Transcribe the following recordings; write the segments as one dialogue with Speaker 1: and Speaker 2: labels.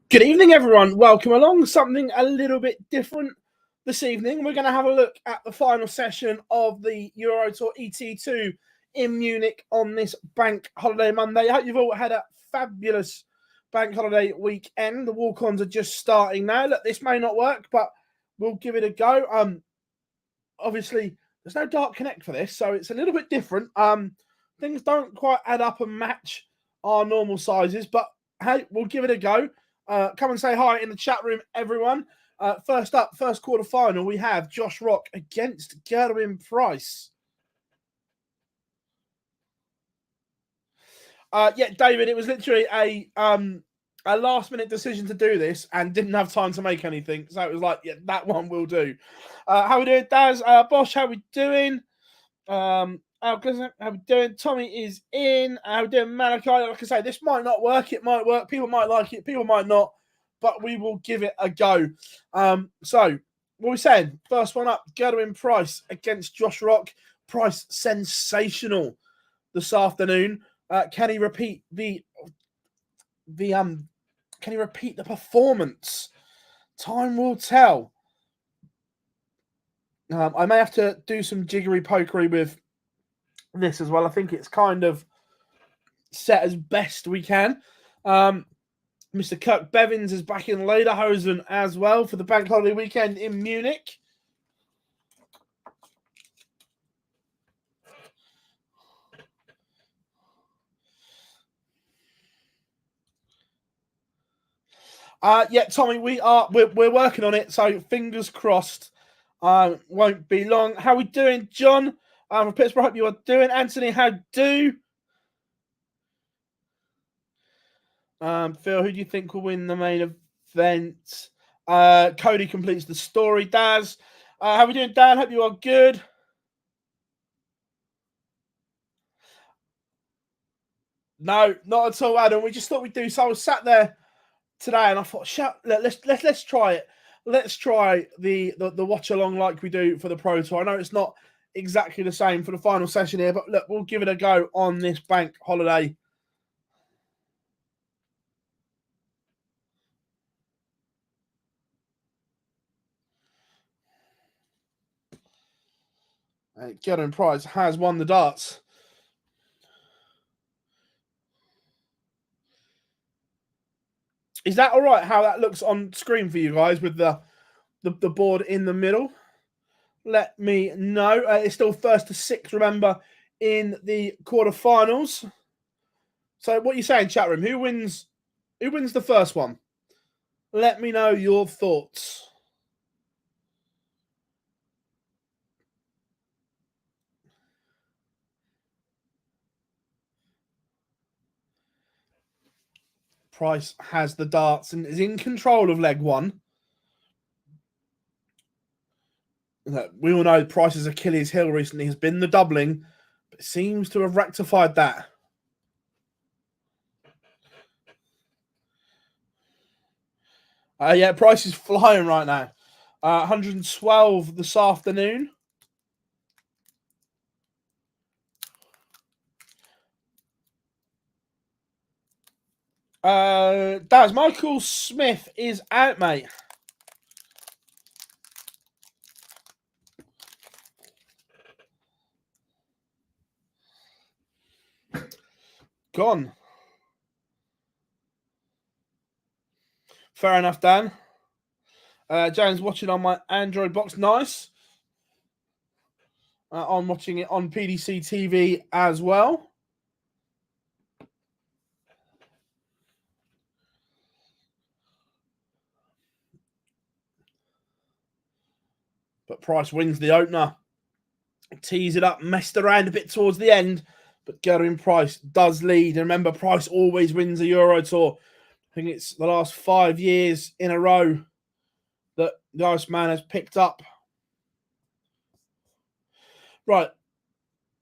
Speaker 1: Good evening, everyone. Welcome along. Something a little bit different this evening. We're going to have a look at the final session of the Euro Tour ET2 in Munich on this Bank Holiday Monday. I hope you've all had a fabulous Bank Holiday weekend. The walk-ons are just starting now. Look, this may not work, but we'll give it a go. Obviously, there's no Dark Connect for this, so it's a little bit different. Things don't quite add up and match our normal sizes, but hey, we'll give it a go. Come and say hi in the chat room, everyone. First up, first quarterfinal, we have Josh Rock against Gerwen Price. Yeah, David, it was literally a last-minute decision to do this and didn't have time to make anything. So it was like, yeah, that one will do. How we doing, Daz? Bosch, how we doing? How we doing? Tommy is in. How we doing, Malachi? Like I say, this might not work. It might work. People might like it. People might not. But we will give it a go. So, what we saying? First one up, Gerwen Price against Josh Rock. Price sensational this afternoon. Can he repeat the performance? Time will tell. I may have to do some jiggery pokery with this as well. I think it's kind of set as best we can. Mr. Kirk Bevins is back in Lederhosen as well for the Bank Holiday weekend in Munich. Yeah, Tommy, we're working on it, so fingers crossed. Won't be long. How we doing, John? From Pittsburgh, hope you are doing. Anthony, how do? Phil, who do you think will win the main event? Cody completes the story. Daz, how we doing, Dan? Hope you are good. No, not at all, Adam. We just thought we'd do. So I was sat there today, and I thought, let's try it. Let's try the watch along like we do for the Pro Tour. I know it's not exactly the same for the final session here, but look, we'll give it a go on this Bank Holiday. Gerwen Price has won the darts. Is that all right? How that looks on screen for you guys with the board in the middle? Let me know. It's still first to six, remember, in the quarterfinals. So what are you saying, chat room? Who wins the first one? Let me know your thoughts. Price has the darts and is in control of leg one. We all know Price's Achilles heel recently has been the doubling, but seems to have rectified that. Yeah, Price is flying right now. 112 this afternoon. Daz, Michael Smith is out, mate. Gone. Fair enough, Dan. James watching on my Android box. Nice. I'm watching it on PDC TV as well. But Price wins the opener. Tease it up, messed around a bit towards the end, but Gerwen Price does lead. And remember, Price always wins a Euro Tour. I think it's the last 5 years in a row that the Iceman has picked up. Right.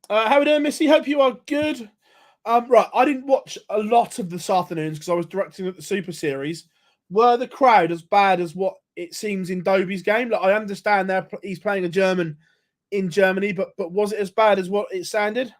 Speaker 1: How are we doing, Missy? Hope you are good. Right, I didn't watch a lot of this afternoon's because I was directing at the Super Series. Were the crowd as bad as what it seems in Dobie's game? Like, I understand he's playing a German in Germany, but was it as bad as what it sounded?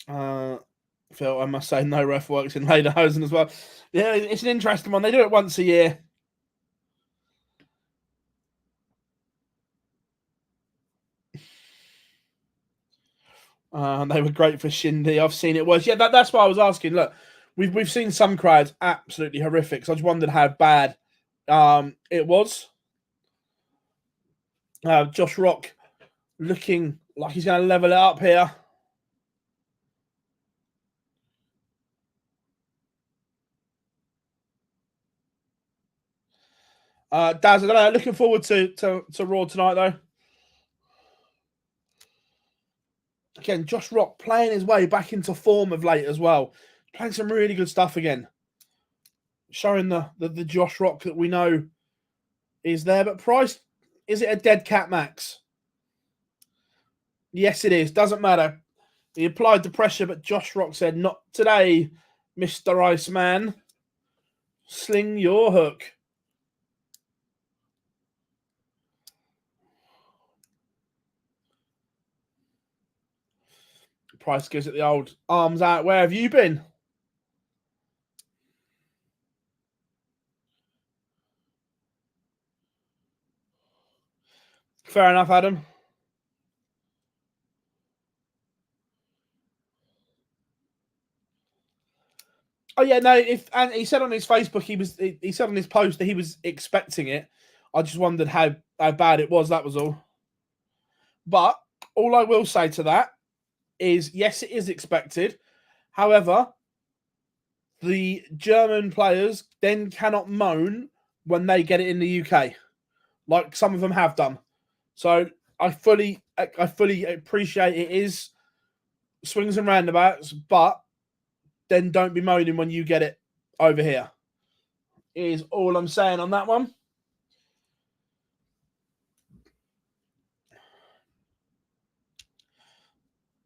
Speaker 1: Phil, I must say, no ref works in Lederhosen as well. Yeah, it's an interesting one. They do it once a year. They were great for Shindy. I've seen it worse. Yeah, that's why I was asking. Look, we've seen some crowds absolutely horrific. So I just wondered how bad it was. Josh Rock looking like he's going to level it up here. Daz, I don't know, looking forward to Raw tonight, though. Again, Josh Rock playing his way back into form of late as well. Playing some really good stuff again. Showing the Josh Rock that we know is there. But Price, is it a dead cat, Max? Yes, it is. Doesn't matter. He applied the pressure, but Josh Rock said, not today, Mr. Iceman. Sling your hook. Price gives it the old arms out. Where have you been? Fair enough, Adam. Oh yeah, no. And he said on his Facebook he said on his post that he was expecting it. I just wondered how bad it was. That was all. But all I will say to that is, yes, it is expected. However, the German players then cannot moan when they get it in the UK, like some of them have done. So I fully appreciate it is swings and roundabouts, but then don't be moaning when you get it over here. Is all I'm saying on that one.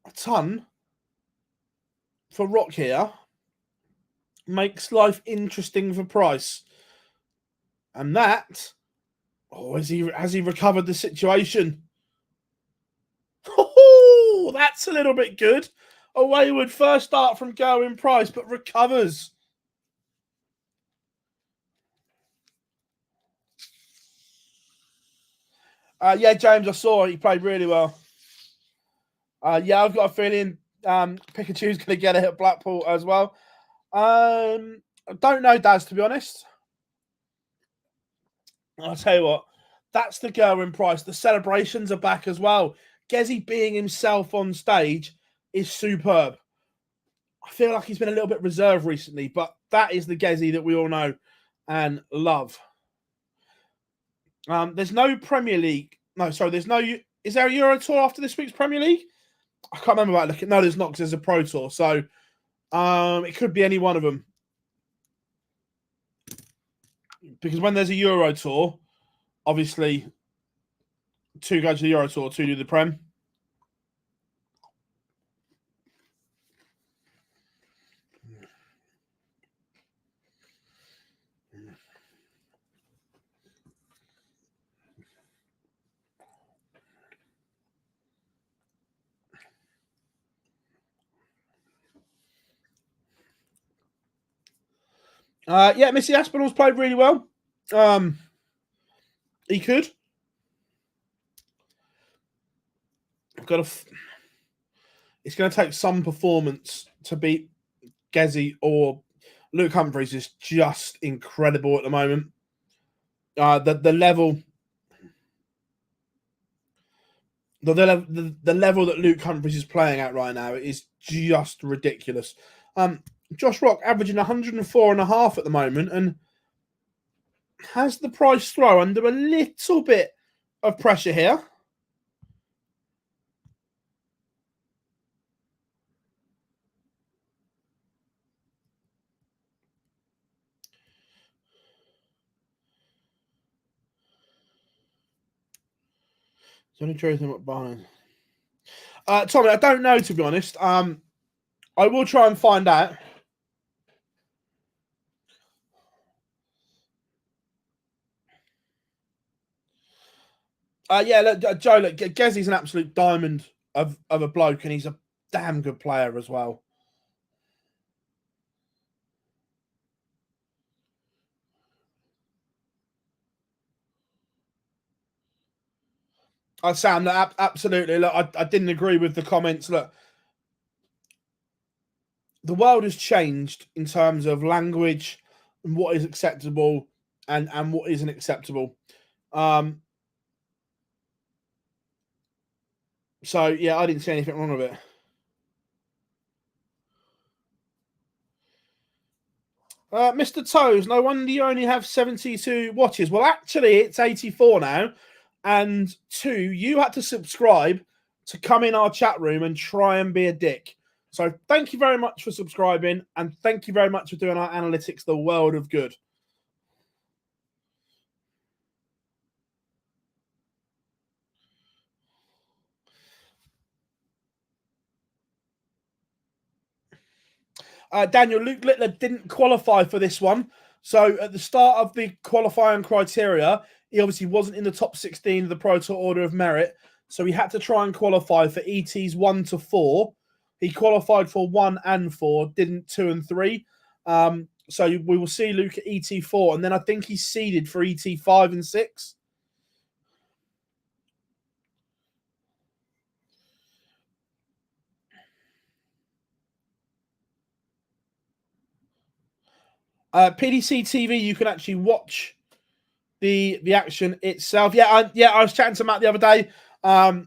Speaker 1: A ton for Rock here makes life interesting for Price. And that, has he recovered the situation? Oh, that's a little bit good. A wayward first start from Gerwen Price, but recovers. Yeah, James, I saw he played really well. Yeah, I've got a feeling Pikachu's going to get it at Blackpool as well. I don't know, Daz, to be honest. I'll tell you what, that's the Gerwen Price. The celebrations are back as well. Gezi being himself on stage is superb. I feel like he's been a little bit reserved recently, but that is the Gezi that we all know and love. There's no Premier League. No, sorry, there's no. Is there a Euro Tour after this week's Premier League? I can't remember about looking. No, there's not because there's a Pro Tour. So it could be any one of them. Because when there's a Euro Tour, obviously, two go to the Euro Tour, two do the Prem. Yeah, Missy Aspinall's played really well. He could. I've got it's going to take some performance to beat Gezi or Luke Humphries is just incredible at the moment. The level, the level that Luke Humphries is playing at right now is just ridiculous. Josh Rock averaging 104.5 at the moment and has the Price throw under a little bit of pressure here. Is there any truth in what behind? Tommy, I don't know, to be honest. I will try and find out. Yeah, look, Joe, look, Gezi's an absolute diamond of a bloke, and he's a damn good player as well. Sam, absolutely. Look, I didn't agree with the comments. Look, the world has changed in terms of language and what is acceptable and what isn't acceptable. So yeah, I didn't see anything wrong with it. Mr. Toes, no wonder you only have 72 watches. Well, actually, it's 84 now. And 2, you had to subscribe to come in our chat room and try and be a dick. So thank you very much for subscribing. And thank you very much for doing our analytics the world of good. Daniel, Luke Littler didn't qualify for this one. So at the start of the qualifying criteria, he obviously wasn't in the top 16 of the Pro Tour Order of Merit. So he had to try and qualify for ETs 1 to 4. He qualified for 1 and 4, didn't 2 and 3. So we will see Luke at ET 4. And then I think he's seeded for ET 5 and 6. PDC TV, you can actually watch the action itself. I was chatting to Matt the other day. Yeah,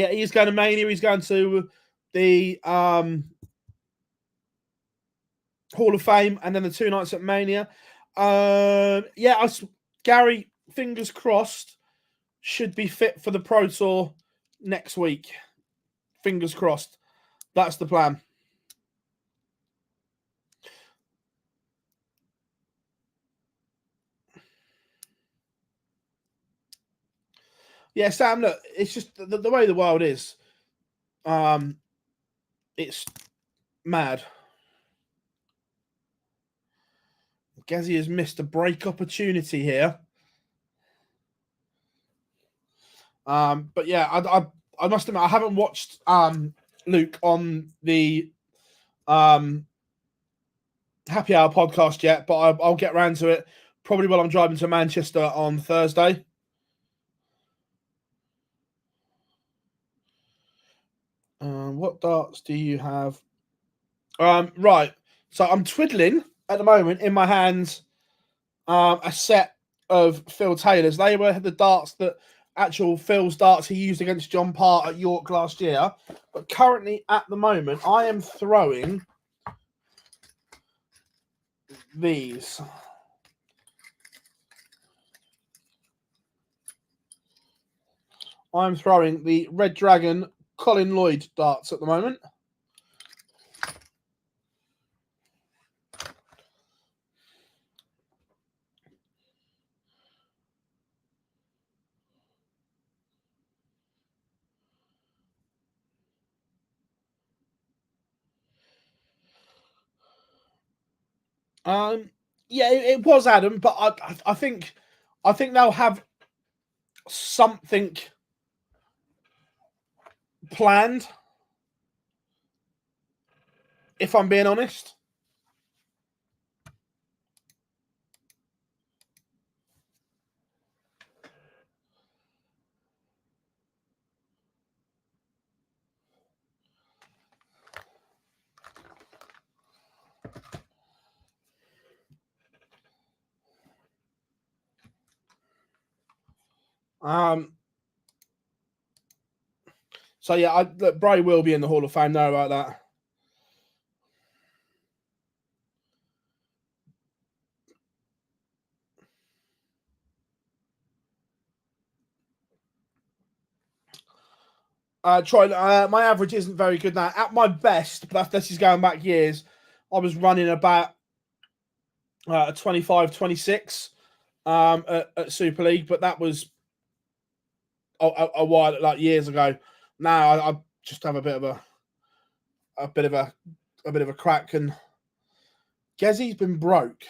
Speaker 1: he's going to Mania. He's going to the Hall of Fame, and then the 2 nights at Mania. Gary, fingers crossed, should be fit for the Pro Tour next week. Fingers crossed. That's the plan. Yeah, Sam, look, it's just the way the world is. It's mad. Gazzy has missed a break opportunity here. But yeah, I must admit I haven't watched Luke on the Happy Hour podcast yet, but I'll get around to it probably while I'm driving to Manchester on Thursday. What darts do you have? Right. So I'm twiddling at the moment in my hands a set of Phil Taylor's. They were the darts that actual Phil's darts he used against John Part at York last year. But currently, at the moment, I am throwing these. I'm throwing the Red Dragon Colin Lloyd darts at the moment. Yeah, it was Adam, but I think they'll have something planned. If I'm being honest. So yeah, Bray will be in the Hall of Fame. Know about that. Troy, my average isn't very good now. At my best, but this is going back years, I was running about 25, 26 at Super League, but that was a while, like years ago. Now I just have a bit of a crack, and Gezzy's been broke.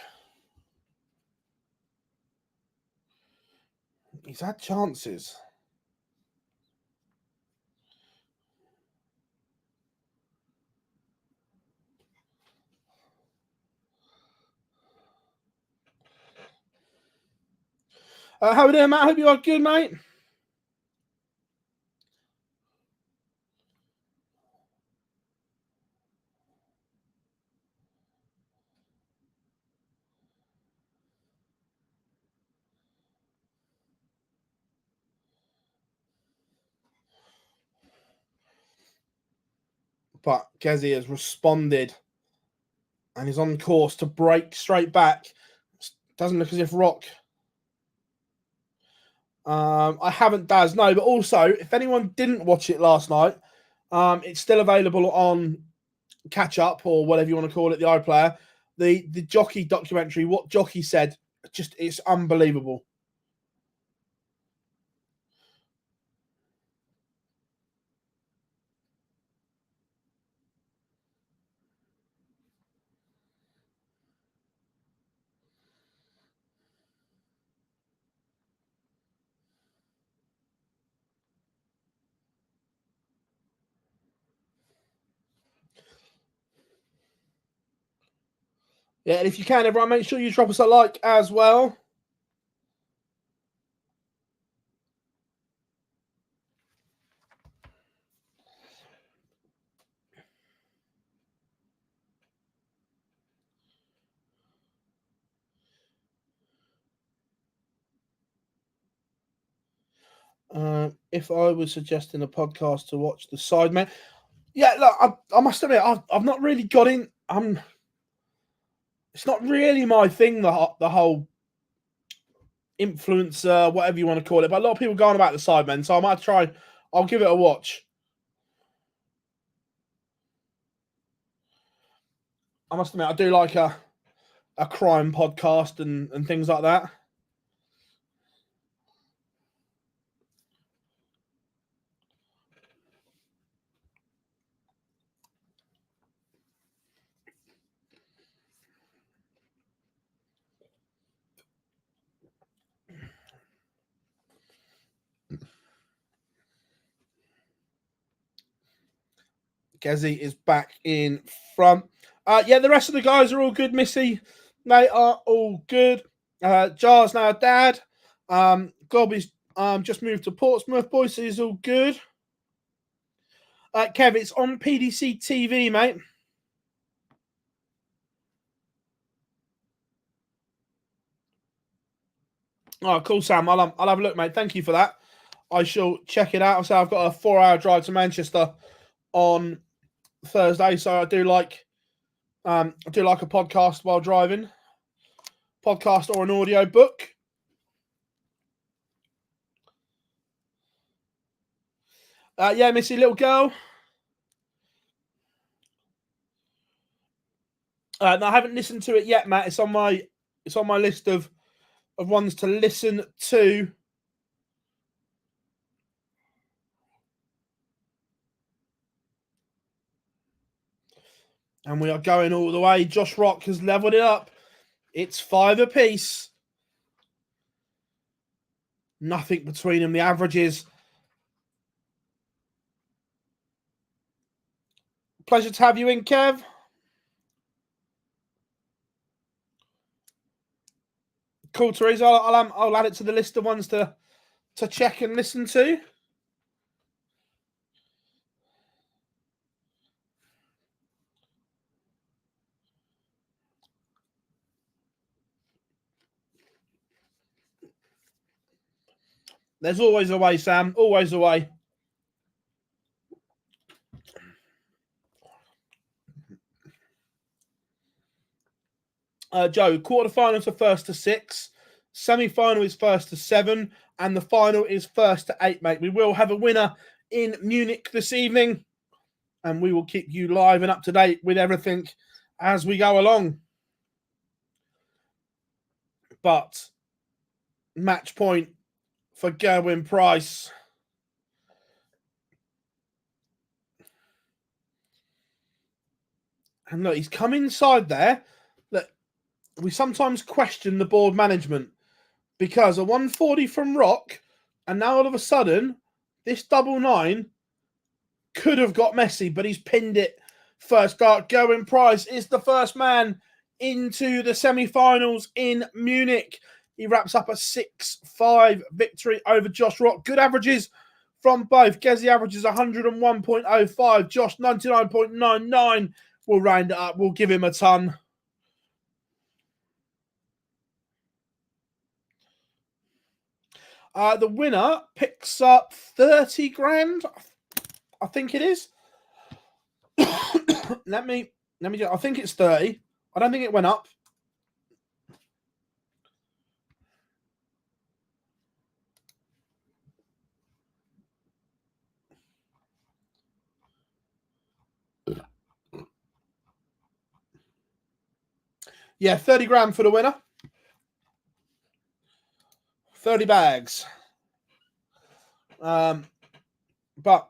Speaker 1: He's had chances. How are we doing, Matt? Hope you are good, mate. But Gezi has responded and is on course to break straight back. Doesn't look as if Rock... I haven't, Daz, no. But also, if anyone didn't watch it last night, it's still available on Catch Up or whatever you want to call it, the iPlayer. The jockey documentary, what Jockey said, it's unbelievable. Yeah, and if you can, everyone, make sure you drop us a like as well. If I was suggesting a podcast to watch the Sidemen, yeah, look, I must admit, I've not really got in. It's not really my thing. The whole influencer, whatever you want to call it, but a lot of people go on about the Sidemen, so I might try. I'll give it a watch. I must admit, I do like a crime podcast and things like that. Gezi is back in front. Yeah, the rest of the guys are all good, Missy. They are all good. Jar's now dad. Gobby's just moved to Portsmouth. Boyce is all good. Kev, it's on PDC TV, mate. Oh, cool, Sam. I'll have a look, mate. Thank you for that. I shall check it out. So I've got a 4-hour drive to Manchester on Thursday, so I do like a podcast while driving, podcast or an audio book. Yeah, Missy, little girl. No, I haven't listened to it yet, Matt. It's on my list of ones to listen to. And we are going all the way. Josh Rock has leveled it up. It's 5 apiece. Nothing between them. The averages. Pleasure to have you in, Kev. Cool, Teresa. I'll add it to the list of ones to check and listen to. There's always a way, Sam. Always a way. Joe, quarterfinals are 1st to 6. Semi-final is 1st to 7. And the final is 1st to 8, mate. We will have a winner in Munich this evening. And we will keep you live and up to date with everything as we go along. But match point for Gerwen Price. And look, he's come inside there. Look, we sometimes question the board management because a 140 from Rock, and now all of a sudden, this 9 could have got messy, but he's pinned it first start. Gerwen Price is the first man into the semi-finals in Munich. He wraps up a 6-5 victory over Josh Rock. Good averages from both. Gezi averages 101.05. Josh 99.99. We'll round it up. We'll give him a ton. The winner picks up 30 grand. I think it is. let me I think it's 30. I don't think it went up. Yeah, 30 grand for the winner. 30 bags. But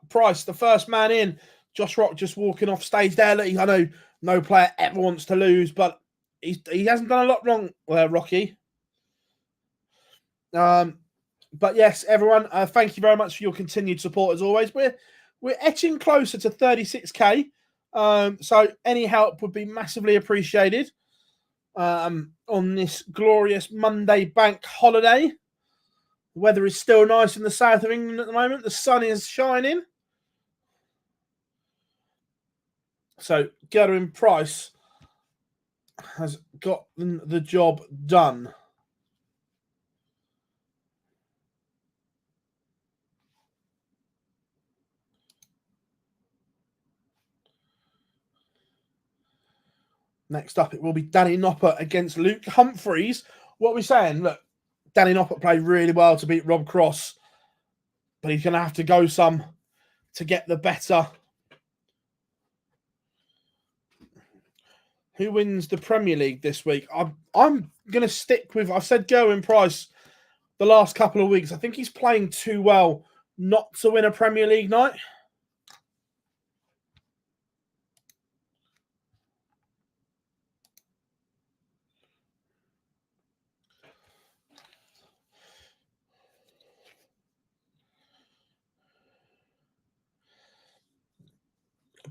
Speaker 1: Price, the first man in. Josh Rock just walking off stage there. I know no player ever wants to lose, but he hasn't done a lot wrong, Rocky. But yes, everyone, thank you very much for your continued support as always. We're etching closer to 36k, so any help would be massively appreciated on this glorious Monday bank holiday. The weather is still nice in the south of England at the moment. The sun is shining. So Gerwen Price has got the job done. Next up, it will be Danny Noppert against Luke Humphries. What are we saying? Look, Danny Noppert played really well to beat Rob Cross, but he's going to have to go some to get the better. Who wins the Premier League this week? I'm going to stick with, I've said Gerwen Price the last couple of weeks. I think he's playing too well not to win a Premier League night.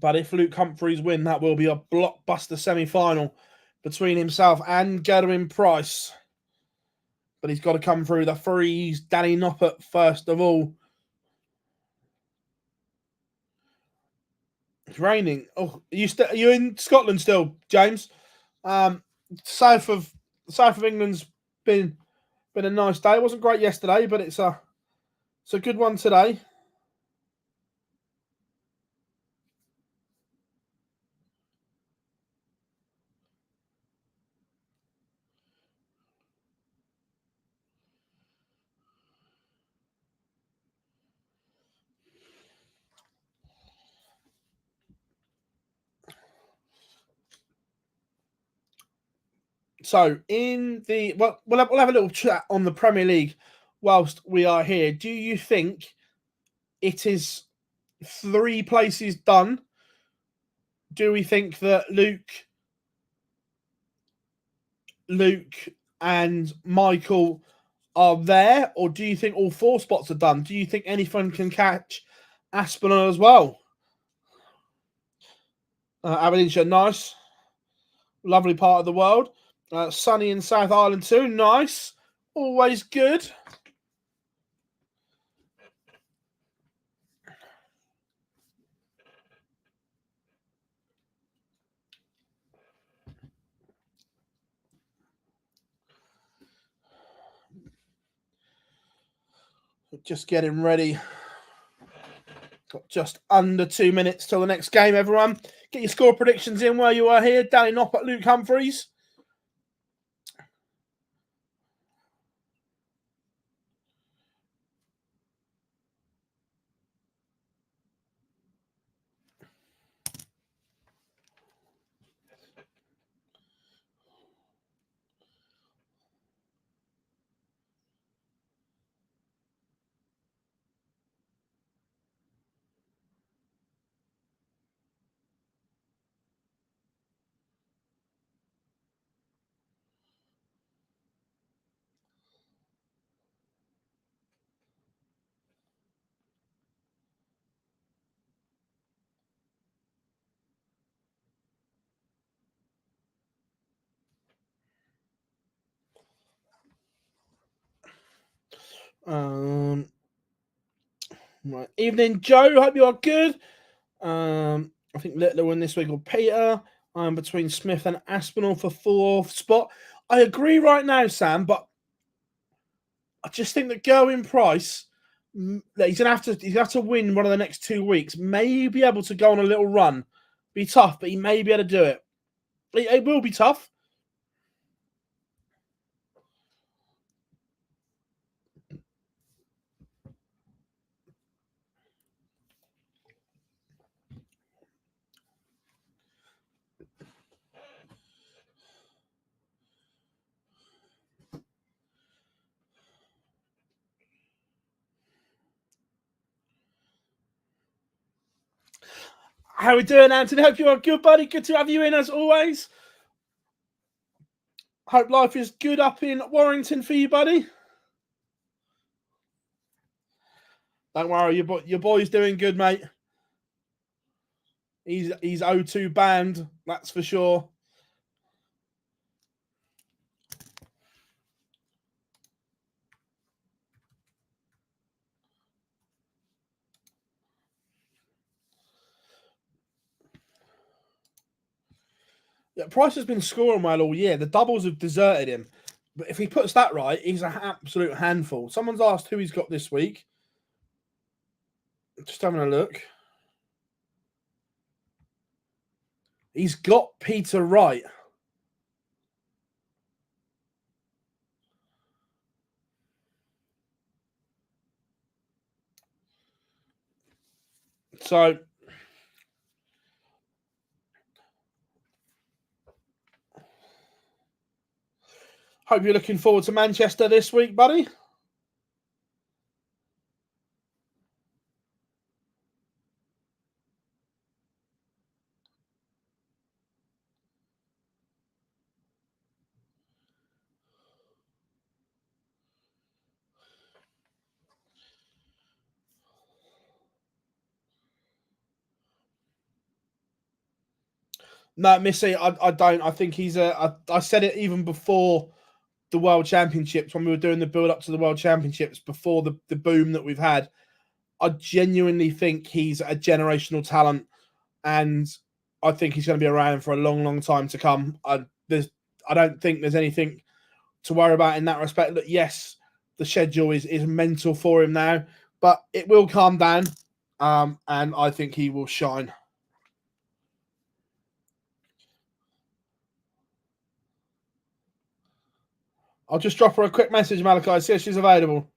Speaker 1: But if Luke Humphries win, that will be a blockbuster semi-final between himself and Gerwen Price. But he's got to come through the freeze. Danny Noppert first of all. It's raining. Oh, are you in Scotland still, James? South of England's been a nice day. It wasn't great yesterday, but it's a good one today. So we'll have a little chat on the Premier League whilst we are here. Do you think it is 3 places done? Do we think that Luke and Michael are there, or do you think all 4 spots are done? Do you think anyone can catch Aspinall as well? Aberdeenshire, nice. Lovely part of the world. Sunny in South Ireland too, nice. Always good. Just getting ready. Got just under 2 minutes till the next game, everyone. Get your score predictions in where you are here. Danny Noppert, Luke Humphries. Right. Evening, Joe. Hope you are good. I think Littler win this week or Peter. I'm between Smith and Aspinall for fourth spot. I agree right now, Sam, but I just think that Gerwen Price, he's gonna have to win one of the next 2 weeks. May be able to go on a little run. Be tough, but he may be able to do it. It will be tough. How are we doing, Anthony? Hope you are good, buddy. Good to have you in as always. Hope life is good up in Warrington for you, buddy. Don't worry, your boy's doing good, mate. He's O2 banned, that's for sure. Yeah, Price has been scoring well all year. The doubles have deserted him. But if he puts that right, he's an absolute handful. Someone's asked who he's got this week. Just having a look. He's got Peter Wright. So, hope you're looking forward to Manchester this week, buddy. No, Missy, I don't. I think he's I said it even before the World Championships when we were doing the build up to the World Championships before the boom that we've had. I genuinely think he's a generational talent, and I think he's going to be around for a long, long time to come. I don't think there's anything to worry about in that respect. That yes, the schedule is mental for him now, but it will calm down, and I think he will shine. I'll just drop her a quick message, Malachi. See if she's available.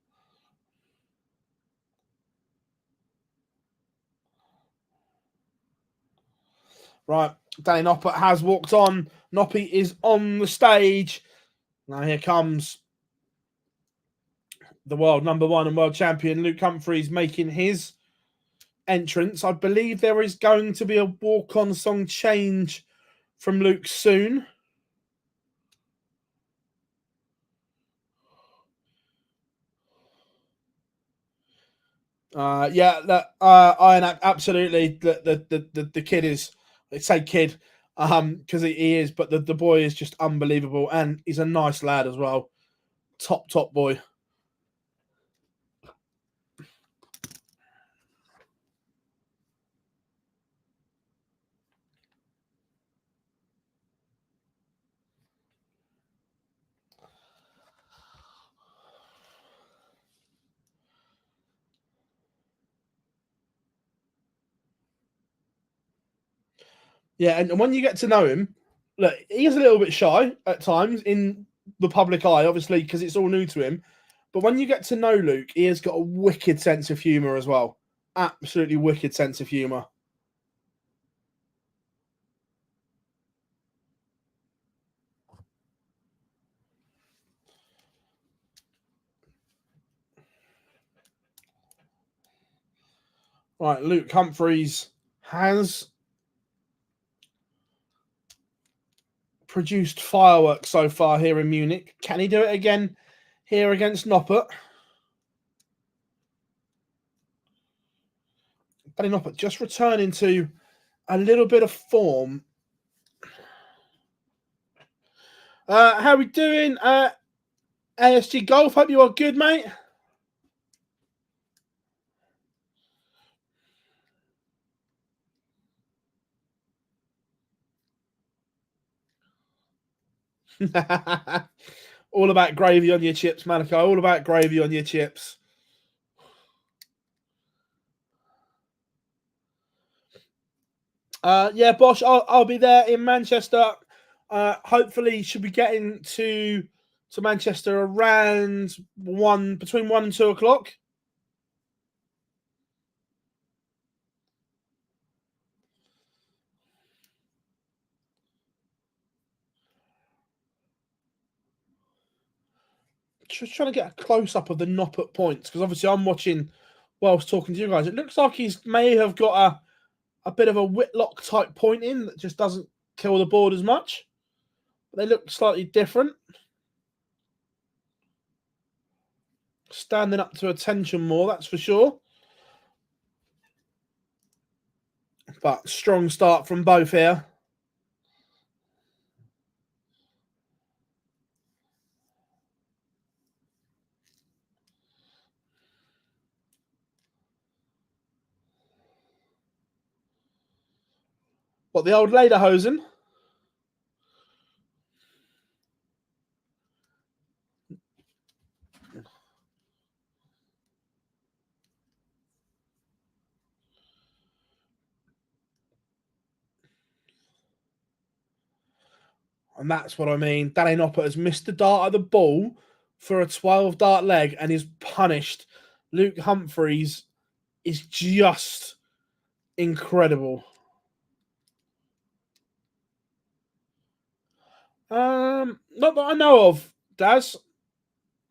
Speaker 1: Right, Danny Noppert has walked on. Noppy is on the stage. Now here comes the world number one and world champion, Luke Humphries, making his entrance. I believe there is going to be a walk-on song change from Luke soon. Absolutely. The kid is, let's say kid, because he is, but the boy is just unbelievable, and he's a nice lad as well. Top boy. Yeah, and when you get to know him, look, he is a little bit shy at times in the public eye, obviously, because it's all new to him. But when you get to know Luke, he has got a wicked sense of humour as well. Absolutely wicked sense of humour. Right, Luke Humphries has produced fireworks so far here in Munich. Can he do it again here against Noppert? Benny Noppert just returning to a little bit of form. How are we doing? ASG Golf, hope you are good, mate. All about gravy on your chips, Malachi. All about gravy on your chips. Yeah, Bosch, I'll be there in Manchester. Hopefully, should be getting to Manchester around between 1 and 2 o'clock. Just trying to get a close up of the Noppert points, because obviously I'm watching whilst talking to you guys. It looks like he's may have got a bit of a Whitlock type point in that just doesn't kill the board as much. But they look slightly different. Standing up to attention more, that's for sure. But strong start from both here. What, the old Lederhosen? And that's what I mean. Danny Noppert has missed the dart at the ball for a 12 dart leg and is punished. Luke Humphries is just incredible. Not that I know of, Daz.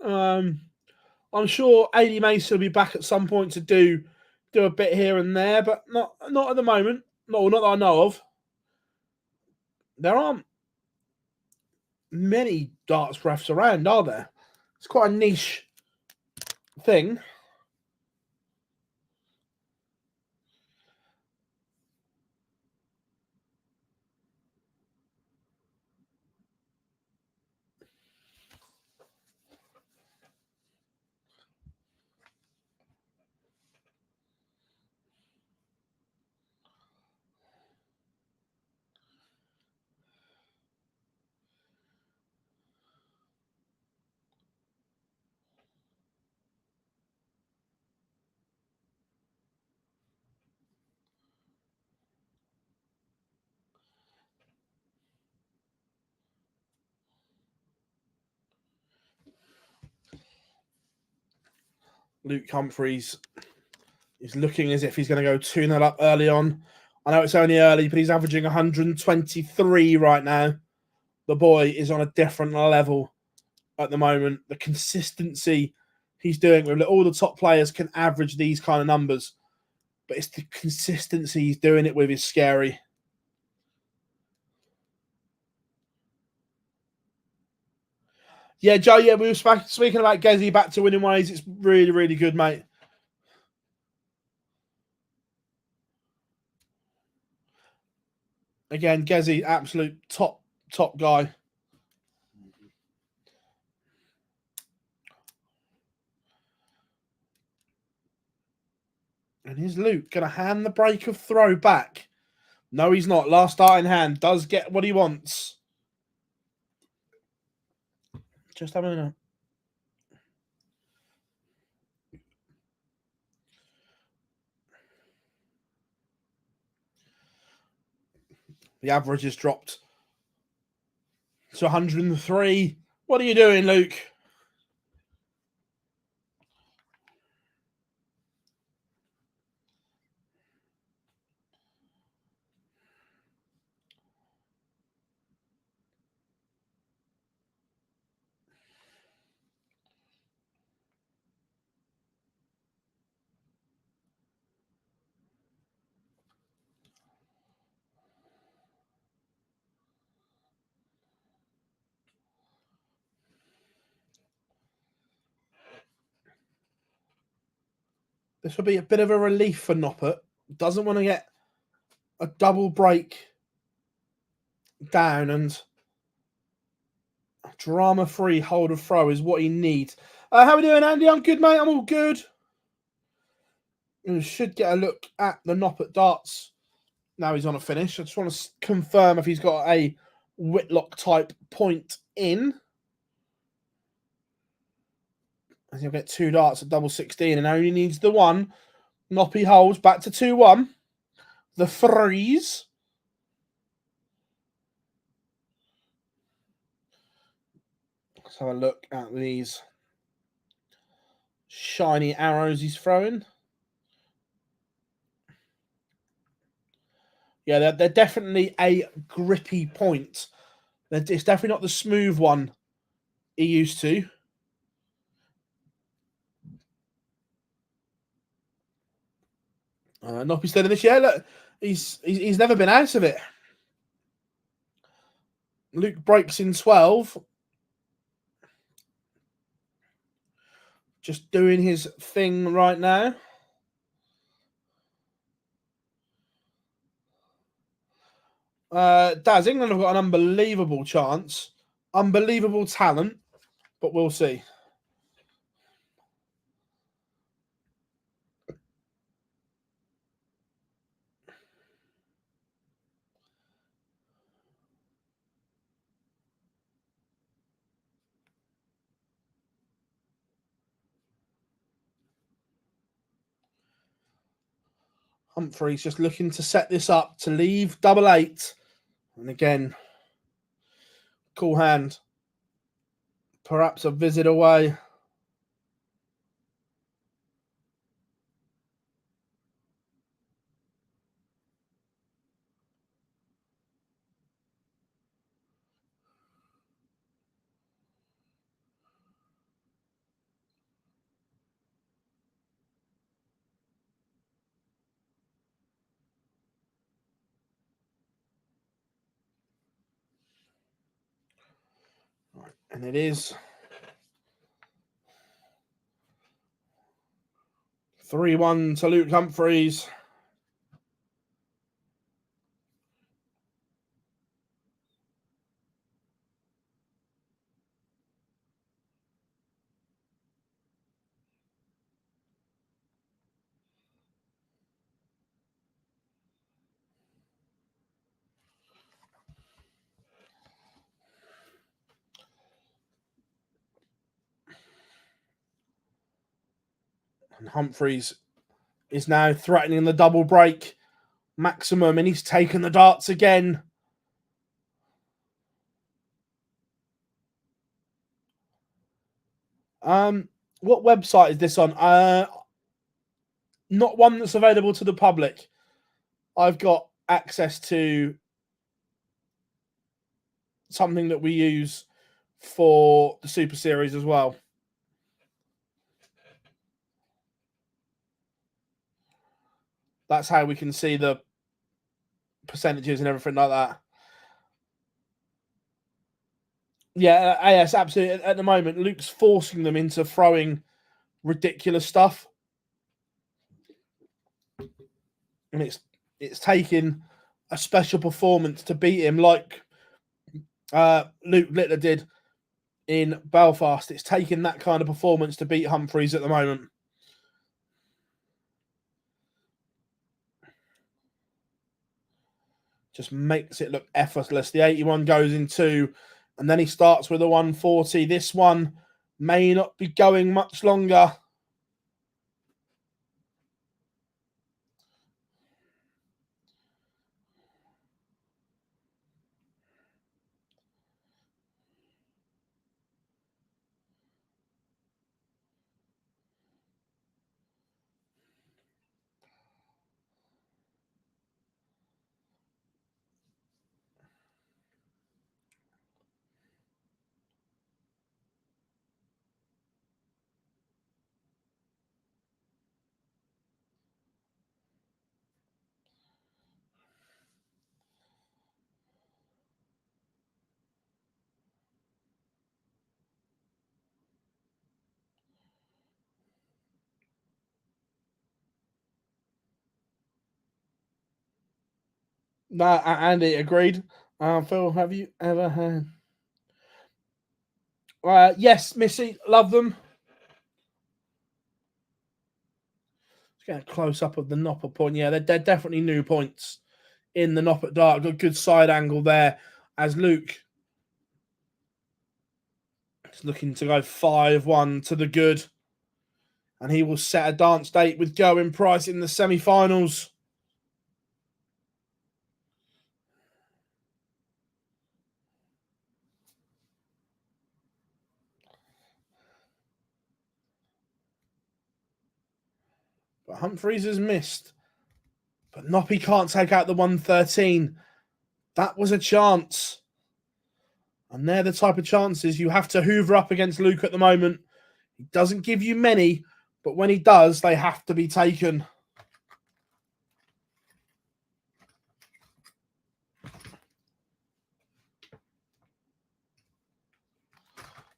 Speaker 1: I'm sure AD Mason will be back at some point to do a bit here and there, but not at the moment. No, not that I know of. There aren't many darts refs around, are there? It's quite a niche thing. Luke Humphries is looking as if he's going to go 2-0 up early on. I know it's only early, but he's averaging 123 right now. The boy is on a different level at the moment. The consistency he's doing with all the top players can average these kind of numbers, but it's the consistency he's doing it with is scary. Yeah, Joe, yeah, we were speaking about Gezi back to winning ways. It's really, really good, mate. Again, Gezi, absolute top guy. And is Luke going to hand the break of throw back? No, he's not. Last start in hand. Does get what he wants. Just having a... The average has dropped to 103. What are you doing, Luke? This would be a bit of a relief for Noppert. Doesn't want to get a double break down, and drama-free hold of throw is what he needs. How are we doing, Andy? I'm good, mate. I'm all good. We should get a look at the Noppert darts. Now he's on a finish. I just want to confirm if he's got a Whitlock type point in. As he'll get 2 darts at double 16 and only needs the one. Noppy holds back to 2-1. The freeze. Let's have a look at these shiny arrows he's throwing. Yeah, they're definitely a grippy point. It's definitely not the smooth one he used to. Noppy's still in this year. Look, he's never been out of it. Luke breaks in 12. Just doing his thing right now. Daz, England have got an unbelievable chance. Unbelievable talent. But we'll see. Humphries just looking to set this up to leave double 8. And again, cool hand. Perhaps a visit away. And it is 3-1 to Luke Humphries. And Humphries is now threatening the double break maximum, and he's taken the darts again. What website is this on? Not one that's available to the public. I've got access to something that we use for the Super Series as well. That's how we can see the percentages and everything like that. Yeah, yes, absolutely. At the moment, Luke's forcing them into throwing ridiculous stuff. And it's taking a special performance to beat him, like Luke Littler did in Belfast. It's taking that kind of performance to beat Humphries at the moment. Just makes it look effortless. The 81 goes in 2, and then he starts with a 140. This one may not be going much longer. No, Andy agreed. Phil, have you ever had? Yes, Missy, love them. Let's get a close up of the Nopper point. Yeah, they're definitely new points in the Nopper Dark. A good side angle there as Luke He's looking to go 5-1 to the good. And he will set a dance date with Gerwen Price in the semi-finals. But Humphries has missed. But Knoppy can't take out the 113. That was a chance. And they're the type of chances you have to hoover up against Luke at the moment. He doesn't give you many, but when he does, they have to be taken.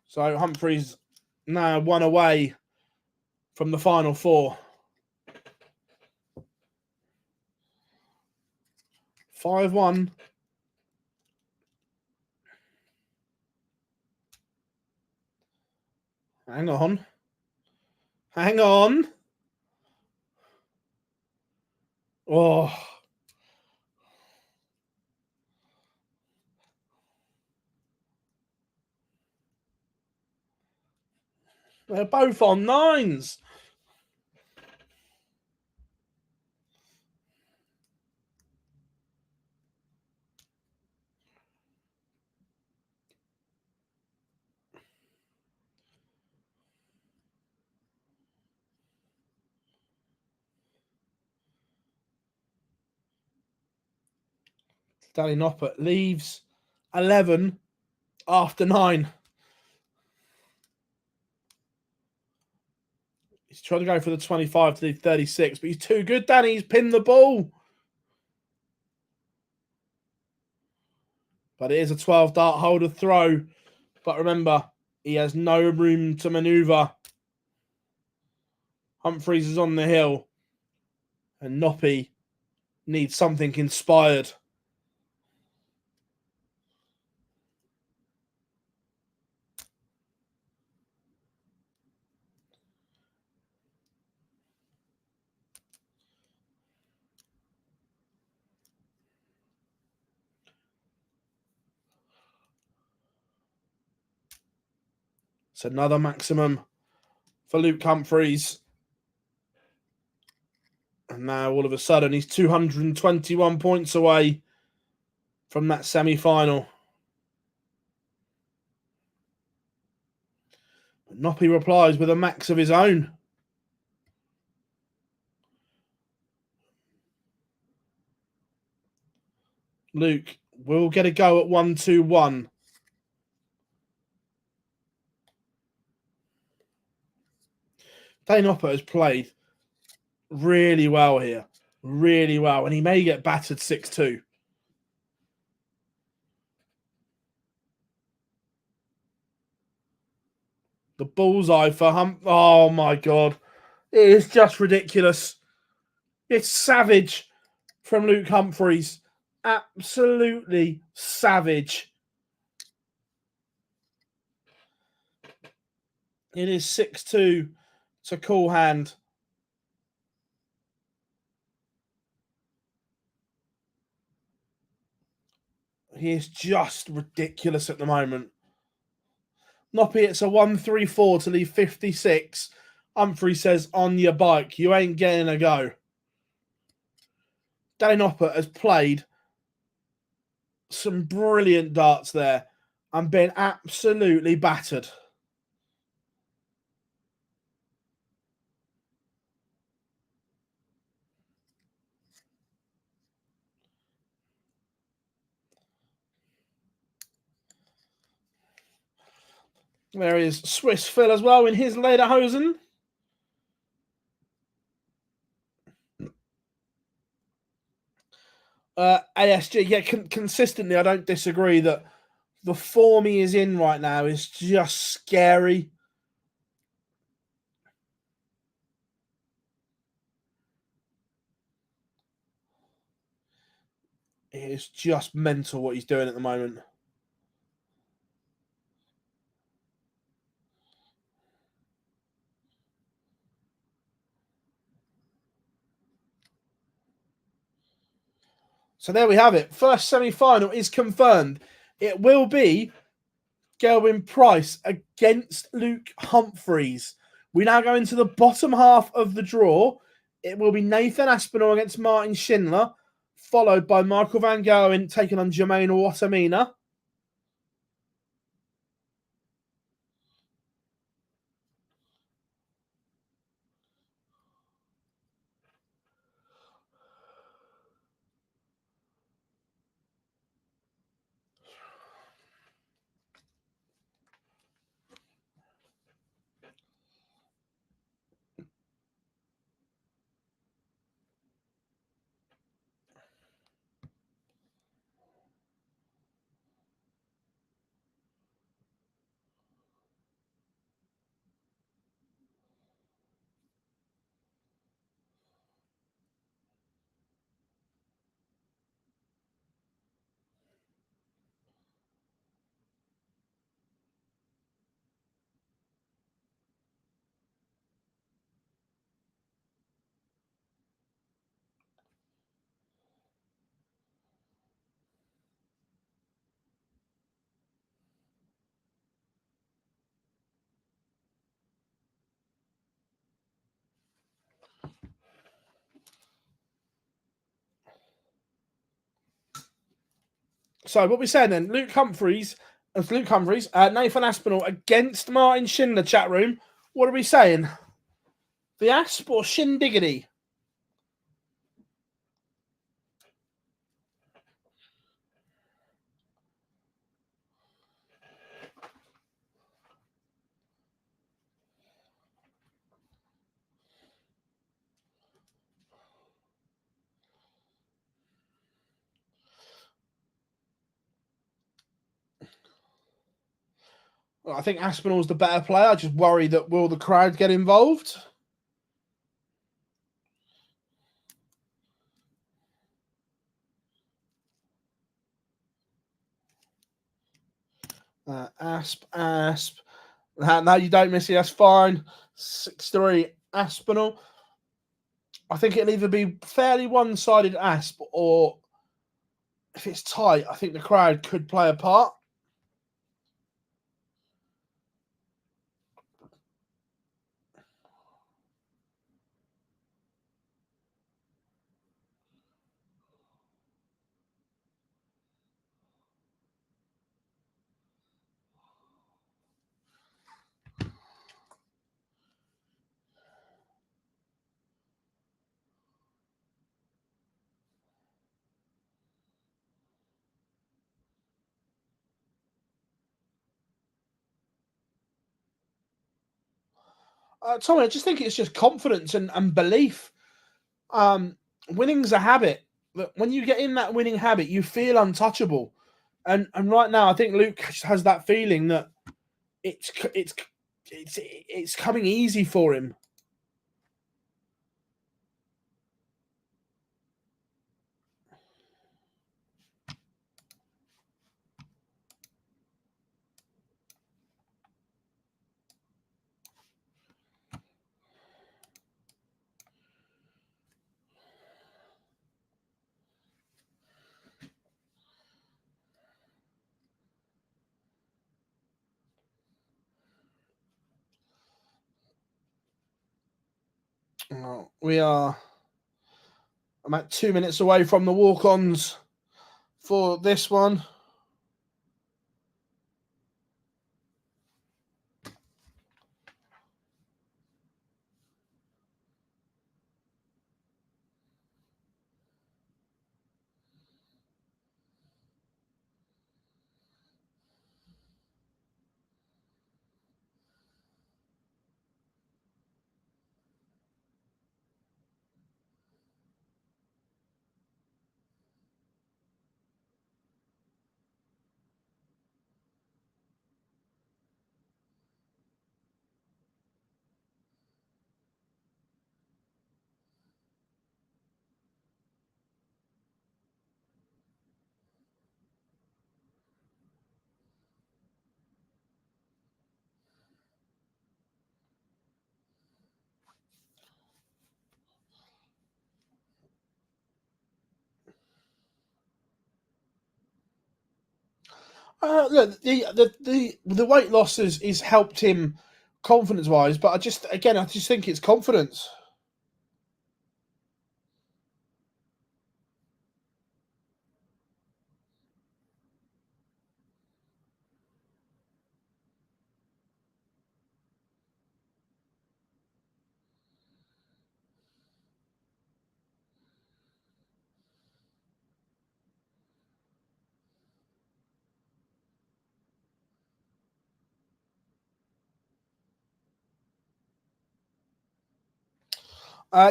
Speaker 1: So Humphries now 1 away from the final 4. 5-1. Hang on. Hang on. Oh. They're both on 9s. Danny Noppert leaves 11 after 9. He's trying to go for the 25 to leave 36, but he's too good, Danny. He's pinned the ball. But it is a 12 dart holder throw. But remember, he has no room to manoeuvre. Humphries is on the hill. And Knoppy needs something inspired. It's another maximum for Luke Humphries. And now all of a sudden he's 221 points away from that semi-final. But Knoppy replies with a max of his own. Luke will get a go at 1-2-1. Danny Noppert has played really well here. Really well. And he may get battered 6-2. The bullseye for Oh, my God. It is just ridiculous. It's savage from Luke Humphries. Absolutely savage. It is 6-2 to Cool Hand. He is just ridiculous at the moment. Knoppy, it's a 1-3-4 to leave 56. Humphrey says, on your bike, you ain't getting a go. Danny Noppert has played some brilliant darts there and been absolutely battered. There is Swiss Phil as well in his lederhosen. ASG, yeah, consistently, I don't disagree that the form he is in right now is just scary. It is just mental what he's doing at the moment. So there we have it. First semi-final is confirmed. It will be Gerwen Price against Luke Humphries. We now go into the bottom half of the draw. It will be Nathan Aspinall against Martin Schindler, followed by Michael Van Gerwen taking on Jermaine Wattimena. So what we're saying then, Nathan Aspinall against Martin Schindler, chat room. What are we saying? The Asp or Shindiggity? Well, I think Aspinall's the better player. I just worry that will the crowd get involved? Asp. No, you don't, Missy. That's fine. 6-3 Aspinall. I think it'll either be fairly one-sided Asp, or if it's tight, I think the crowd could play a part. Tommy, I just think it's just confidence and belief. Winning's a habit. When you get in that winning habit, you feel untouchable. And right now, I think Luke has that feeling that it's coming easy for him. I'm at 2 minutes away from the walk-ons for this one. Look, the weight loss is helped him confidence wise, but I just think it's confidence.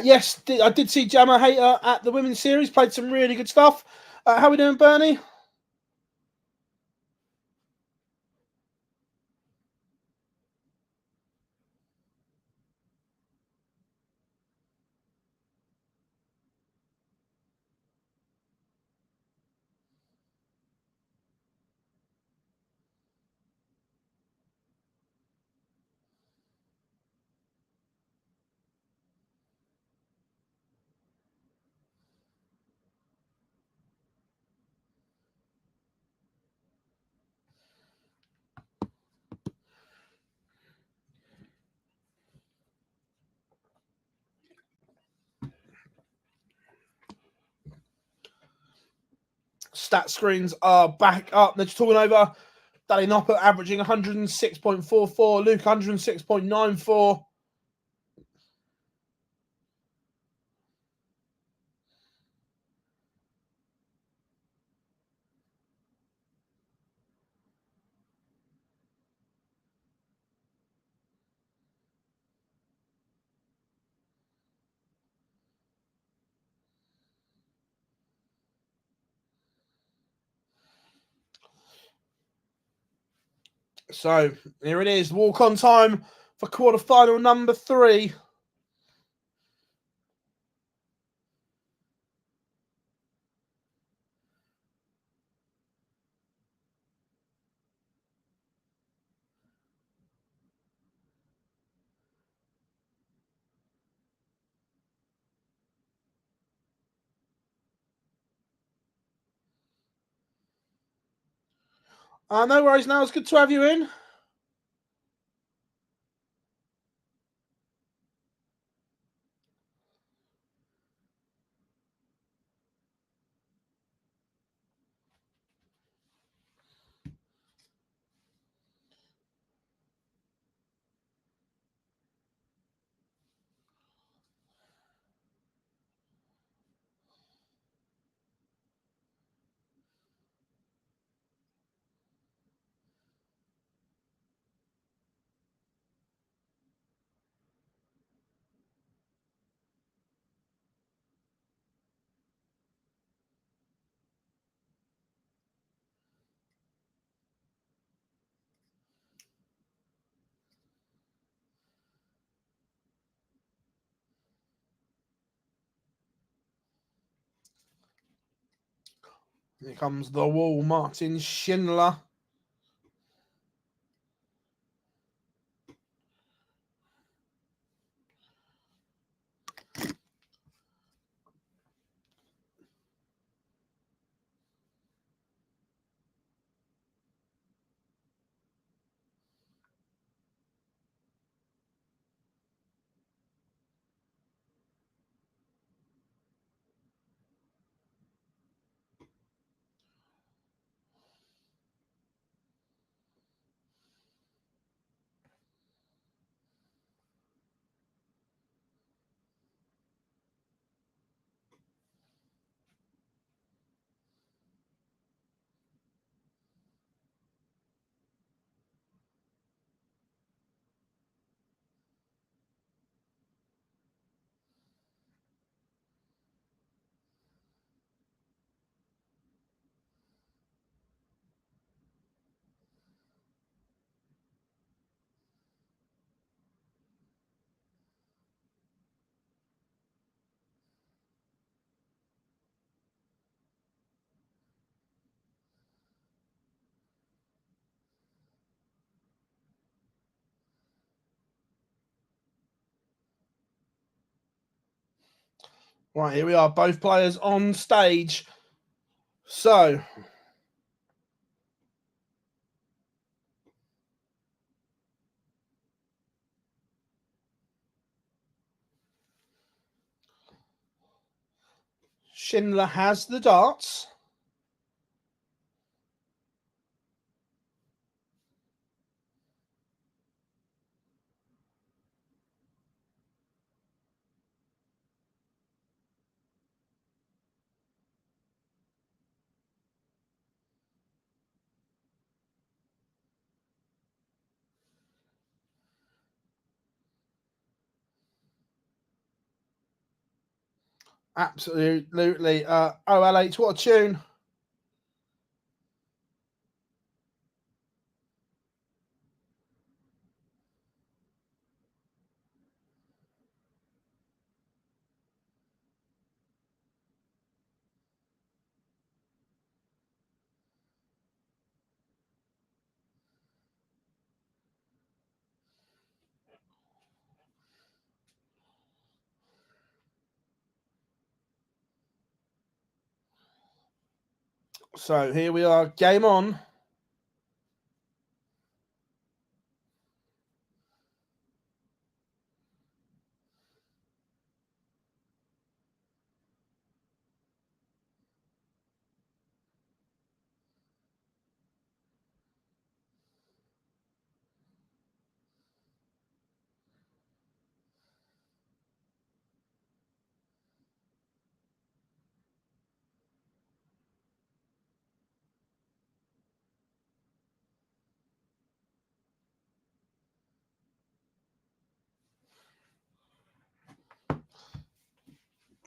Speaker 1: Yes, I did see Jammer Hater at the women's series. Played some really good stuff. How are we doing, Bernie? Stat screens are back up. They're just talking over Danny Noppert averaging 106.44, Luke 106.94. So here it is, walk on time for quarterfinal number 3. No worries now, it's good to have you in. Here comes the wall, Martin Schindler. Right, here we are, both players on stage. So, Schindler has the darts. Absolutely. OLH, what a tune. So here we are, game on.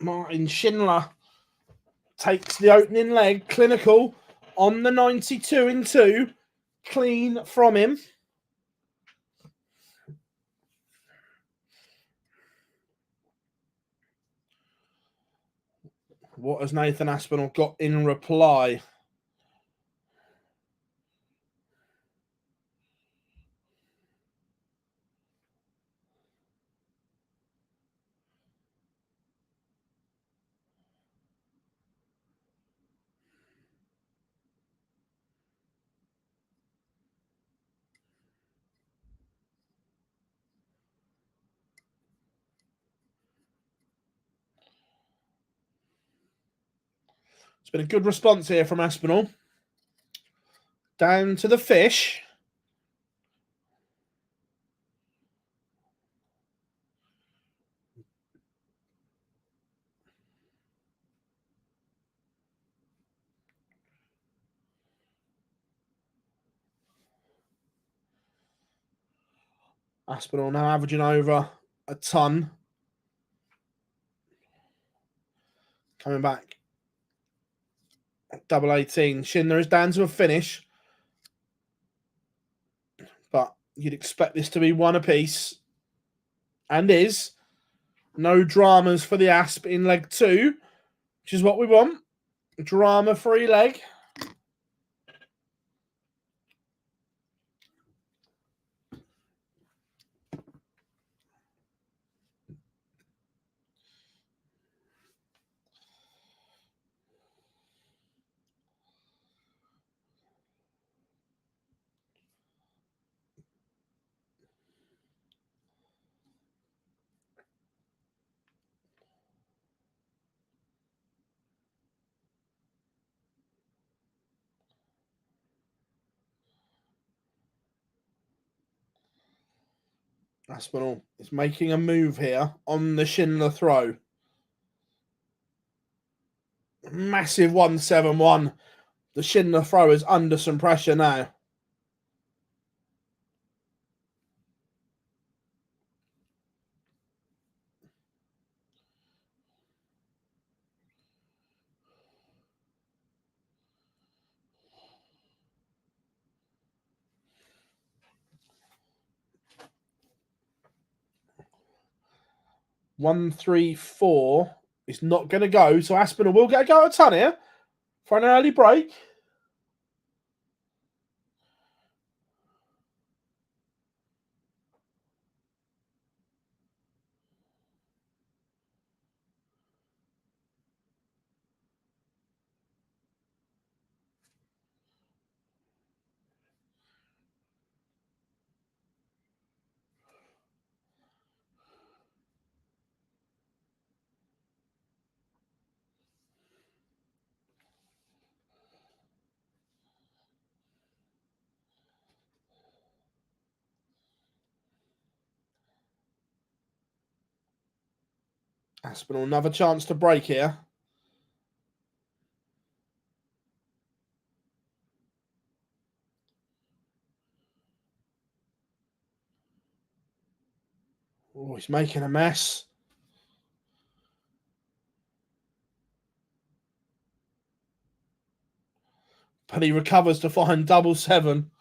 Speaker 1: Martin Schindler takes the opening leg, clinical on the 92 in 2, clean from him. What has Nathan Aspinall got in reply? It's been a good response here from Aspinall. Down to the fish. Aspinall now averaging over a ton. Coming back. Double 18. Schindler is down to a finish. But you'd expect this to be one apiece. And is. No dramas for the Asp in leg 2, which is what we want. Drama-free leg. Aspinall is making a move here on the Schindler throw. Massive 171. The Schindler throw is under some pressure now. One, 3, 4 is not going to go. So Aspinall will get a go at a ton here for an early break. Aspinall, another chance to break here. Oh, he's making a mess. But he recovers to find double seven.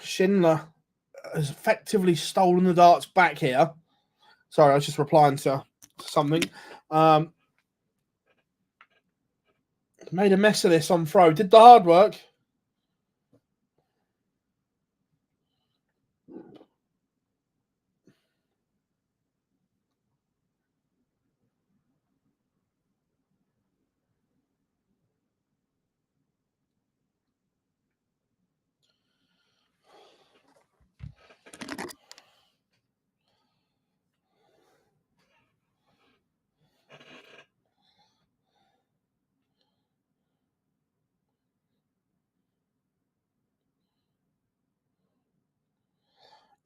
Speaker 1: Schindler has effectively stolen the darts back here. Sorry, I was just replying to something. Made a mess of this on throw. Did the hard work.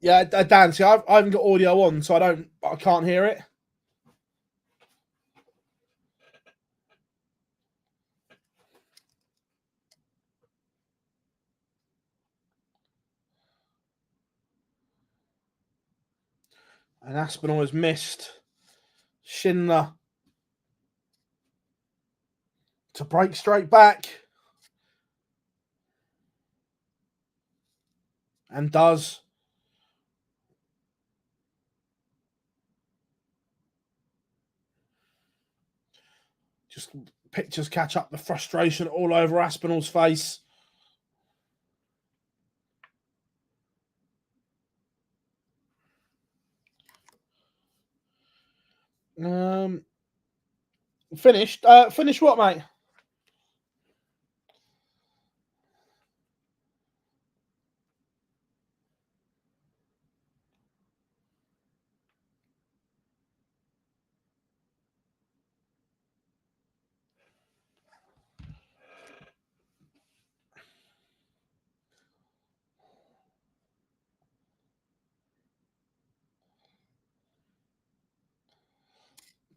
Speaker 1: Yeah, Dan, see, I haven't got audio on, so I can't hear it. And Aspinall has missed. Schindler to break straight back. And does. Just pictures catch up the frustration all over Aspinall's face. Finished. Finished what, mate?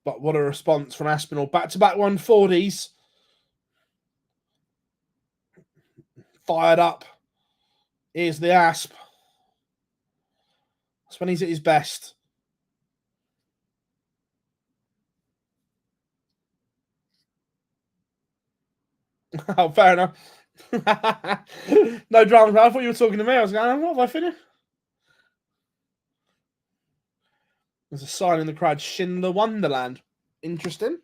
Speaker 1: But what a response from Aspinall. Back-to-back 140s. Fired up. Here's the Asp. That's when he's at his best. Oh, fair enough. No drama. I thought you were talking to me. I was going, what have I finished? There's a sign in the crowd, Schindler Wonderland. Interesting.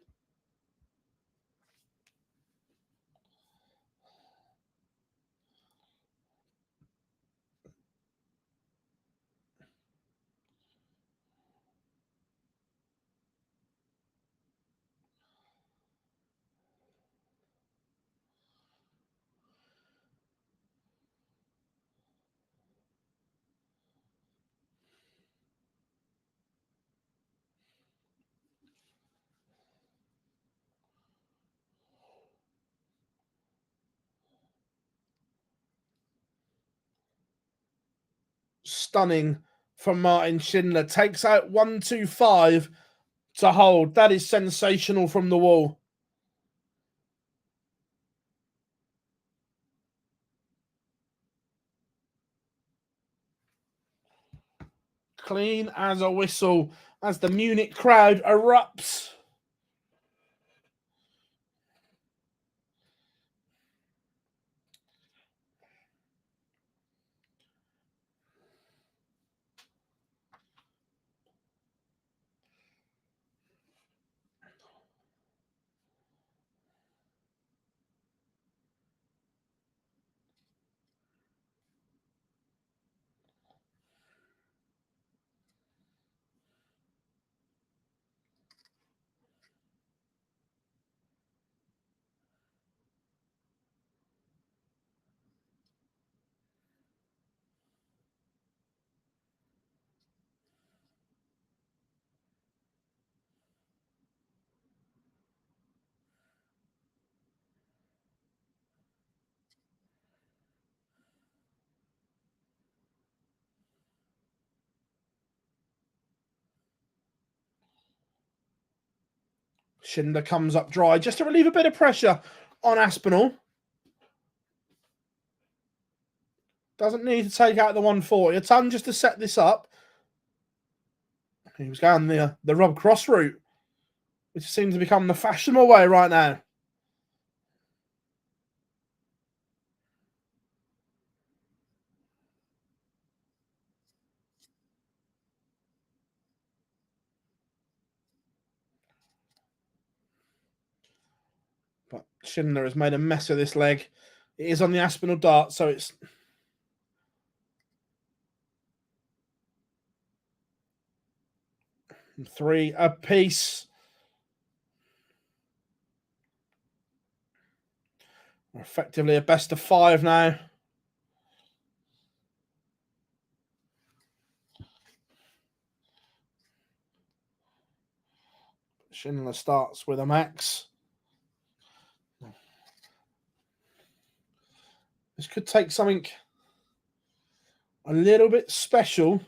Speaker 1: Stunning from Martin Schindler. Takes out 1-2-5. to hold. That is sensational from the wall. Clean as a whistle as the Munich crowd erupts. Schindler comes up dry just to relieve a bit of pressure on Aspinall. Doesn't need to take out the 140. A ton just to set this up. He was going the Rob Cross route, which seems to become the fashionable way right now. But Schindler has made a mess of this leg. It is on the Aspinall dart, so it's 3 apiece. Effectively a best of 5 now. Schindler starts with a max. This could take something a little bit special.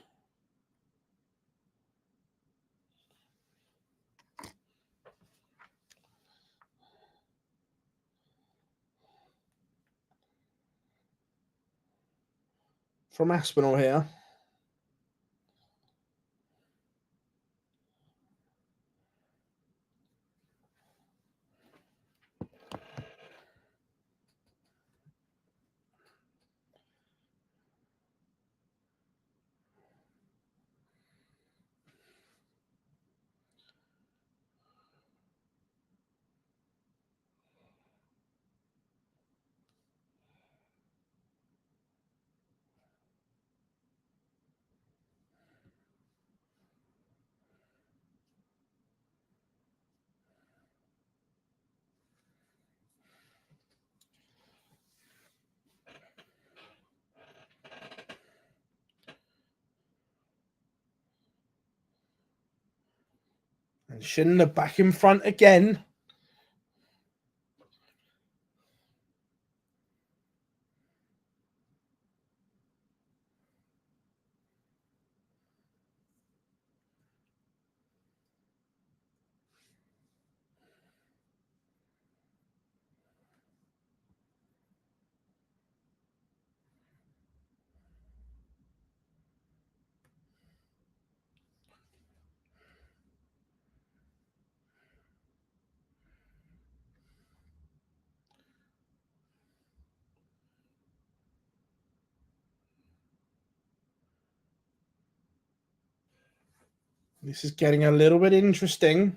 Speaker 1: From Aspinall here. And Schindler back in front again. This is getting a little bit interesting.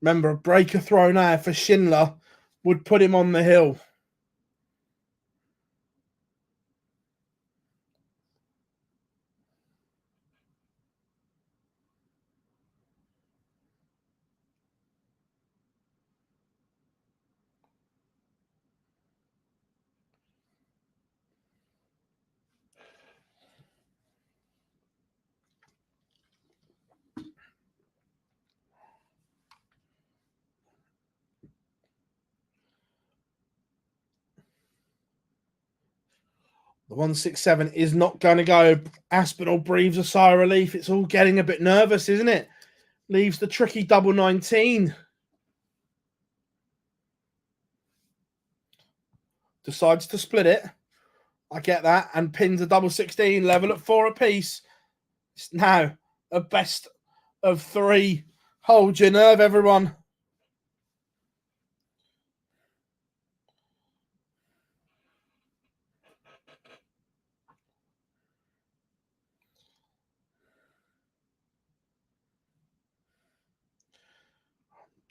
Speaker 1: Remember, a breaker throw now for Schindler would put him on the hill. The 167 is not going to go. Aspinall breathes a sigh of relief. It's all getting a bit nervous, isn't it? Leaves the tricky double 19. Decides to split it. I get that. And pins a double 16. Level at 4 apiece. It's now a best of 3. Hold your nerve, everyone.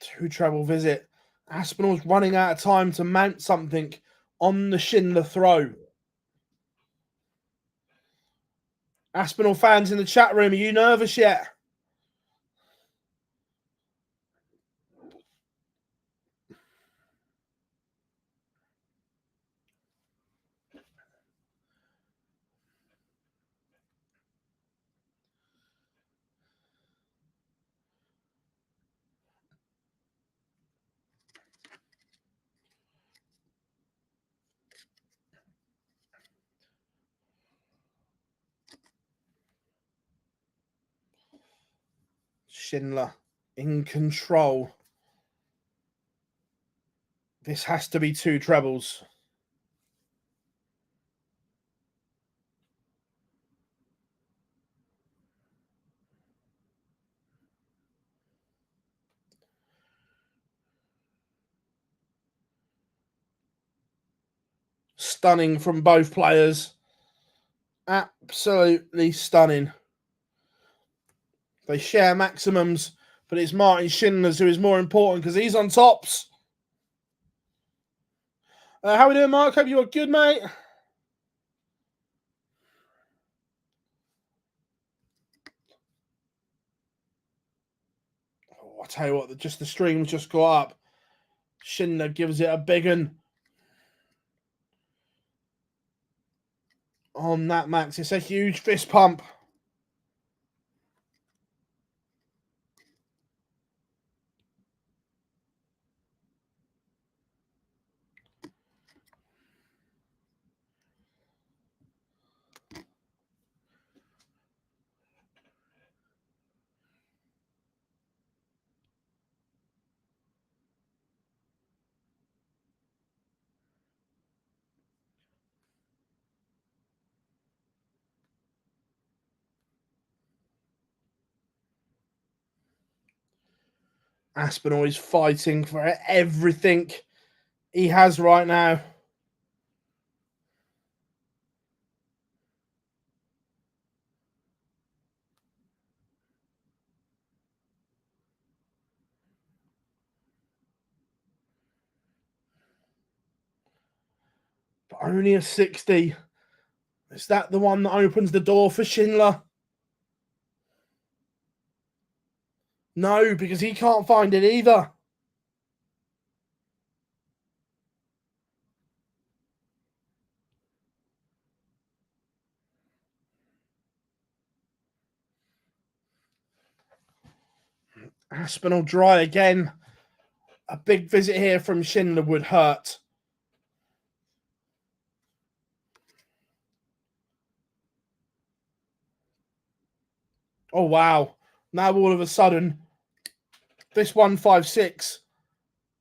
Speaker 1: Two treble visit. Aspinall's running out of time to mount something on the Schindler throw. Aspinall fans in the chat room, are you nervous yet? Schindler in control. This has to be 2 trebles. Stunning from both players. Absolutely stunning. They share maximums, but it's Martin Schindler's who is more important because he's on tops. How we doing, Mark? Hope you're good, mate. Oh, I tell you what, just the streams just go up. Schindler gives it a big one. On that, Max. It's a huge fist pump. Aspinall is fighting for everything he has right now. But only a 60. Is that the one that opens the door for Schindler? No, because he can't find it either. Aspinall dry again. A big visit here from Schindler would hurt. Oh, wow. Now all of a sudden, this 156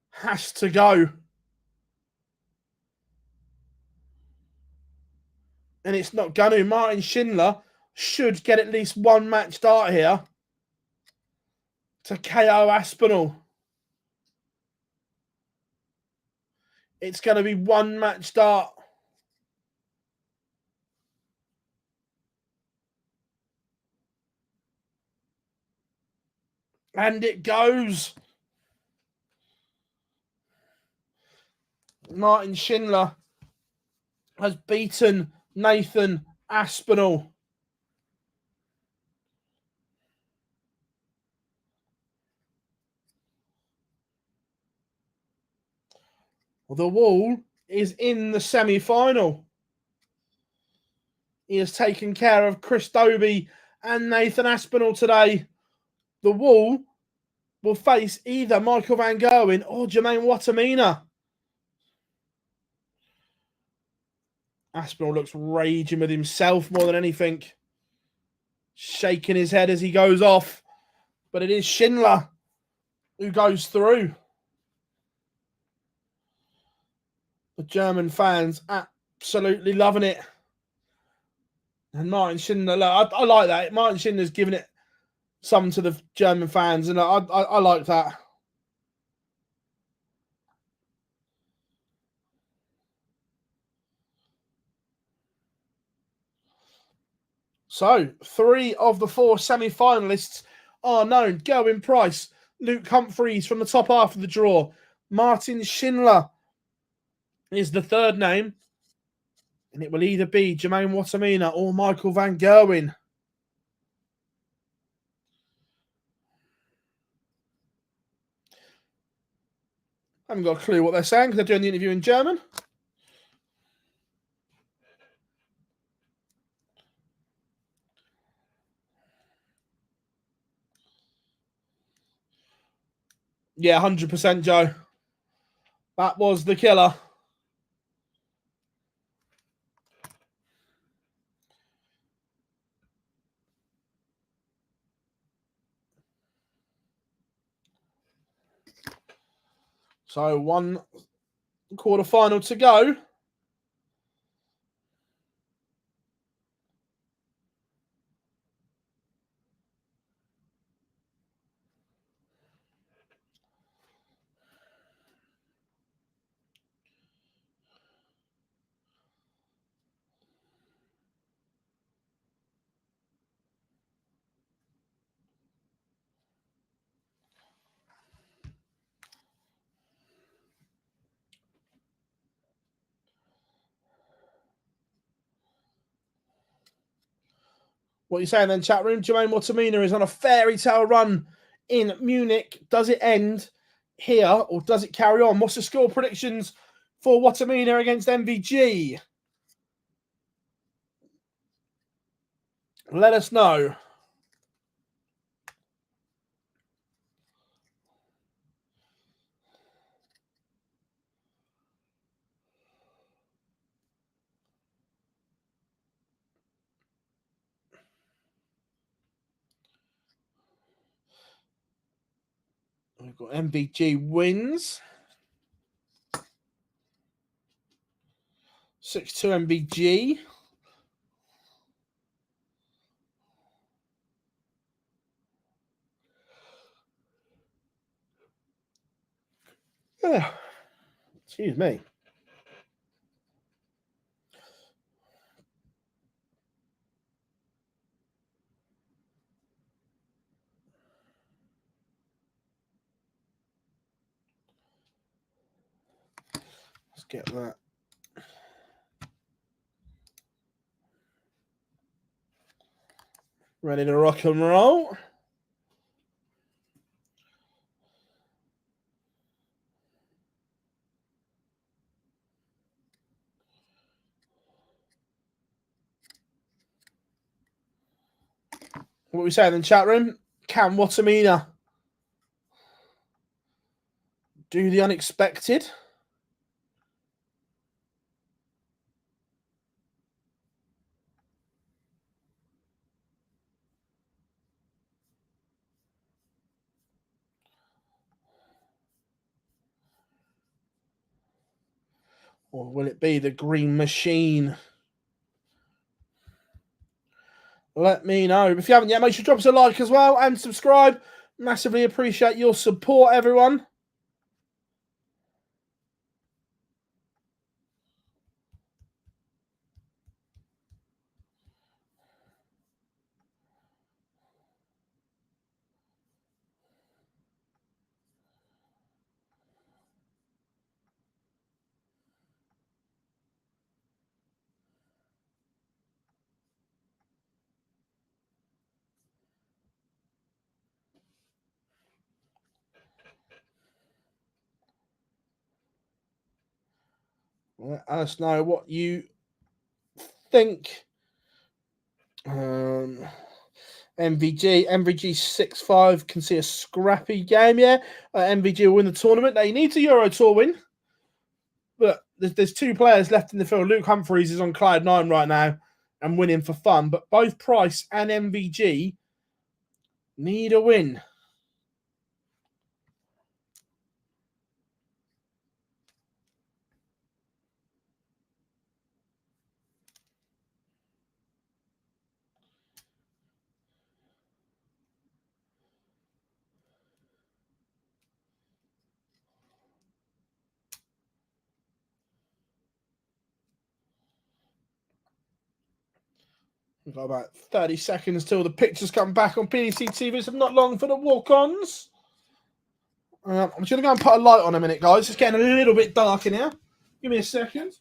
Speaker 1: has to go. And it's not going to. Martin Schindler should get at least one match start here to KO Aspinall. It's going to be one match start. And it goes. Martin Schindler has beaten Nathan Aspinall. The wall is in the semi-final. He has taken care of Chris Dobie and Nathan Aspinall today. The wall will face either Michael van Gerwen or Jermaine Wattimena. Aspinall looks raging with himself more than anything. Shaking his head as he goes off. But it is Schindler who goes through. The German fans absolutely loving it. And Martin Schindler, I like that. Martin Schindler's giving it some to the German fans, and I like that. So, 3 of the 4 semi-finalists are known. Gerwen Price, Luke Humphries from the top half of the draw. Martin Schindler is the third name. And it will either be Jermaine Wattimena or Michael van Gerwen. I haven't got a clue what they're saying because they're doing the interview in German. Yeah, 100%, Joe. That was the killer. So 1 quarterfinal to go. What are you saying then, chat room? Jermaine Wattimena is on a fairy tale run in Munich. Does it end here or does it carry on? What's the score predictions for Wattimena against MVG? Let us know. We've got MVG wins. 6-2 MVG. Yeah. Excuse me. Let's get that. Ready to rock and roll. What are we saying in the chat room? Can Wattimena do the unexpected? Or will it be the green machine? Let me know. If you haven't yet, make sure to drop us a like as well and subscribe. Massively appreciate your support, everyone. Let us know what you think. MVG 6-5 can see a scrappy game. Yeah, MVG will win the tournament. They need a Euro Tour win, but there's 2 players left in the field. Luke Humphries is on Cloud 9 right now and winning for fun, but both Price and MVG need a win. We've got about 30 seconds till the pictures come back on PDC TV, so not long for the walk-ons. I'm just going to go and put a light on a minute, guys. It's getting a little bit dark in here. Give me a second.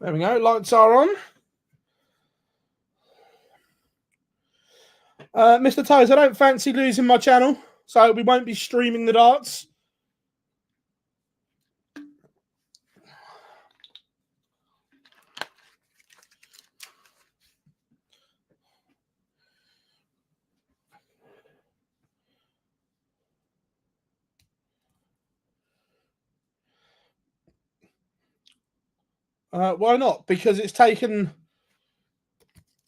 Speaker 1: There we go. Lights are on. Mr. Toes, I don't fancy losing my channel, so we won't be streaming the darts. Why not? Because it's taken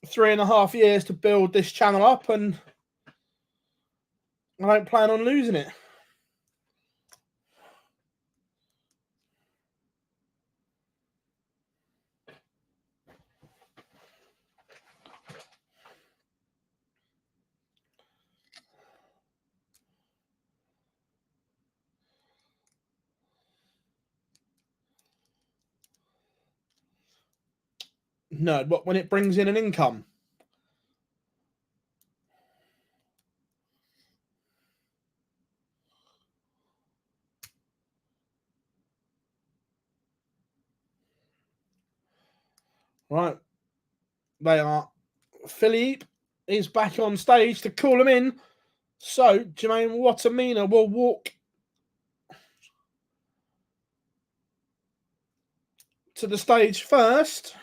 Speaker 1: 3.5 years to build this channel up, and I don't plan on losing it. No, but when it brings in an income. Right. They are. Philippe is back on stage to call him in. So, Jermaine Wattimena will walk to the stage first.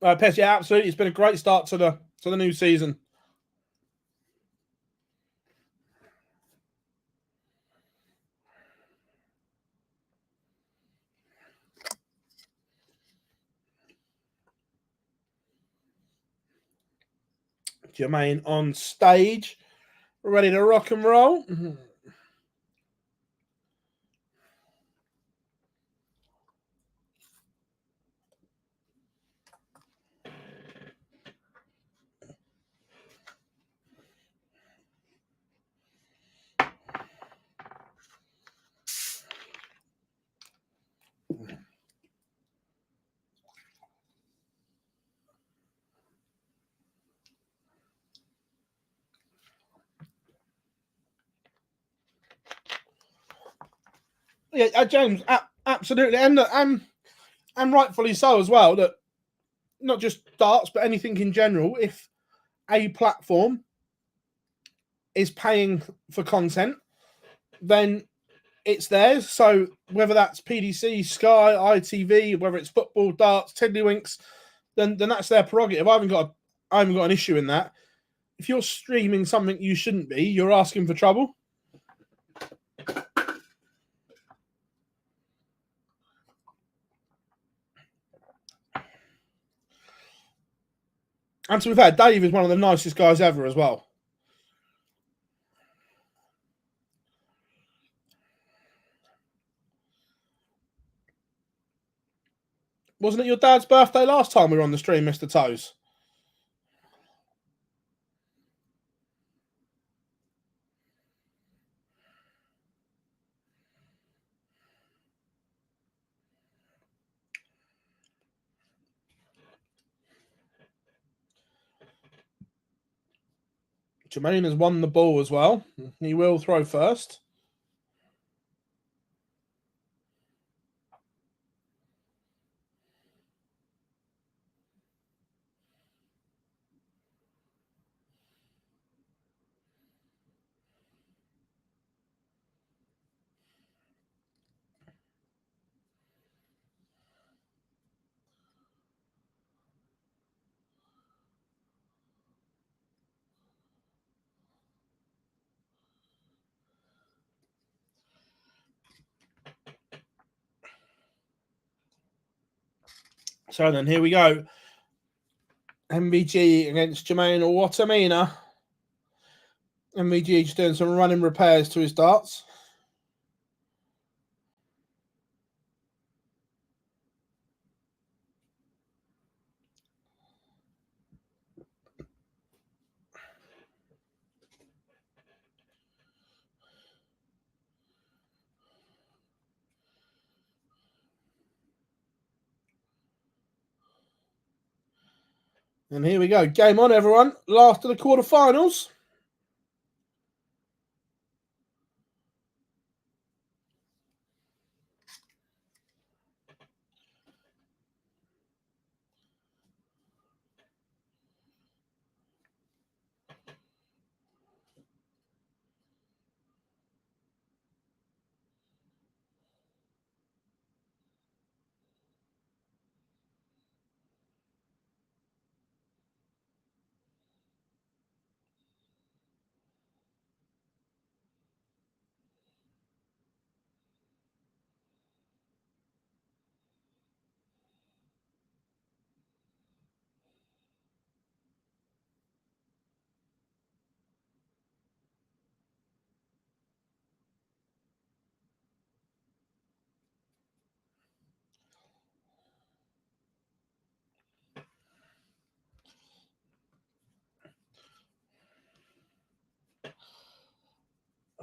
Speaker 1: Pez, yeah, absolutely. It's been a great start to the new season. Jermaine on stage, ready to rock and roll. Yeah, James, absolutely, and rightfully so as well. That not just darts, but anything in general. If a platform is paying for content, then it's theirs. So whether that's PDC, Sky, ITV, whether it's football, darts, tiddlywinks, then that's their prerogative. I haven't got an issue in that. If you're streaming something you shouldn't be, you're asking for trouble. And to be fair, Dave is one of the nicest guys ever as well. Wasn't it your dad's birthday last time we were on the stream, Mr. Toes? Jermaine has won the ball as well. He will throw first. So then here we go. MVG against Jermaine Wattimena. MVG just doing some running repairs to his darts. And here we go. Game on, everyone. Last of the quarterfinals.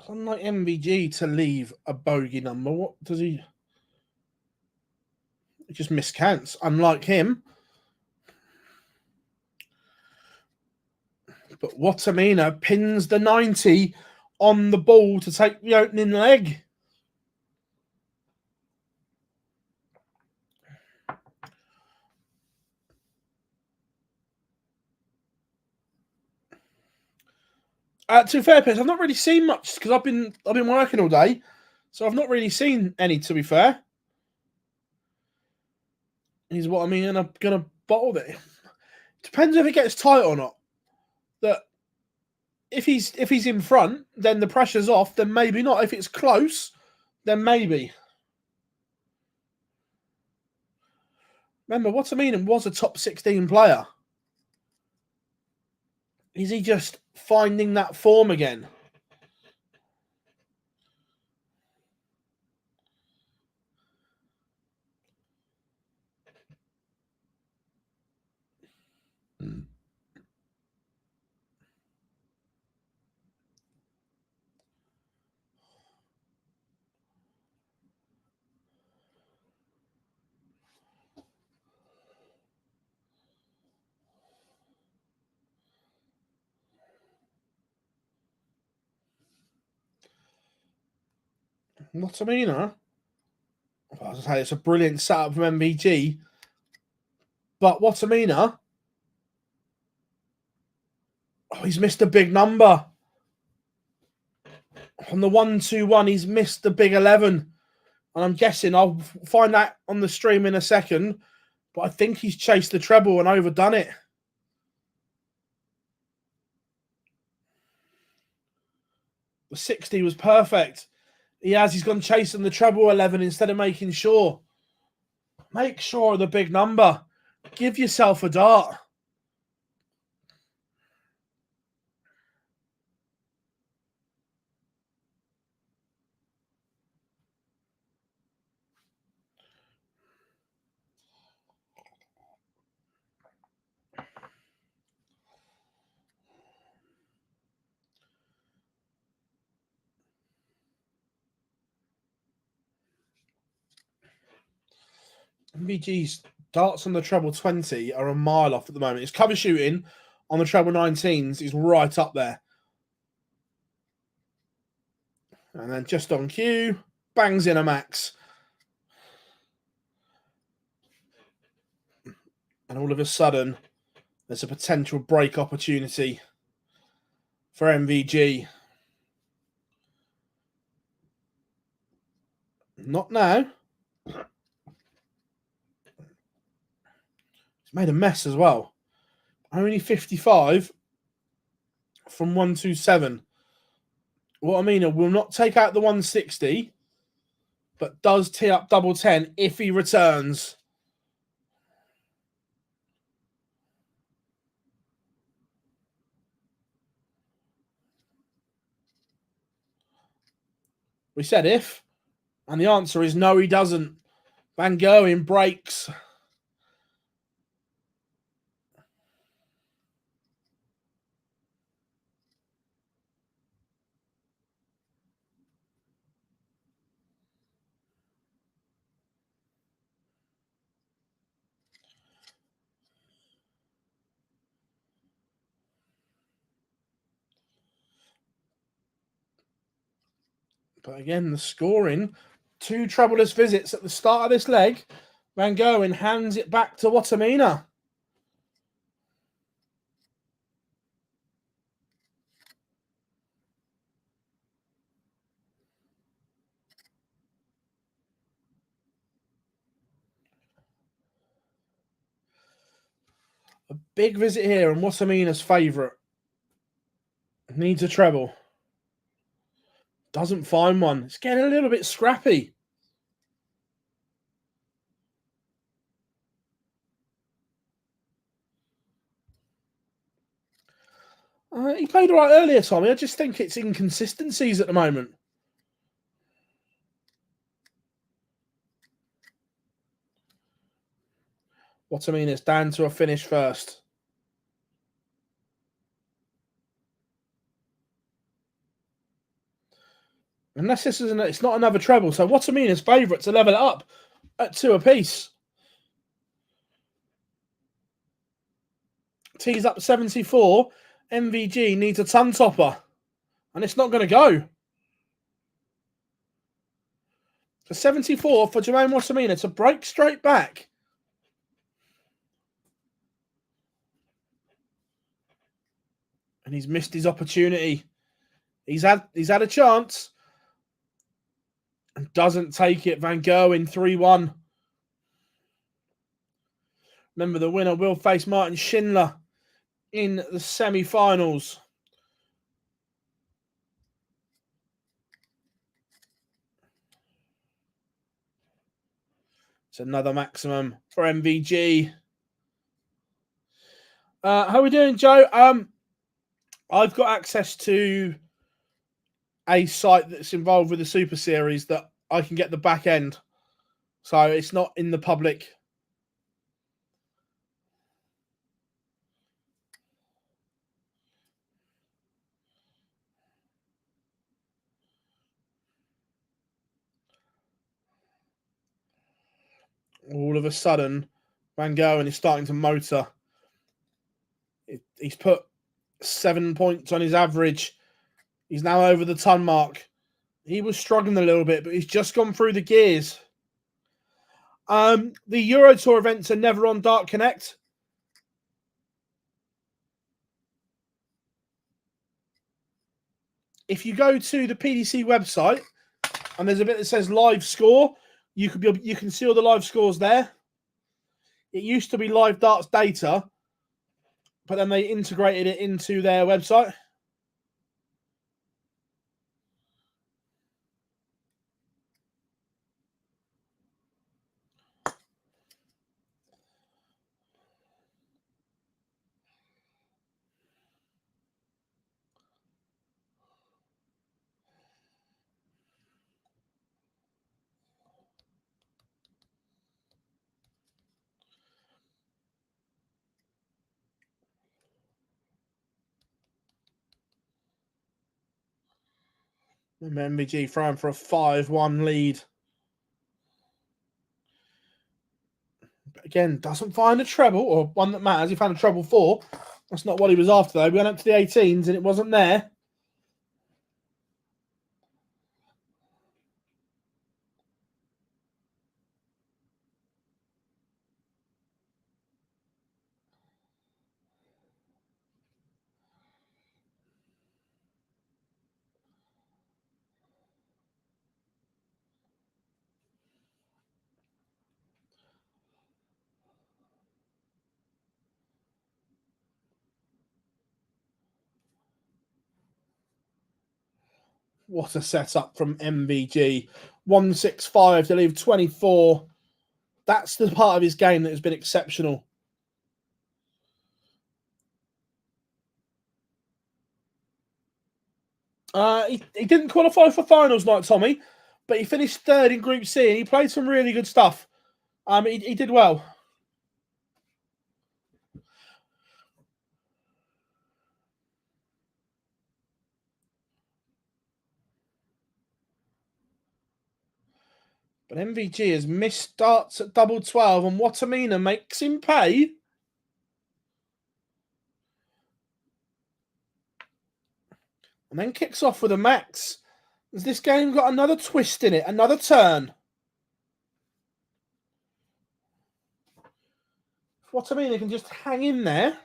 Speaker 1: Unlike MVG to leave a bogey number, what does he? He just miscounts. Unlike him. But Wattimena pins the 90 on the ball to take the opening leg. To be fair, Piers, I've not really seen much because I've been working all day, so I've not really seen any. To be fair, is what I mean, and I'm gonna bottle it. Depends if it gets tight or not. That if he's in front, then the pressure's off. Then maybe not. If it's close, then maybe. Remember, Wattimena was a top 16 player. Is he just finding that form again? Wattimena, I was say it's a brilliant setup from MVG, but Wattimena, he's missed a big number. On the 1-2-1, he's missed the big 11. And I'm guessing, I'll find that on the stream in a second, but I think he's chased the treble and overdone it. The 60 was perfect. He's gone chasing the treble 11 instead of making sure. Make sure of the big number. Give yourself a dart. MVG's darts on the treble 20 are a mile off at the moment. His cover shooting on the treble 19s is right up there. And then just on cue, bangs in a max. And all of a sudden, there's a potential break opportunity for MVG. Not now. He's made a mess as well. Only 55 from 127. Wattimena will not take out the 160, but does tee up double 10 if he returns. We said if, and the answer is no, he doesn't. Van Gerwen breaks. But again, the scoring, 2 troubleless visits at the start of this leg. Van Gerwen hands it back to Wattimena. A big visit here, and Wattimena's favourite. Needs a treble. Doesn't find one. It's getting a little bit scrappy. He played all right earlier, Tommy. I just think it's inconsistencies at the moment. Wattimena's down to a finish first. Unless this isn't, it's not another treble. So Wattimena's favourite to level it up at 2 apiece. Tees up 74. MVG needs a ton topper. And it's not going to go. For 74 for Jermaine Wattimena to break straight back. And he's missed his opportunity. He's had a chance. And doesn't take it. Van Gerwen 3-1. Remember, the winner will face Martin Schindler in the semi-finals. It's another maximum for MVG. How are we doing, Joe? I've got access to a site that's involved with the Super Series that I can get the back end. So it's not in the public. All of a sudden, Van Gerwen is starting to motor. He's put 7 points on his average. He's now over the ton mark. He was struggling a little bit, but he's just gone through the gears. The Euro Tour events are never on Dart Connect. If you go to the PDC website and there's a bit that says live score, you can see all the live scores there. It used to be live darts data, but then they integrated it into their website. MVG throwing for a 5-1 lead. But again, doesn't find a treble, or one that matters. He found a treble 4. That's not what he was after, though. We went up to the 18s, and it wasn't there. What a setup from MVG. 165 to leave 24. That's the part of his game that has been exceptional. He didn't qualify for finals night, Tommy, but he finished third in Group C and he played some really good stuff. He did well. But MVG has missed starts at double 12 and Wattimena makes him pay. And then kicks off with a max. Has this game got another twist in it? Another turn? Wattimena can just hang in there.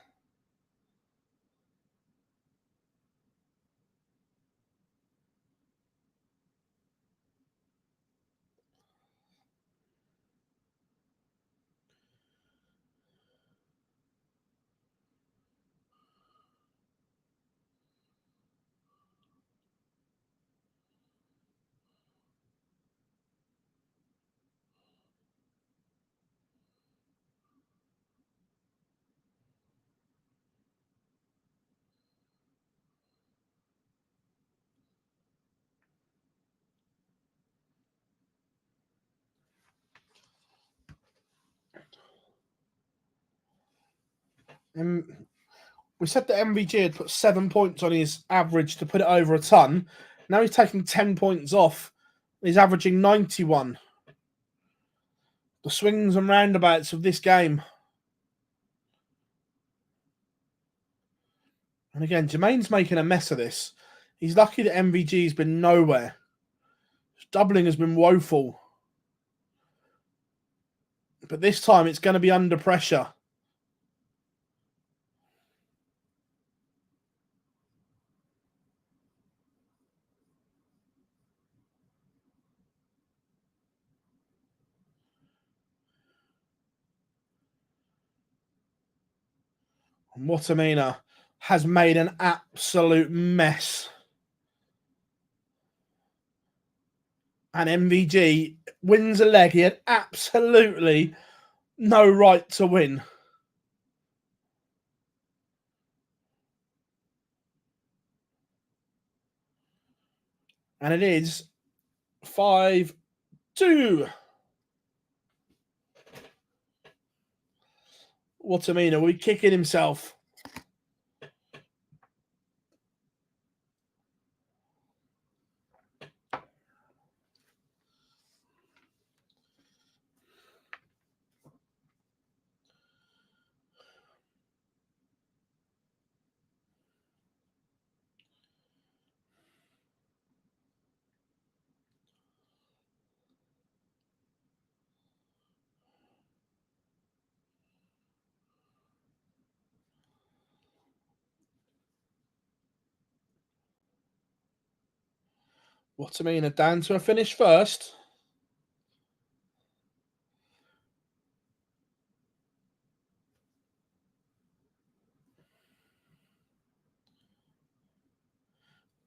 Speaker 1: We said that MVG had put 7 points on his average to put it over a ton. Now he's taking 10 points off. He's averaging 91. The swings and roundabouts of this game. And again, Jermaine's making a mess of this. He's lucky that MVG's been nowhere. His doubling has been woeful. But this time it's going to be under pressure. And Wattimena has made an absolute mess. And MVG wins a leg he had absolutely no right to win. And it is 5-2. Wattimena will be kicking himself. Wattimena down to a finish first.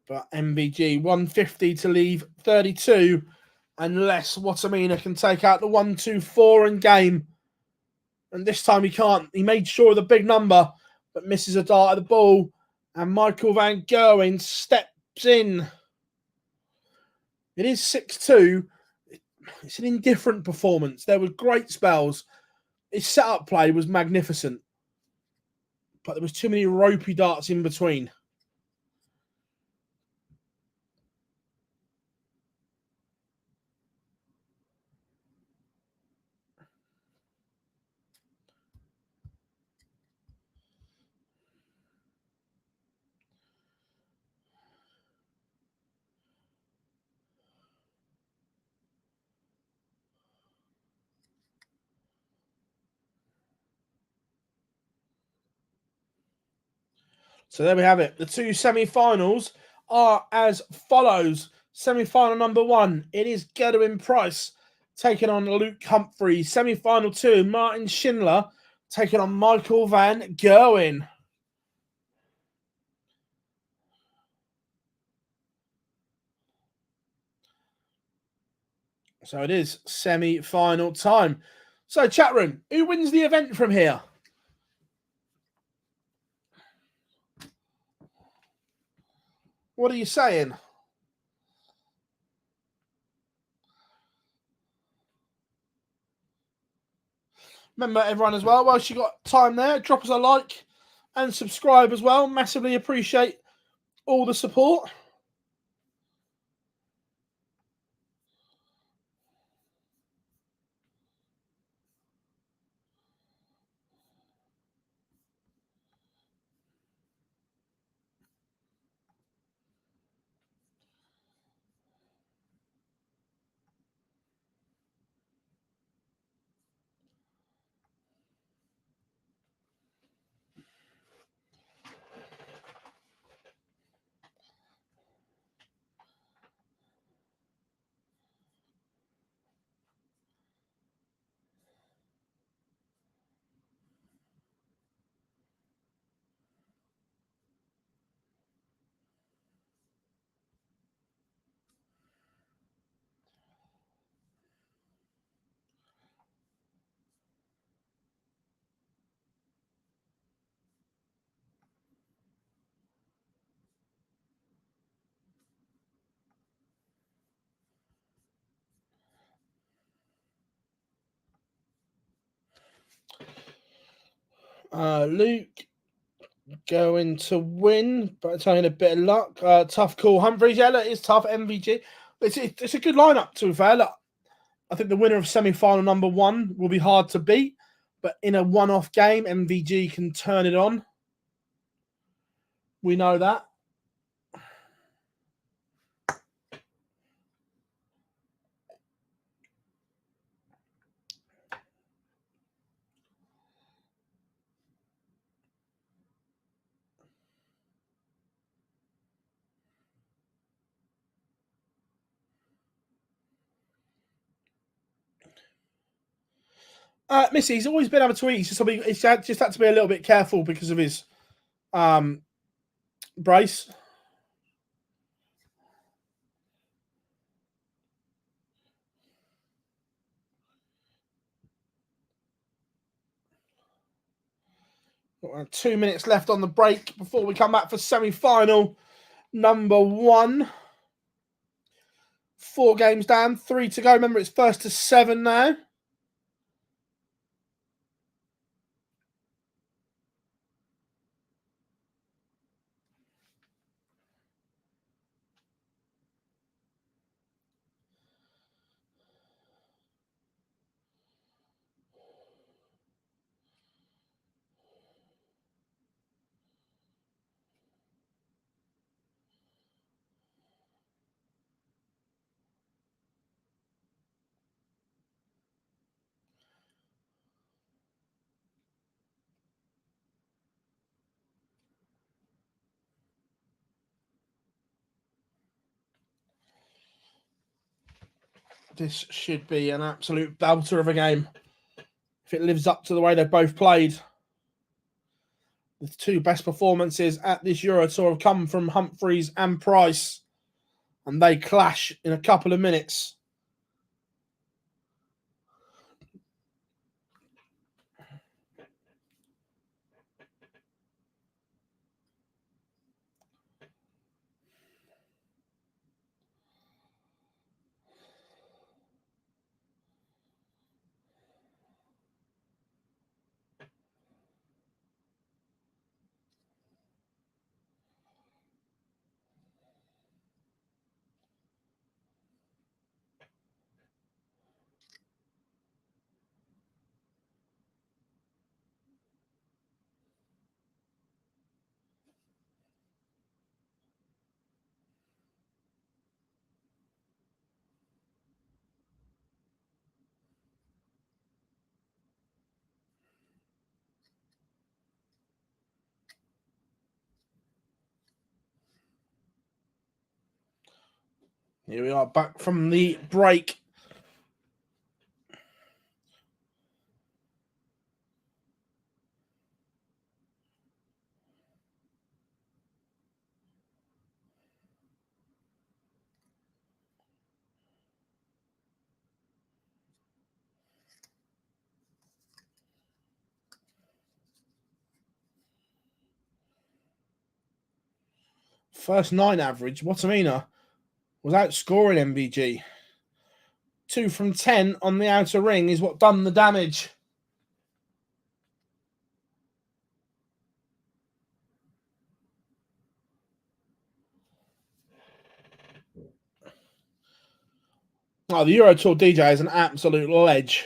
Speaker 1: But MVG 150 to leave 32, unless Wattimena can take out the 1-2-4 in game. And this time he can't. He made sure of the big number, but misses a dart at the ball. And Michael van Gerwen steps in. It is 6-2. It's an indifferent performance. There were great spells. His setup play was magnificent. But there was too many ropey darts in between. So there we have it. The two semi-finals are as follows. Semi-final number 1, it is Gerwen Price taking on Luke Humphries. Semi-final 2, Martin Schindler taking on Michael van Gerwen. So it is semi-final time. So chat room, who wins the event from here? What are you saying? Remember, everyone, as well, whilst you got time there, drop us a like and subscribe as well. Massively appreciate all the support. Luke going to win, but it's only a bit of luck. Tough call. Humphries, yeah, look, it's tough. MVG. It's a good lineup, to be fair. Look, I think the winner of semi-final number 1 will be hard to beat, but in a one-off game, MVG can turn it on. We know that. Missy, he's always been able to eat. He's just had to be a little bit careful because of his brace. Got 2 minutes left on the break before we come back for semi-final number 1. 4 games down, 3 to go. Remember, it's first to 7 now. This should be an absolute belter of a game if it lives up to the way they've both played. The 2 best performances at this Euro Tour have come from Humphries and Price, and they clash in a couple of minutes. Here we are back from the break. First 9 average, Wattimena was outscoring MVG. 2 from 10 on the outer ring is what done the damage. Oh, the Euro Tour DJ is an absolute ledge.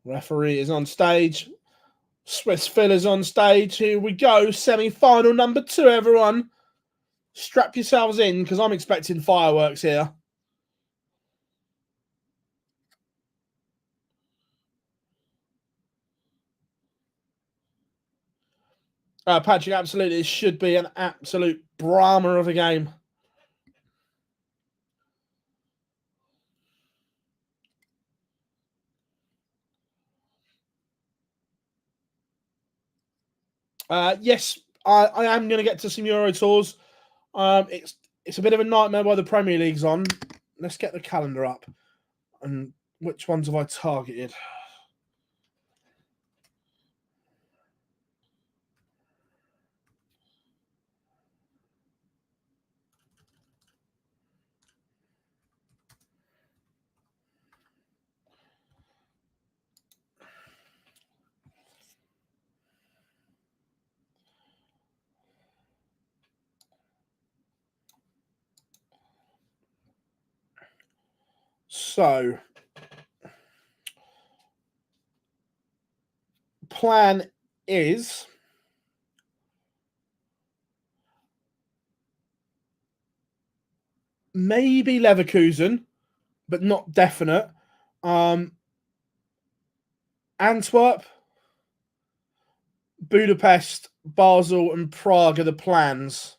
Speaker 1: Referee is on stage. Swiss Filler's on stage. Here we go. Semi-final number 2, everyone. Strap yourselves in because I'm expecting fireworks here. Patrick, absolutely. It should be an absolute drama of a game. Yes, I am going to get to some Euro Tours. It's a bit of a nightmare while the Premier League's on. Let's get the calendar up. And which ones have I targeted? So, plan is maybe Leverkusen, but not definite. Antwerp, Budapest, Basel, and Prague are the plans.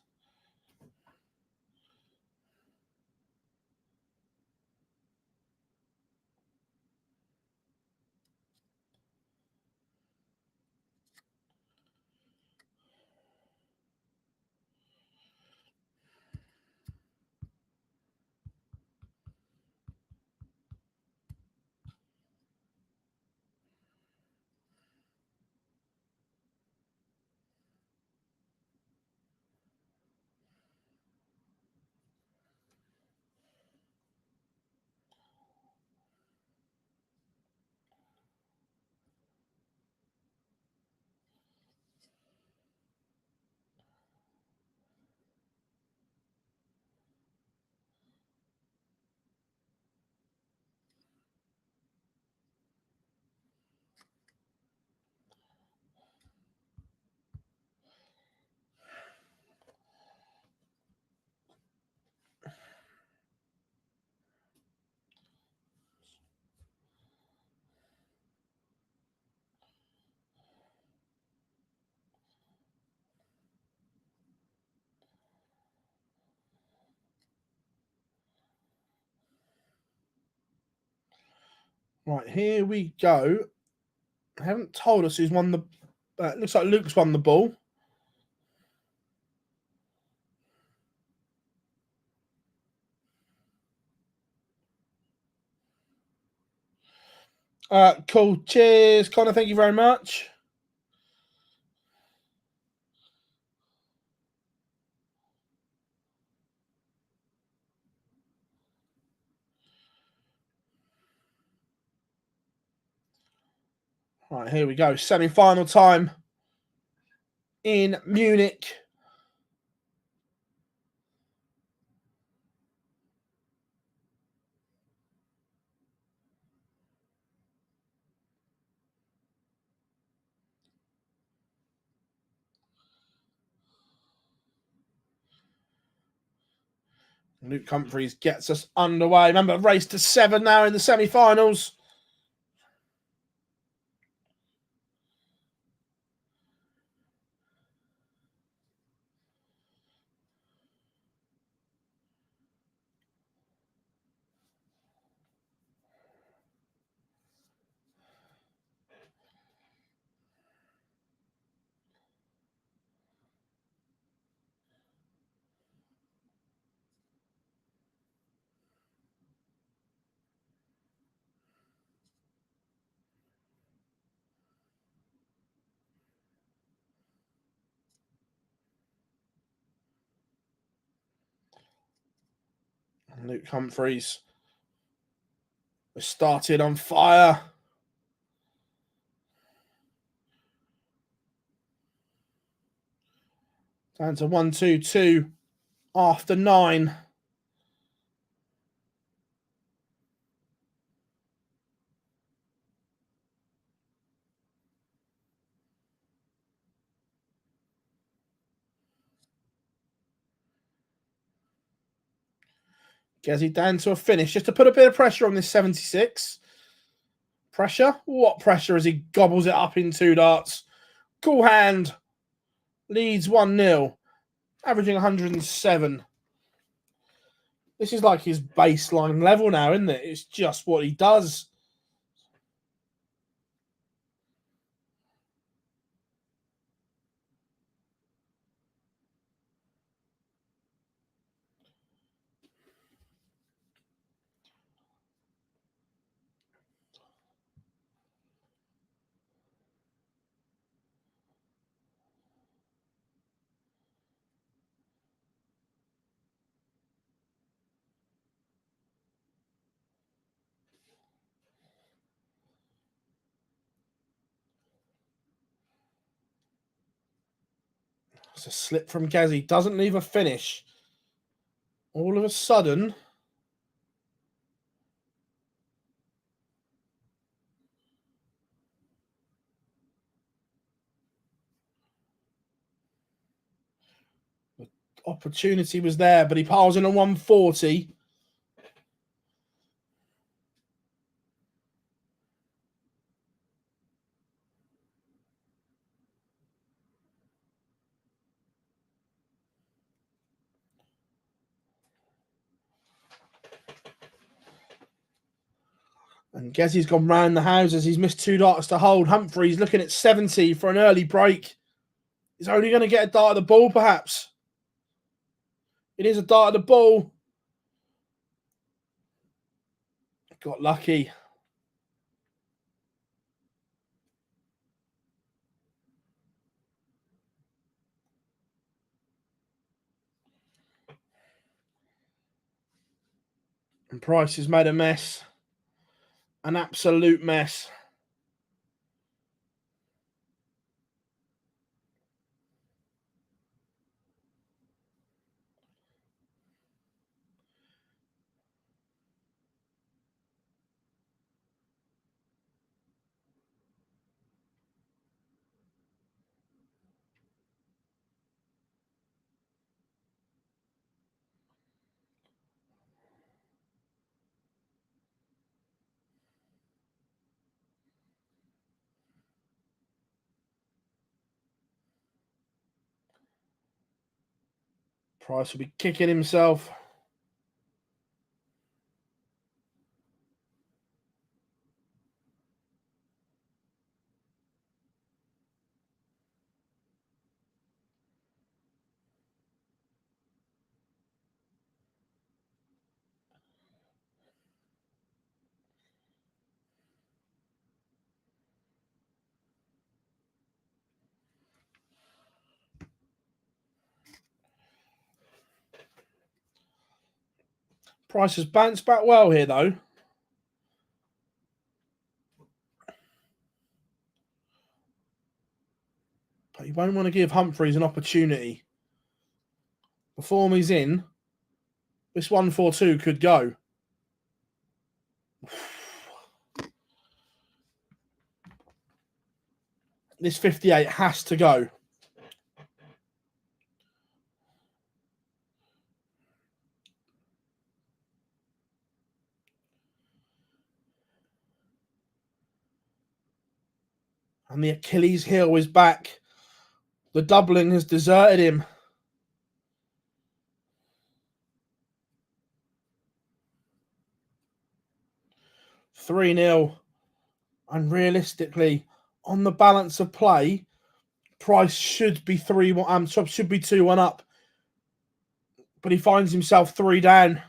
Speaker 1: Right, here we go. They haven't told us who's won the... it looks like Luke's won the ball. Cool. Cheers, Connor. Thank you very much. Right, here we go. Semi-final time in Munich. Luke Humphries gets us underway. Remember, race to 7 now in the semi-finals. Luke Humphries was started on fire. Down to 1-2-2 after 9. Gezi down to a finish just to put a bit of pressure on this 76. Pressure? What pressure as he gobbles it up in 2 darts? Cool hand. Leads 1-0. Averaging 107. This is like his baseline level now, isn't it? It's just what he does. It's a slip from Gezi. Doesn't leave a finish. All of a sudden, the opportunity was there, but he piles in a 140. And Gezi's gone round the houses. He's missed 2 darts to hold. Humphries looking at 70 for an early break. He's only going to get a dart at the ball, perhaps. It is a dart at the ball. Got lucky. And Price has made a mess. An absolute mess. Price will be kicking himself. Price has bounced back well here, though. But you won't want to give Humphries an opportunity. The form he's in, this 142 could go. This 58 has to go. And the Achilles heel is back. The doubling has deserted him. (3-0). And realistically, on the balance of play, Price should be 3-1. Should be 2-1 up. But he finds himself 3 down.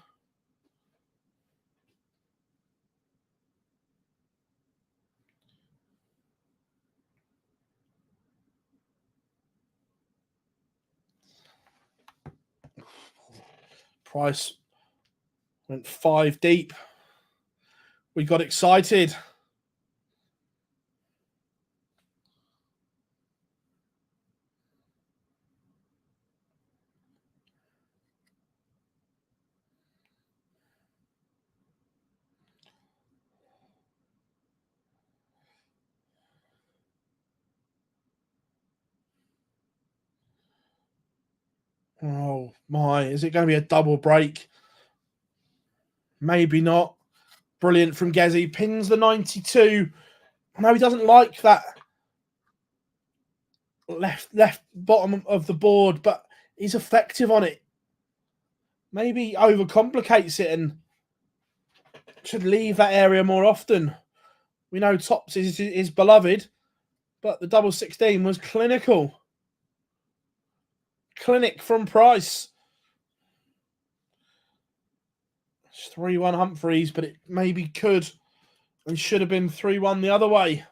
Speaker 1: Price Went 5 deep. We got excited. Oh my, is it going to be a double break? Maybe not. Brilliant from Gezi. Pins the 92. No, he doesn't like that left bottom of the board, but he's effective on it. Maybe overcomplicates it and should leave that area more often. We know tops is beloved, but the double 16 was clinical. Clinic from Price. It's 3-1 Humphries, but it maybe could and should have been 3-1 the other way.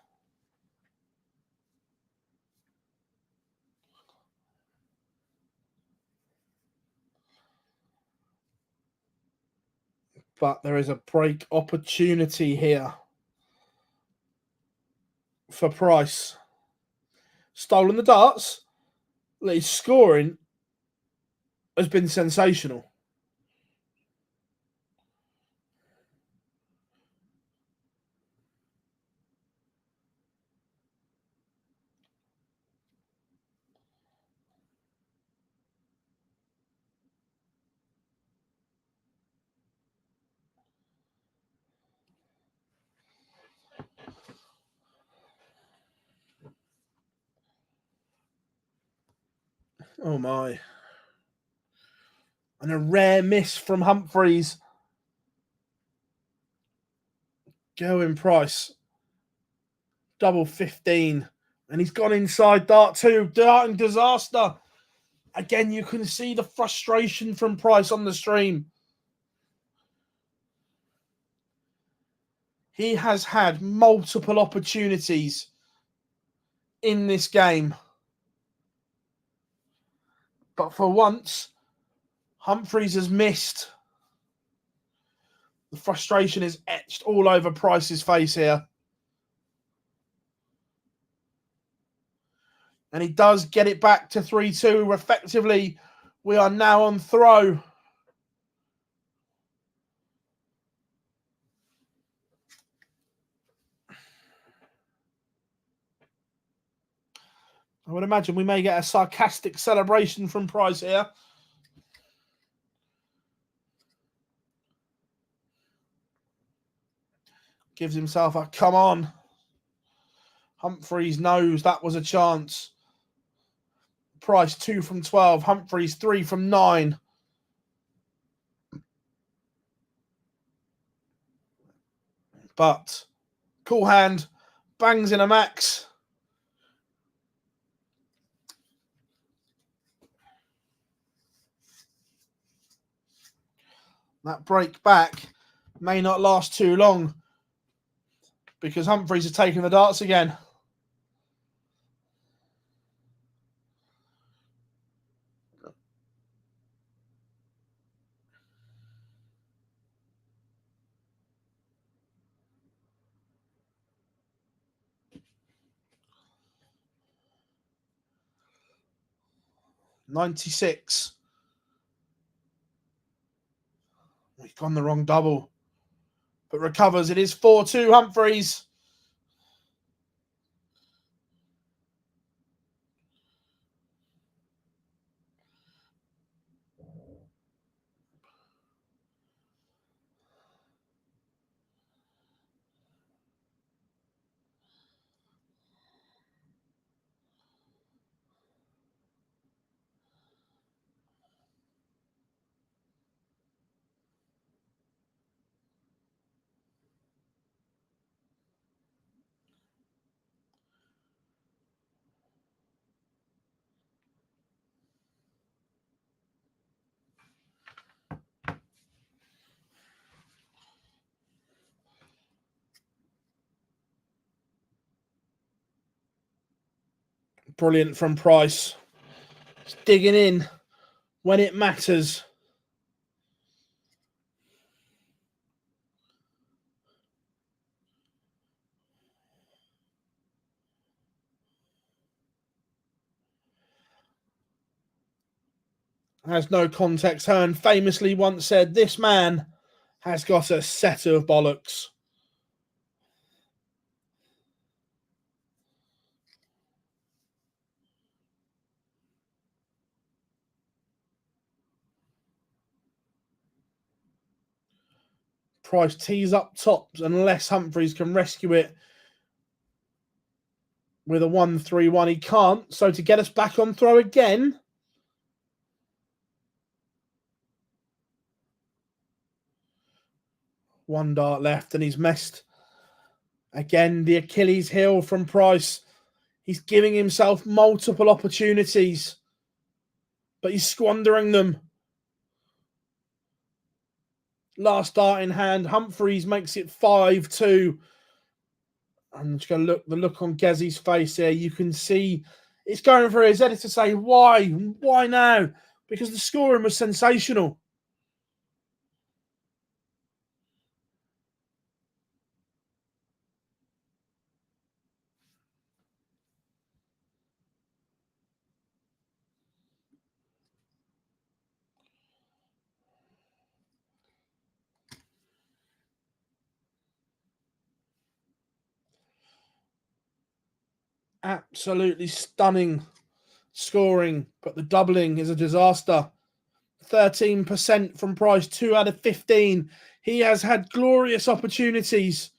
Speaker 1: But there is a break opportunity here for Price. Stolen the darts. His scoring has been sensational. Oh my. And a rare miss from Humphries. Gerwen Price. Double 15. And he's gone inside dart 2. Darting disaster. Again, you can see the frustration from Price on the stream. He has had multiple opportunities in this game. But for once, Humphries has missed. The frustration is etched all over Price's face here. And he does get it back to 3-2. Effectively, we are now on throw. I would imagine we may get a sarcastic celebration from Price here. Gives himself a come on. Humphries knows that was a chance. Price 2 from 12. Humphries 3 from 9. But cool hand bangs in a max. That break back may not last too long because Humphries has taken the darts again. $96. We've gone the wrong double. But recovers. It is 4-2 Humphries. Brilliant from Price. He's digging in when it matters. As No Context Hearn famously once said, this man has got a set of bollocks. Price tees up tops unless Humphries can rescue it with a 1-3-1. He can't. So to get us back on throw again. One dart left and he's missed. Again, the Achilles heel from Price. He's giving himself multiple opportunities, but he's squandering them. Last dart in hand. Humphries makes it 5-2. I'm just going to look, the look on Gezzy's face here. You can see it's going through his head to say, why? Why now? Because the scoring was sensational. Absolutely stunning scoring, but the doubling is a disaster. 13% from Price, 2 out of 15. He has had glorious opportunities,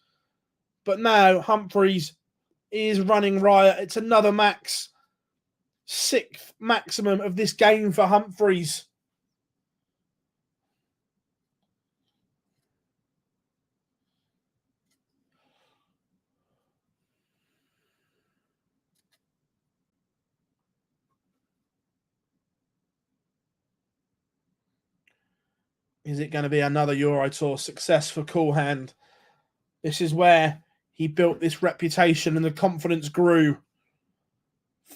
Speaker 1: but now Humphries is running riot. It's another max. 6th maximum of this game for Humphries. Is it going to be another Euro Tour success for Coolhand? This is where he built this reputation and the confidence grew.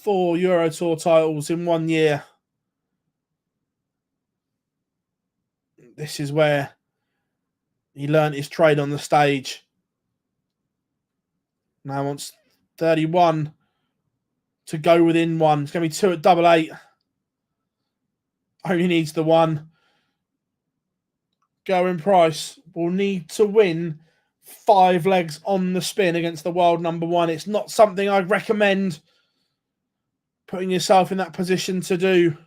Speaker 1: 4 Euro Tour titles in 1 year. This is where he learned his trade on the stage. Now wants 31 to go within 1. It's going to be 2 at double 8. Only needs the 1. Gerwen Price will need to win 5 legs on the spin against the world number 1. It's not something I'd recommend putting yourself in that position to do.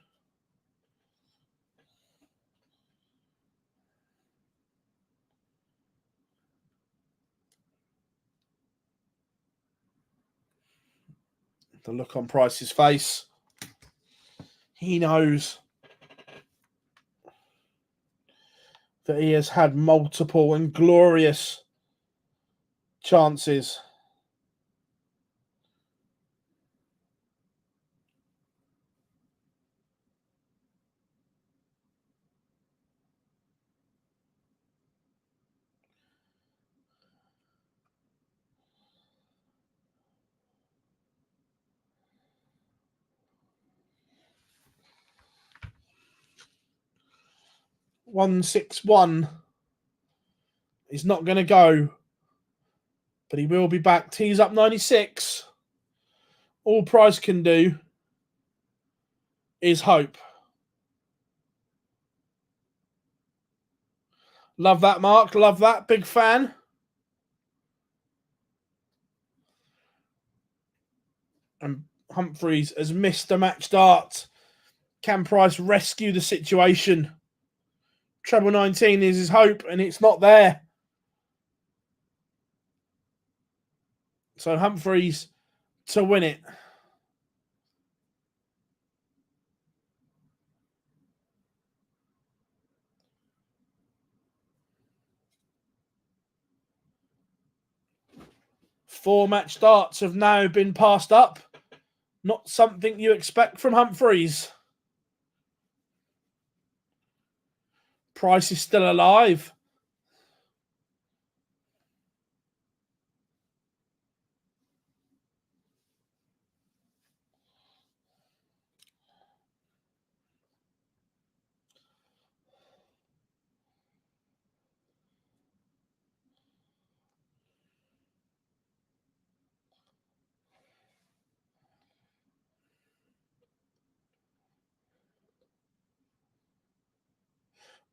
Speaker 1: The look on Price's face. He knows that he has had multiple and glorious chances. $161 is not going to go, but he will be back. Tees up 96. All Price can do is hope. Love that, Mark. Love that. Big fan. And Humphries has missed a match start. Can Price rescue the situation? Treble 19 is his hope, and it's not there. So Humphries to win it. Four match starts have now been passed up. Not something you expect from Humphries. Price is still alive.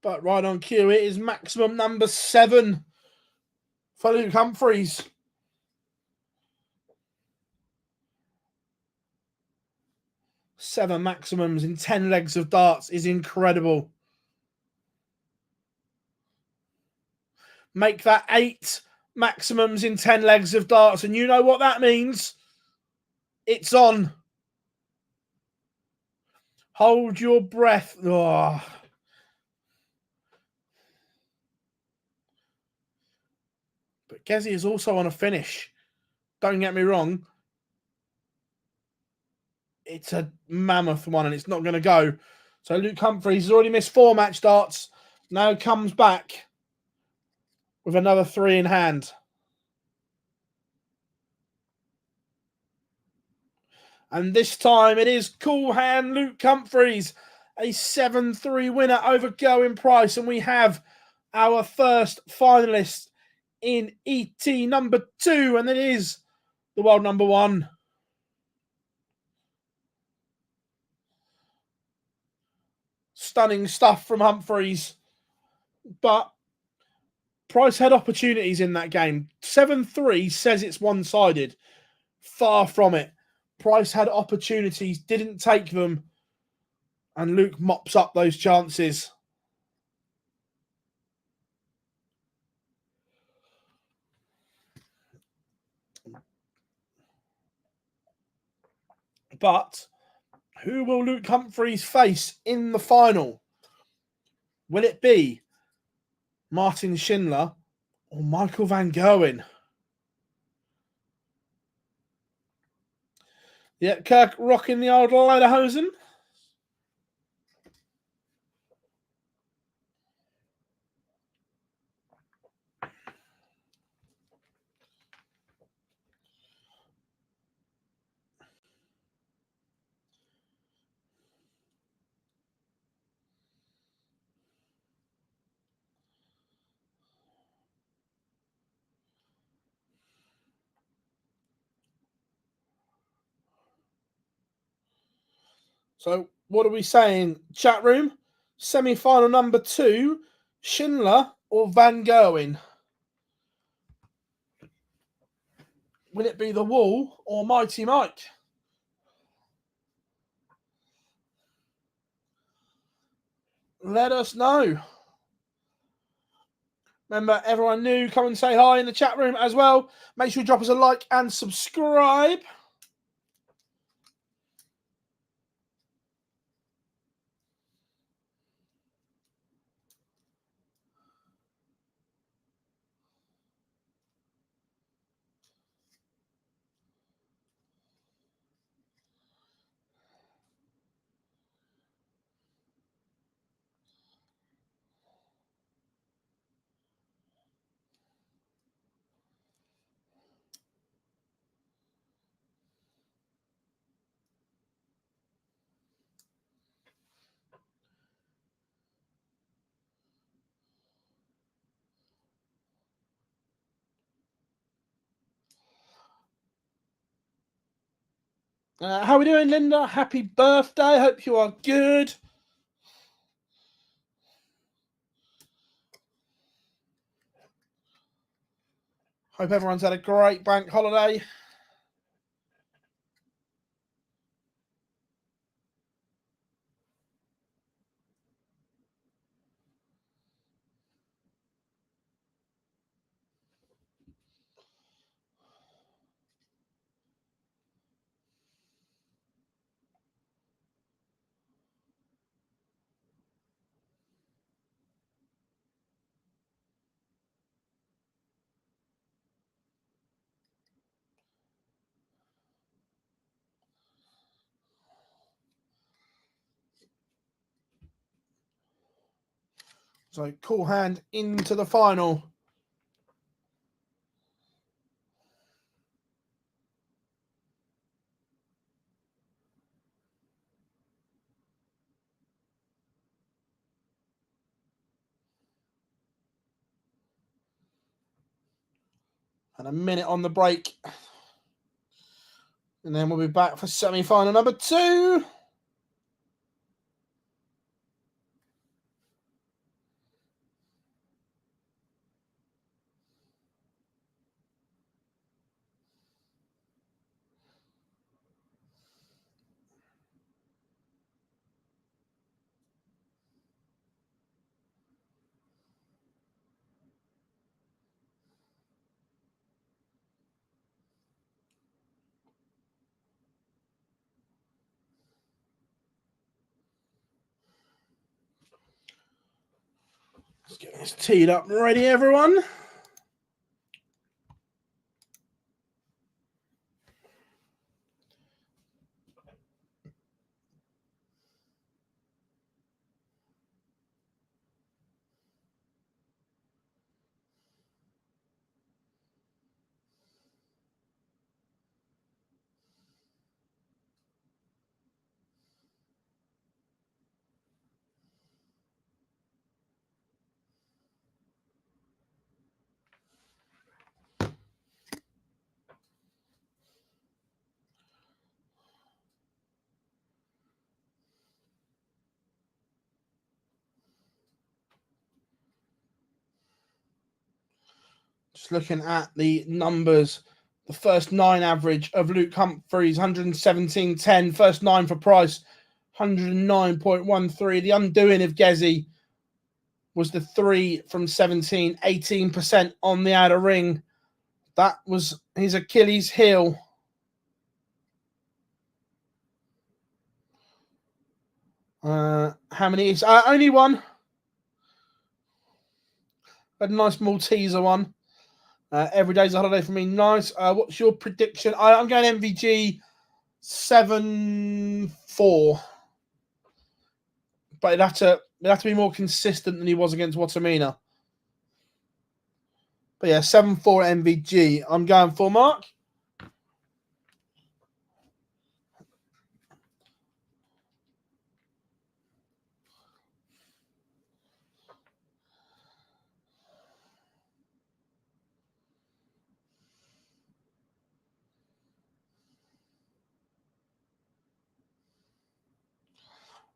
Speaker 1: But right on cue, it is maximum number 7 for Luke Humphries. 7 maximums in 10 legs of darts is incredible. Make that 8 maximums in 10 legs of darts, and you know what that means. It's on. Hold your breath. Oh. But Gezi is also on a finish. Don't get me wrong. It's a mammoth one, and it's not going to go. So Luke Humphries has already missed 4 match darts. Now comes back with another 3 in hand. And this time it is cool hand Luke Humphries, a 7-3 winner over Gerwen Price. And we have our first finalist in ET number 2, and it is the world number 1. Stunning stuff from Humphries. But Price had opportunities in that game. 7-3 says it's one-sided. Far from it. Price had opportunities, didn't take them, and Luke mops up those chances. But who will Luke Humphries face in the final? Will it be Martin Schindler or Michael van Gerwen? Yeah, Kirk rocking the old lederhosen. So what are we saying? Chat room, semi-final number 2, Schindler or Van Gerwen? Will it be the Wall or Mighty Mike? Let us know. Remember, everyone new, come and say hi in the chat room as well. Make sure you drop us a like and subscribe. How are we doing, Linda? Happy birthday. Hope you are good. Hope everyone's had a great bank holiday. So, cool hand into the final. And a minute on the break. And then we'll be back for semi-final number 2. Let's get this teed up and ready, everyone. Just looking at the numbers, the first 9 average of Luke Humphries, 117.10. First 9 for Price, 109.13. The undoing of Gezi was the 3 from 17, 18% on the outer ring. That was his Achilles heel. How many is? Only one. Had a nice Malteser one. Every day's a holiday for me. Nice. What's your prediction? I'm going MVG 7-4. But it'd have to be more consistent than he was against Wattimena. But yeah, 7-4 MVG. I'm going for Mark.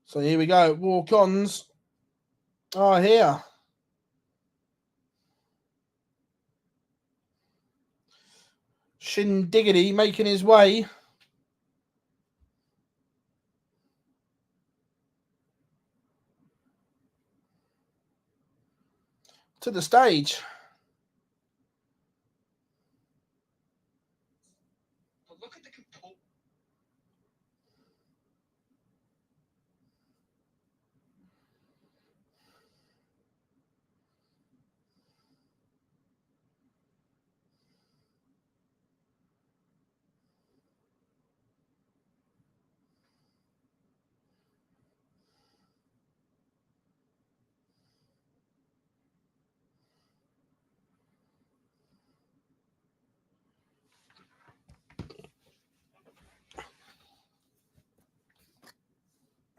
Speaker 1: So here we go. Walk-ons are here. Shindiggity making his way to the stage. Look at the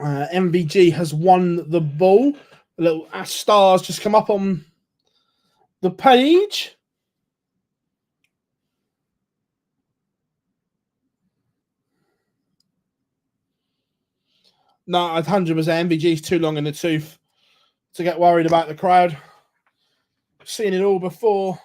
Speaker 1: MVG has won the ball. A little stars just come up on the page. No, 100%. MVG's too long in the tooth to get worried about the crowd. Seen it all before.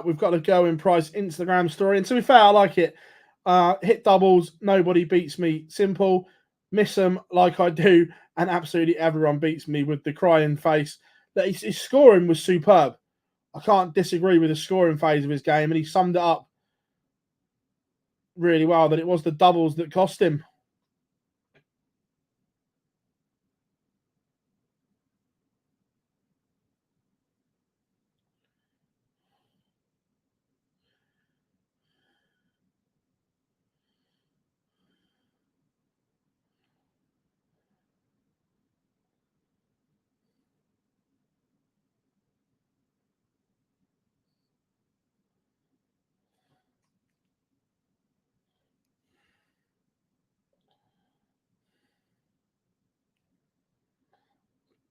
Speaker 1: We've got a Gerwen Price Instagram story. And to be fair, I like it. Hit doubles, nobody beats me. Simple. Miss them like I do. And absolutely everyone beats me with the crying face. His scoring was superb. I can't disagree with the scoring phase of his game. And he summed it up really well, that it was the doubles that cost him.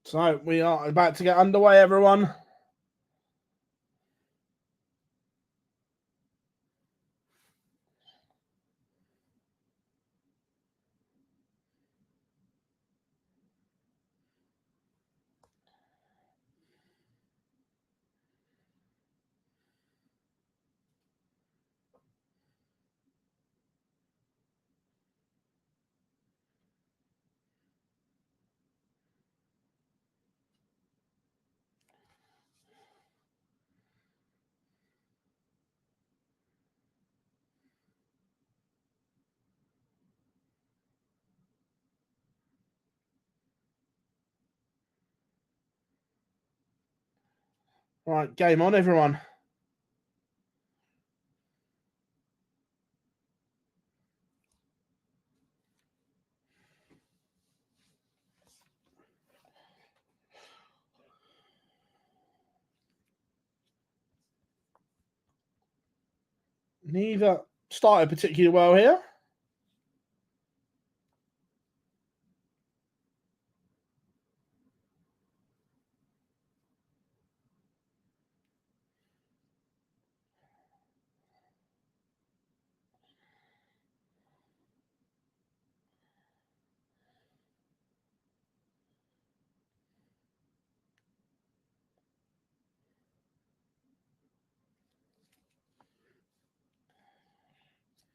Speaker 1: So we are about to get underway, everyone. Right, game on, everyone. Neither started particularly well here.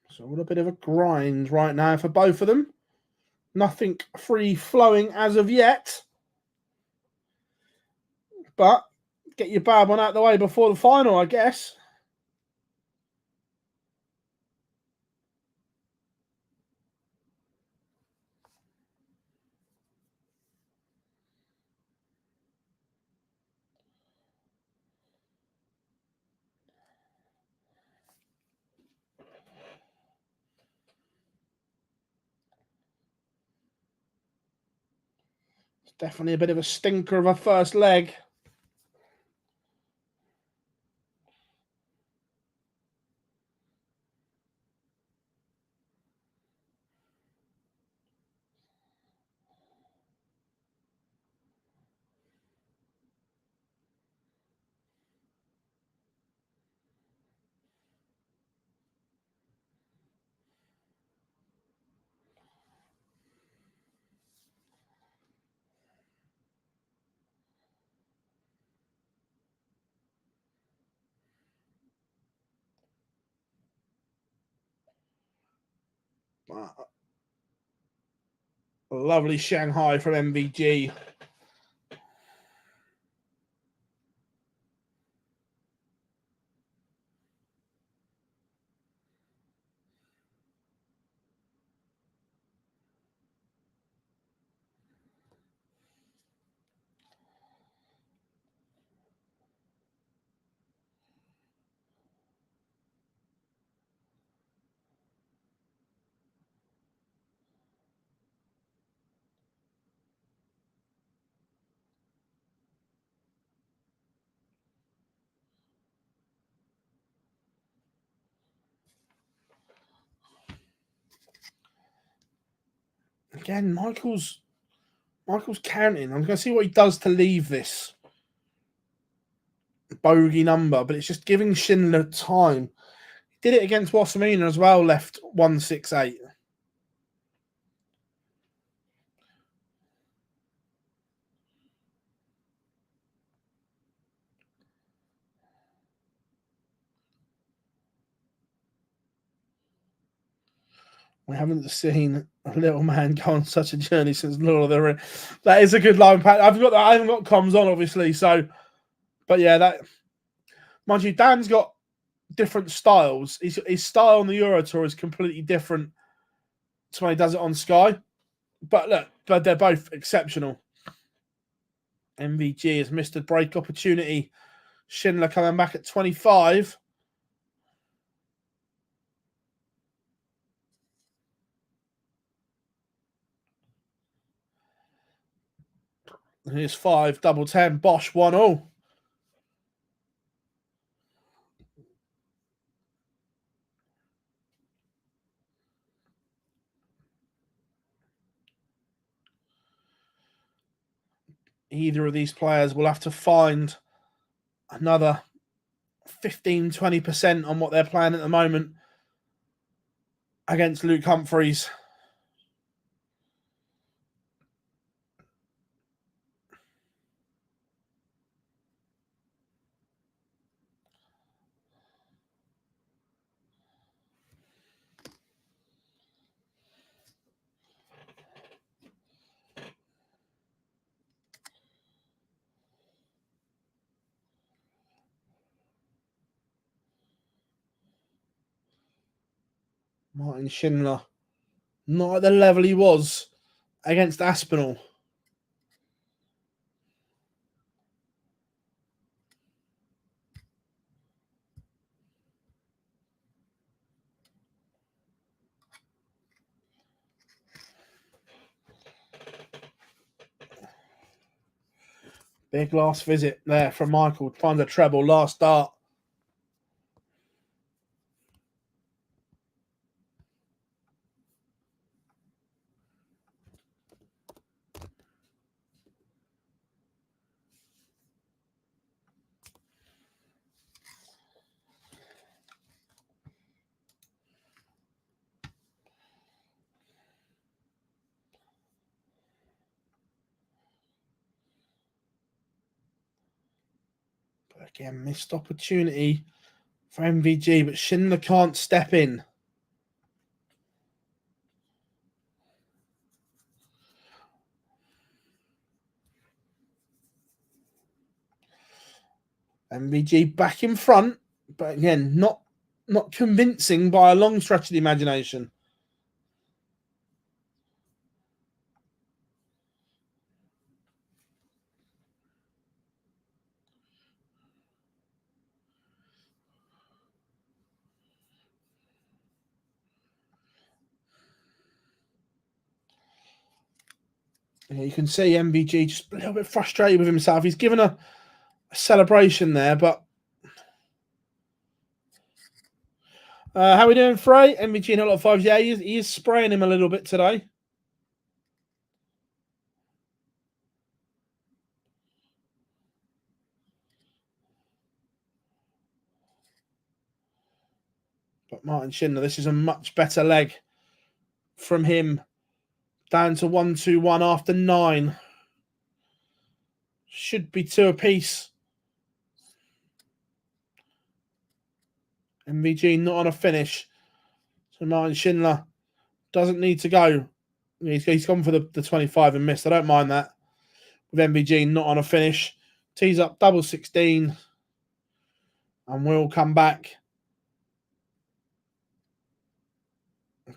Speaker 1: So a bit of a grind right now for both of them. Nothing free flowing as of yet. But get your bad one out of the way before the final, I guess. It's definitely a bit of a stinker of a first leg. Lovely Shanghai from MVG. Again, Michael's counting. I'm going to see what he does to leave this bogey number, but it's just giving Schindler time. He did it against Wattimena as well, left 168. We haven't seen a little man go on such a journey since Lord of the Rings. That is a good line, Pat. I haven't got comms on, obviously. So, but yeah, that mind you, Dan's got different styles. His style on the Euro Tour is completely different to when he does it on Sky. But look, they're both exceptional. MVG has missed a break opportunity. Schindler coming back at 25. Here's 5, double 10. Bosch 1-0. Either of these players will have to find another 15-20% on what they're playing at the moment against Luke Humphries. Martin Schindler, not at the level he was against Aspinall. Big last visit there from Michael. Finds a treble last start. But again, missed opportunity for MVG, but Schindler can't step in. MVG back in front, but again, not convincing by a long stretch of the imagination. Yeah, you can see MVG just a little bit frustrated with himself. He's given a celebration there, but how are we doing, Frey? MVG in a lot of fives. Yeah, he is spraying him a little bit today. But Martin Schindler, this is a much better leg from him. Down to 1-2-1 after 9. Should be 2 apiece. MVG not on a finish. So Martin Schindler doesn't need to go. He's gone for the 25 and missed. I don't mind that. With MVG not on a finish. Tees up double 16. And we'll come back.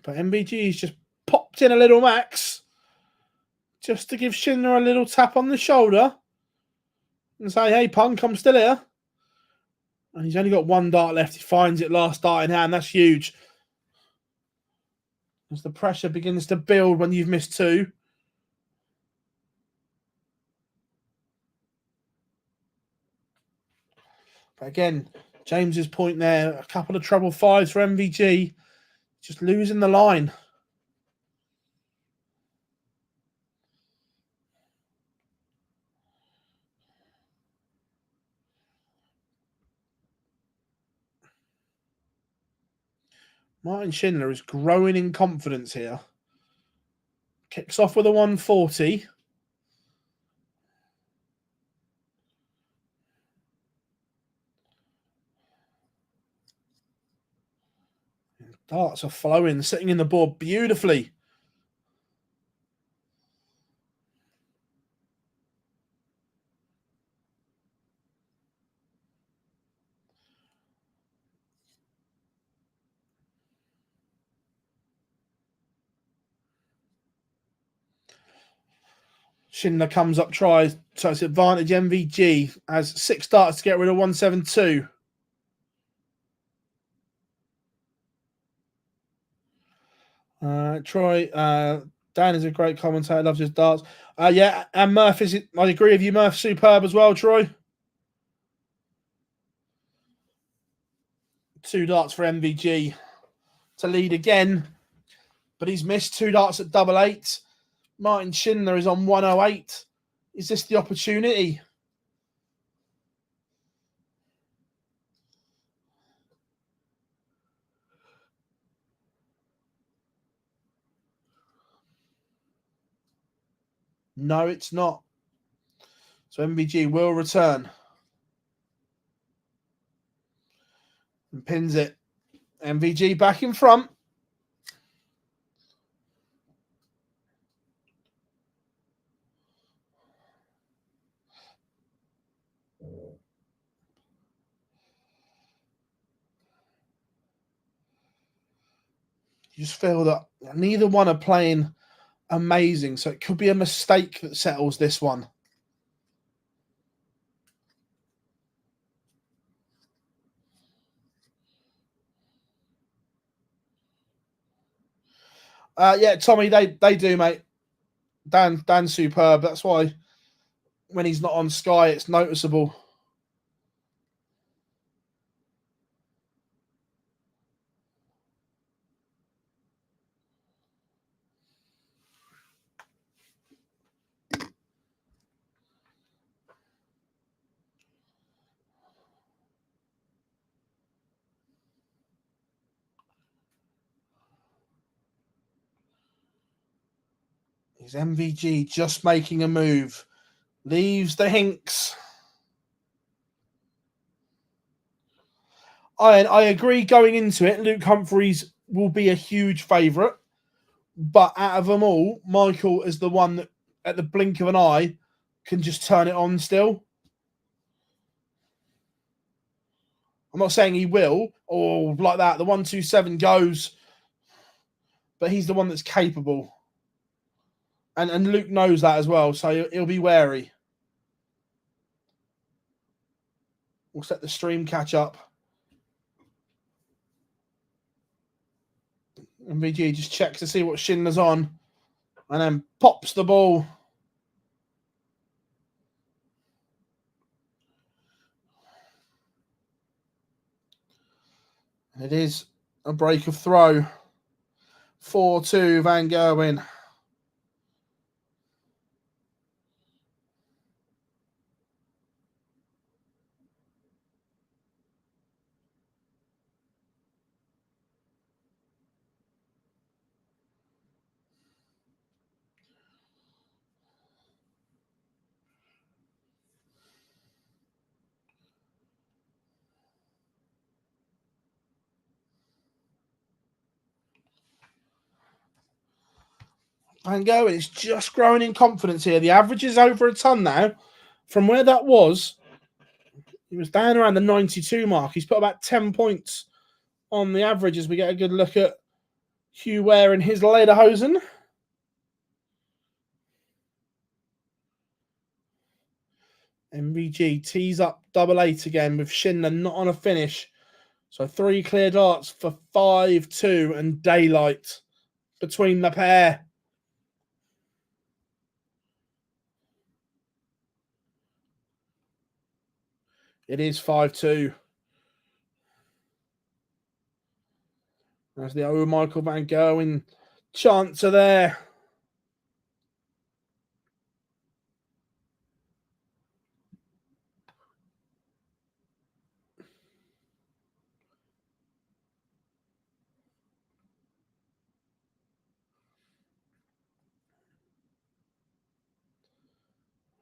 Speaker 1: But MVG's just popped in a little max. Just to give Schindler a little tap on the shoulder. And say, hey, punk, I'm still here. And he's only got 1 dart left. He finds it last dart in hand. That's huge. As the pressure begins to build when you've missed 2. But again, James's point there, a couple of treble 5s for MVG. Just losing the line. Martin Schindler is growing in confidence here. Kicks off with a 140. Darts are flowing, sitting in the board beautifully. Schindler comes up, tries, so it's advantage MVG has 6 darts to get rid of 172. Troy, Dan is a great commentator, loves his darts. Yeah, and Murph is, I agree with you, Murph, superb as well, Troy. 2 darts for MVG to lead again, but he's missed 2 darts at double 8. Martin Schindler is on 108. Is this the opportunity? No, it's not. So MVG will return. And pins it. MVG back in front. You just feel that neither one are playing amazing. So it could be a mistake that settles this one. Yeah, Tommy, they do, mate. Dan's superb. That's why when he's not on Sky, it's noticeable. Is MVG just making a move? Leaves the Hinks. I agree going into it, Luke Humphries will be a huge favourite. But out of them all, Michael is the one that, at the blink of an eye, can just turn it on still. I'm not saying he will, or like that. The 127 goes, but he's the one that's capable. And Luke knows that as well, so he'll be wary. We'll set the stream catch up. MVG just checks to see what Schindler's on, and then pops the ball. And it is a break of throw. 4-2 Van Gerwen. Van Gerwen is just growing in confidence here. The average is over a ton now. From where that was, he was down around the 92 mark. He's put about 10 points on the average as we get a good look at Hugh Ware and his lederhosen. MVG tees up 8-8 again with Schindler not on a finish. So 3 clear darts for 5-2 and daylight between the pair. It is 5-2. As the old Michael Van Gerwen chants are there.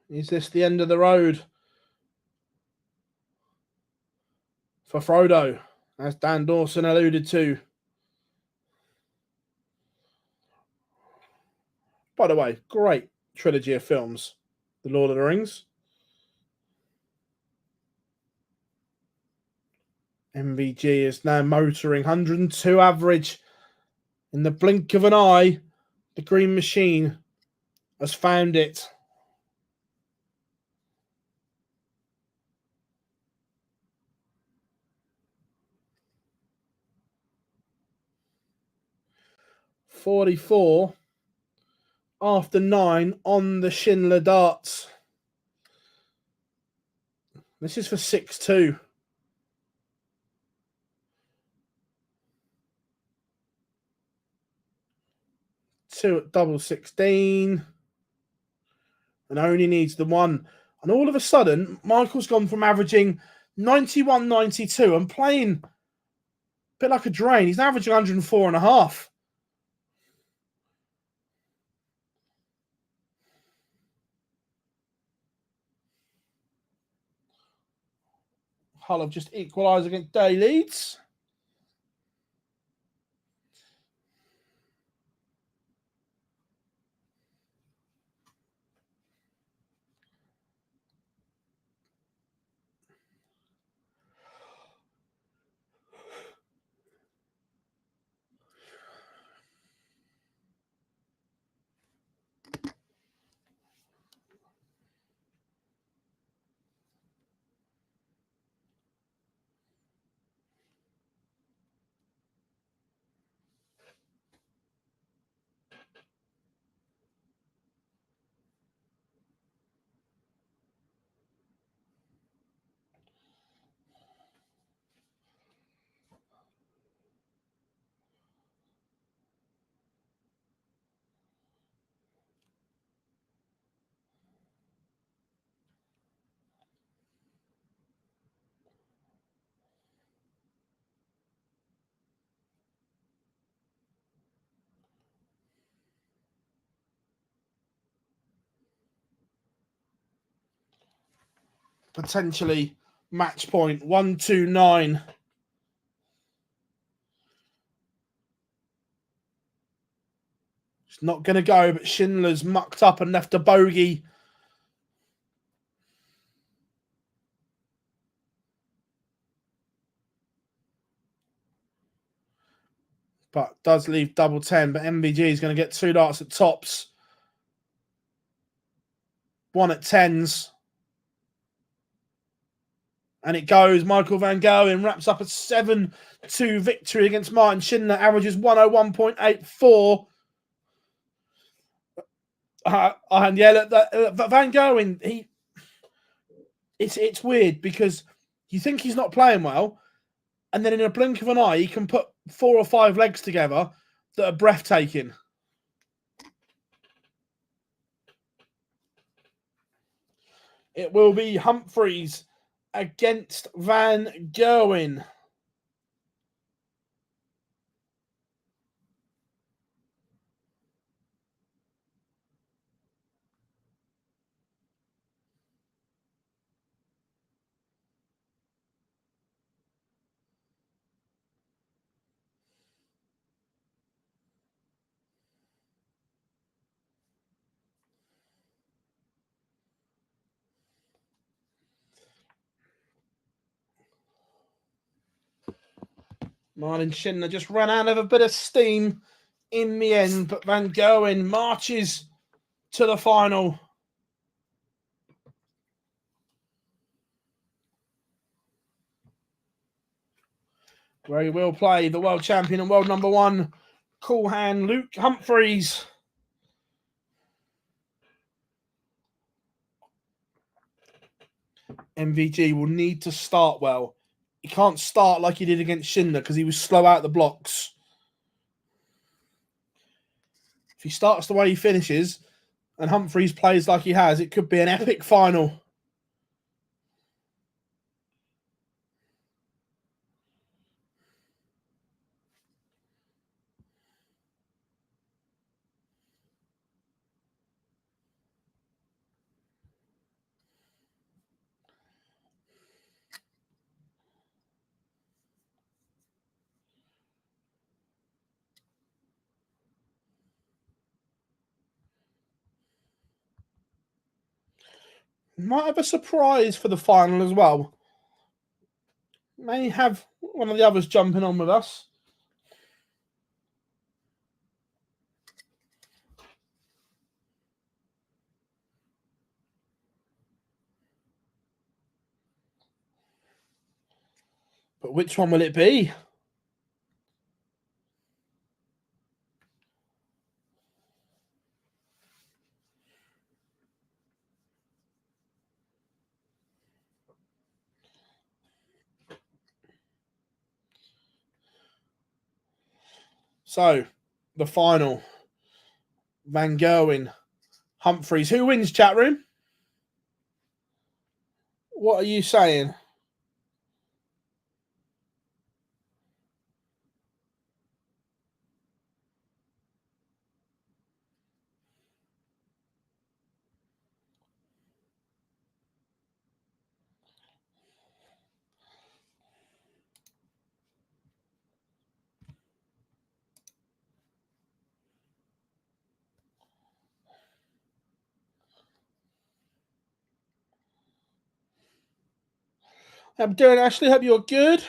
Speaker 1: Is this the end of the road for Frodo, as Dan Dawson alluded to? By the way, great trilogy of films, The Lord of the Rings. MVG is now motoring 102 average. In the blink of an eye, the green machine has found it. .44 after 9 on the Schindler darts. This is for 6-2. Two at double 16. And only needs the one. And all of a sudden, Michael's gone from averaging 91, 92 and playing a bit like a drain. He's averaging 104.5. Hull have just equalised against Day Leeds. potentially match point. 1-2-9. It's not going to go, but Schindler's mucked up and left a bogey. But does leave double 10. But MVG is going to get 2 darts at tops. 1 at 10s. And it goes. Michael Van Gerwen wraps up a 7-2 victory against Martin Schindler. Averages 101.84. And yeah, look, Van Gerwen, it's weird because you think he's not playing well, and then in a blink of an eye, he can put 4 or 5 legs together that are breathtaking. It will be Humphries against Van Gerwen. Martin Schindler just ran out of a bit of steam in the end, but Van Gerwen marches to the final. Where he will play the world champion and world number 1, cool hand Luke Humphries. MVG will need to start well. He can't start like he did against Schindler because he was slow out the blocks. If he starts the way he finishes and Humphries plays like he has, it could be an epic final. Might have a surprise for the final as well. May have one of the others jumping on with us. But which one will it be? So, the final. Van Gerwen, Humphries. Who wins, chat room? What are you saying? I'm doing, Ashley. Hope you're good.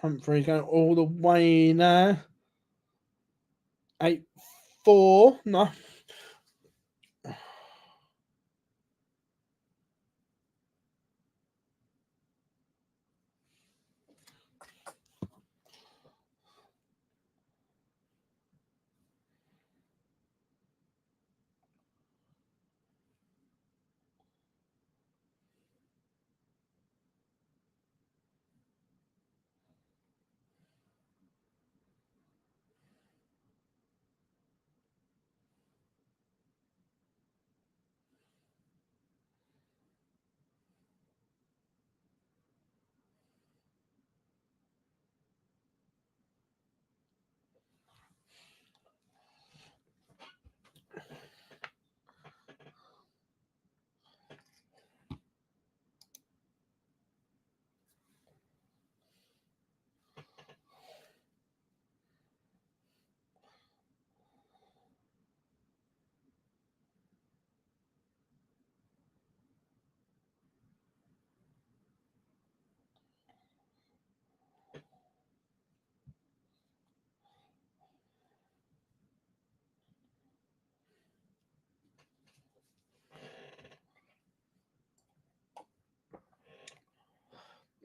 Speaker 1: Humphries going all the way now. 8-4. No.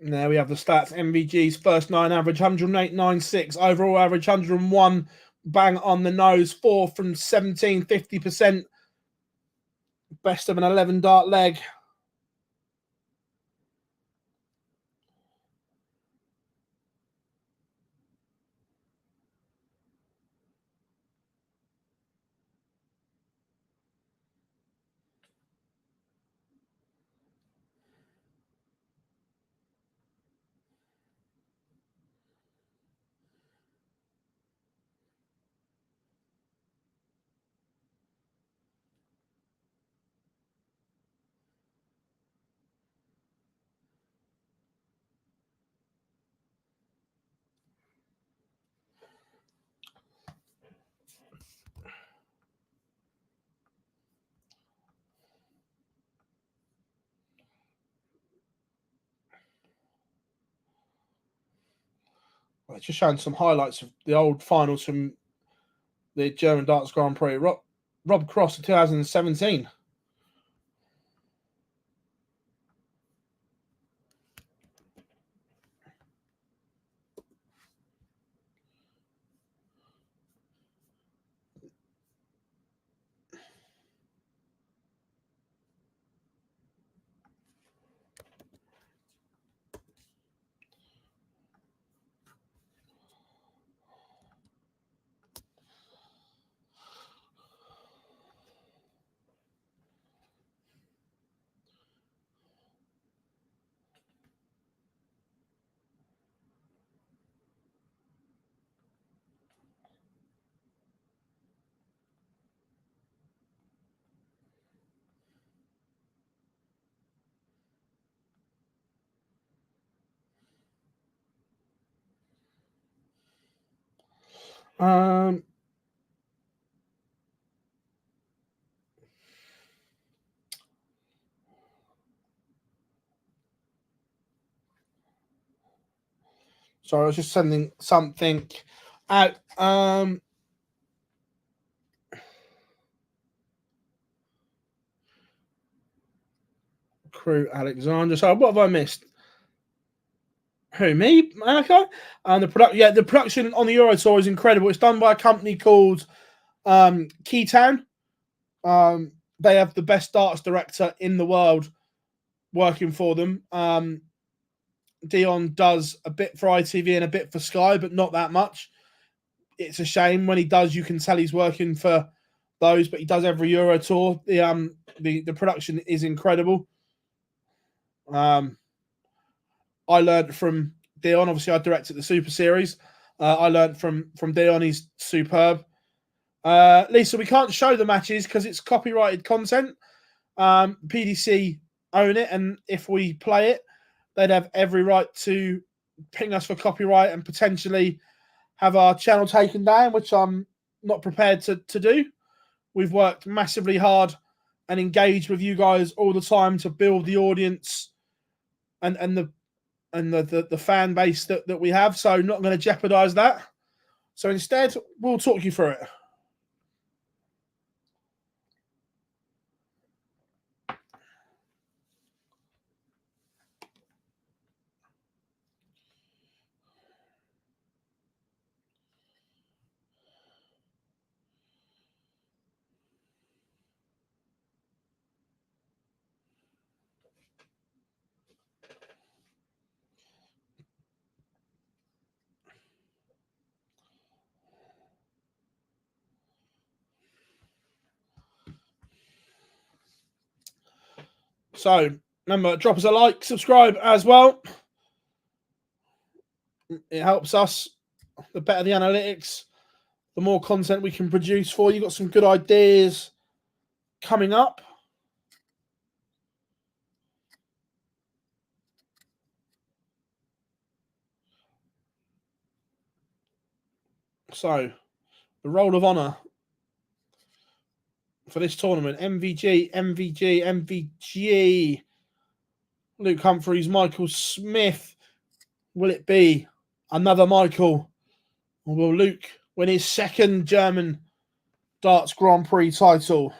Speaker 1: There we have the stats. MVG's first 9 average 108.96, overall average 101, bang on the nose, 4 from 17, 50%. Best of an 11 dart leg. Well, just showing some highlights of the old finals from the German Darts Grand Prix. Rob Cross in 2017. Sorry, I was just sending something out. Crew Alexander. So what have I missed? Who, me? Okay. And the production on the Euro Tour is incredible. It's done by a company called Keytown. They have the best darts director in the world working for them. Dion does a bit for ITV and a bit for Sky, but not that much. It's a shame. When he does, you can tell he's working for those, but he does every Euro Tour. The production is incredible. I learned from Dion. Obviously, I directed the Super Series. I learned from Dion. He's superb. Lisa, we can't show the matches because it's copyrighted content. PDC own it, and if we play it, they'd have every right to ping us for copyright and potentially have our channel taken down, which I'm not prepared to do. We've worked massively hard and engaged with you guys all the time to build the audience and the fan base that we have. So not going to jeopardize that. So instead, we'll talk you through it. So remember, drop us a like, subscribe as well. It helps us. The better the analytics, the more content we can produce for you. Got some good ideas coming up. So the roll of honour for this tournament: MVG, MVG, MVG. Luke Humphries, Michael Smith. Will it be another Michael? Or will Luke win his second German Darts Grand Prix title?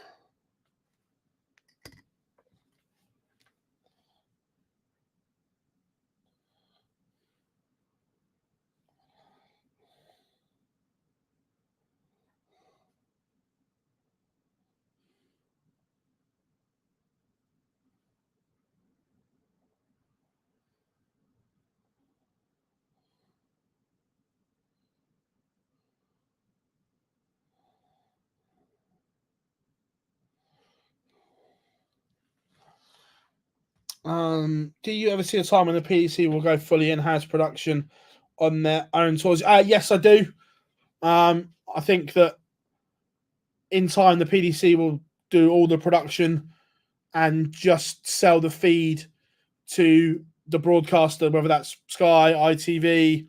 Speaker 1: Do you ever see a time when the PDC will go fully in-house production on their own tours? Yes, I do. I think that in time the PDC will do all the production and just sell the feed to the broadcaster, whether that's Sky, ITV,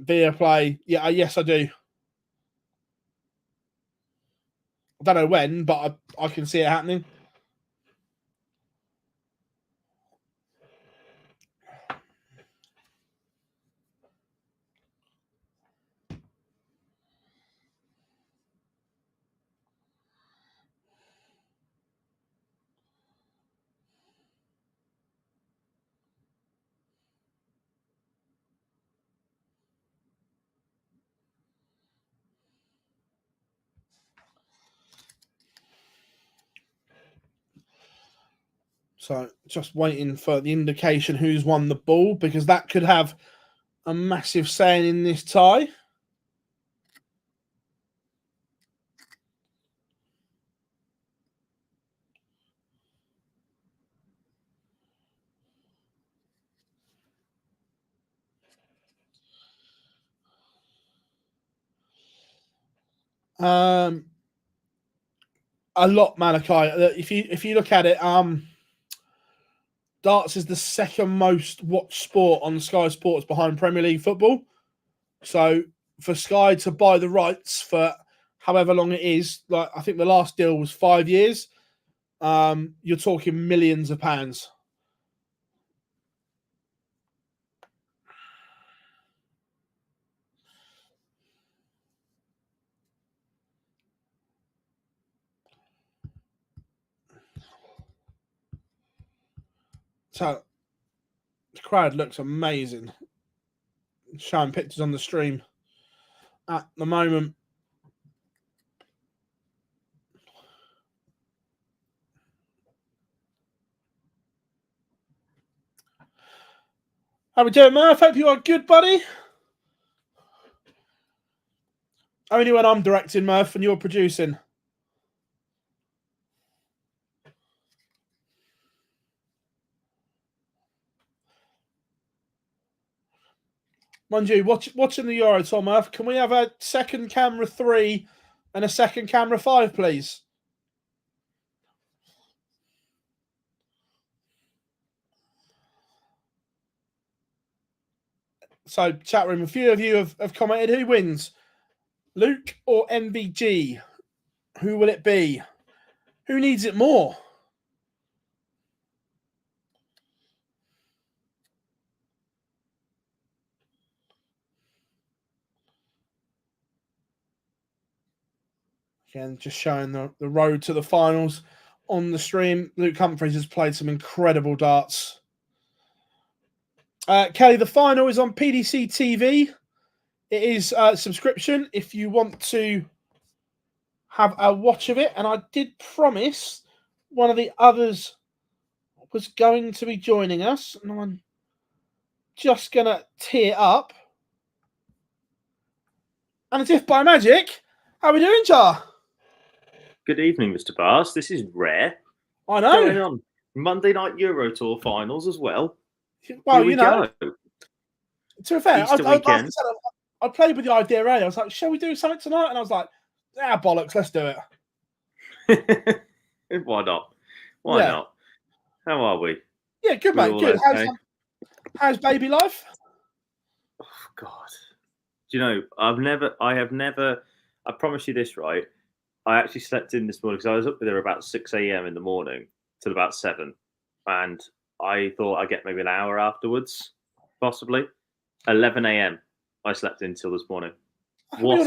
Speaker 1: Viaplay. Yeah, yes, I do. I don't know when, but I can see it happening. So just waiting for the indication who's won the ball, because that could have a massive saying in this tie. A lot, Malachi. If you look at it, darts is the second most watched sport on Sky Sports behind Premier League football. So for Sky to buy the rights for however long it is, like I think the last deal was 5 years, you're talking millions of pounds. So the crowd looks amazing. Showing pictures on the stream at the moment. How we doing, Murph? Hope you are good, buddy. Only when I'm directing, Murph, and you're producing. Mind you, watching the Euro Tour, Murph, can we have a second camera 3 and a second camera 5, please? So, chat room, a few of you have commented. Who wins? Luke or MVG? Who will it be? Who needs it more? Again, just showing the road to the finals on the stream. Luke Humphries has played some incredible darts. Kelly, the final is on PDC TV. It is a subscription if you want to have a watch of it. And I did promise one of the others was going to be joining us. And I'm just going to tee it up. And as if by magic, how are we doing, Char?
Speaker 2: Good evening, Mr. Bars. This is rare.
Speaker 1: I know.
Speaker 2: Going on Monday night Euro Tour finals as well.
Speaker 1: Well,
Speaker 2: Here we go.
Speaker 1: To be fair,
Speaker 2: weekend.
Speaker 1: I played with the idea earlier. I was like, shall we do something tonight? And I was like, bollocks, let's do
Speaker 2: it. Why not? Why not? How are we?
Speaker 1: Yeah, good, mate. Good. Okay? How's baby life?
Speaker 2: Oh, God. Do you know, I promise you this, right? I actually slept in this morning because I was up with her about 6 a.m. in the morning till about 7. And I thought I'd get maybe an hour afterwards, possibly. 11 a.m. I slept in till this morning. What?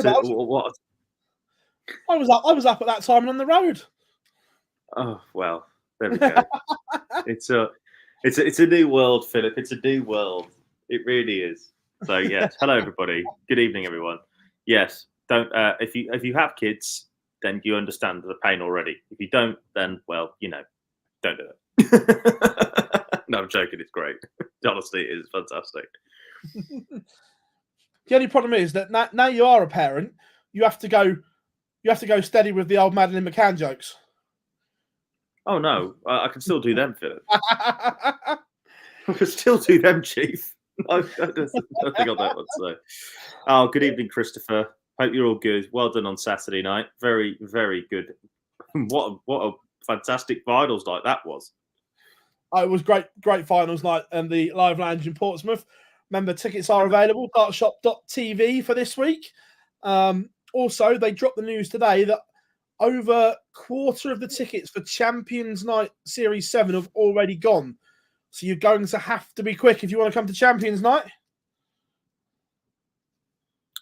Speaker 1: I was up at that time and on the road.
Speaker 2: Oh, well, there we go. It's a new world, Philip. It's a new world. It really is. So yes, hello everybody. Good evening, everyone. Yes, don't if you have kids, then you understand the pain already. If you don't, then well, don't do it. No, I'm joking. It's great. Honestly, it is fantastic.
Speaker 1: The only problem is that now you are a parent, you have to go steady with the old Madeline McCann jokes.
Speaker 2: Oh no, I can still do them, Philip. I can still do them, Chief. Nothing on that one. So, oh, good evening, Christopher. Hope you're all good. Well done on Saturday night. Very, very good. What a fantastic finals night that was.
Speaker 1: It was great finals night and the live lounge in Portsmouth. Remember, tickets are available, dartshop.tv for this week. Also, they dropped the news today that over a quarter of the tickets for Champions Night Series 7 have already gone. So you're going to have to be quick if you want to come to Champions Night.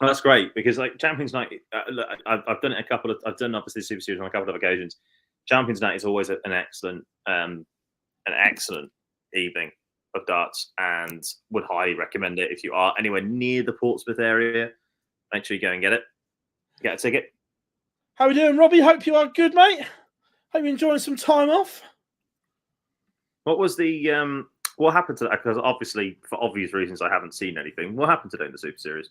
Speaker 2: Well, that's great because like Champions Night, I've done it I've done obviously Super Series on a couple of occasions. Champions Night is always an excellent evening of darts, and would highly recommend it if you are anywhere near the Portsmouth area. Make sure you go and get a ticket.
Speaker 1: How are we doing, Robbie? Hope you are good, mate. Hope you're enjoying some time off.
Speaker 2: What was the what happened to that? Because obviously, for obvious reasons, I haven't seen anything. What happened today in the Super Series?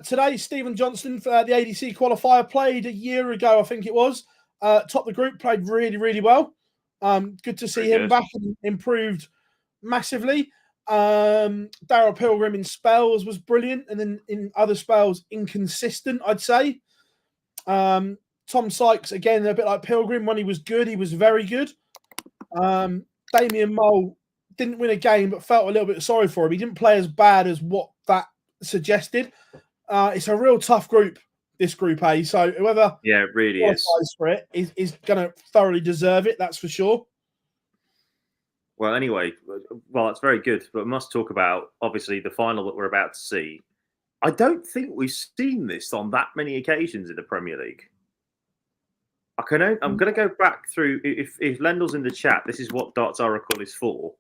Speaker 1: Today, Stephen Johnston for the ADC qualifier played a year ago, I think it was. Top the group, played really, really well. Good to see him back and improved massively. Daryl Pilgrim in spells was brilliant, and then in other spells, inconsistent, I'd say. Tom Sykes, again, a bit like Pilgrim. When he was good, he was very good. Damien Mole didn't win a game, but felt a little bit sorry for him. He didn't play as bad as what that suggested. It's a real tough group, this Group A. So whoever
Speaker 2: it really
Speaker 1: qualifies for it is going to thoroughly deserve it. That's for sure.
Speaker 2: Well, anyway, that's very good. But we must talk about obviously the final that we're about to see. I don't think we've seen this on that many occasions in the Premier League. I'm going to go back through. If Lendl's in the chat, this is what Darts Oracle is for.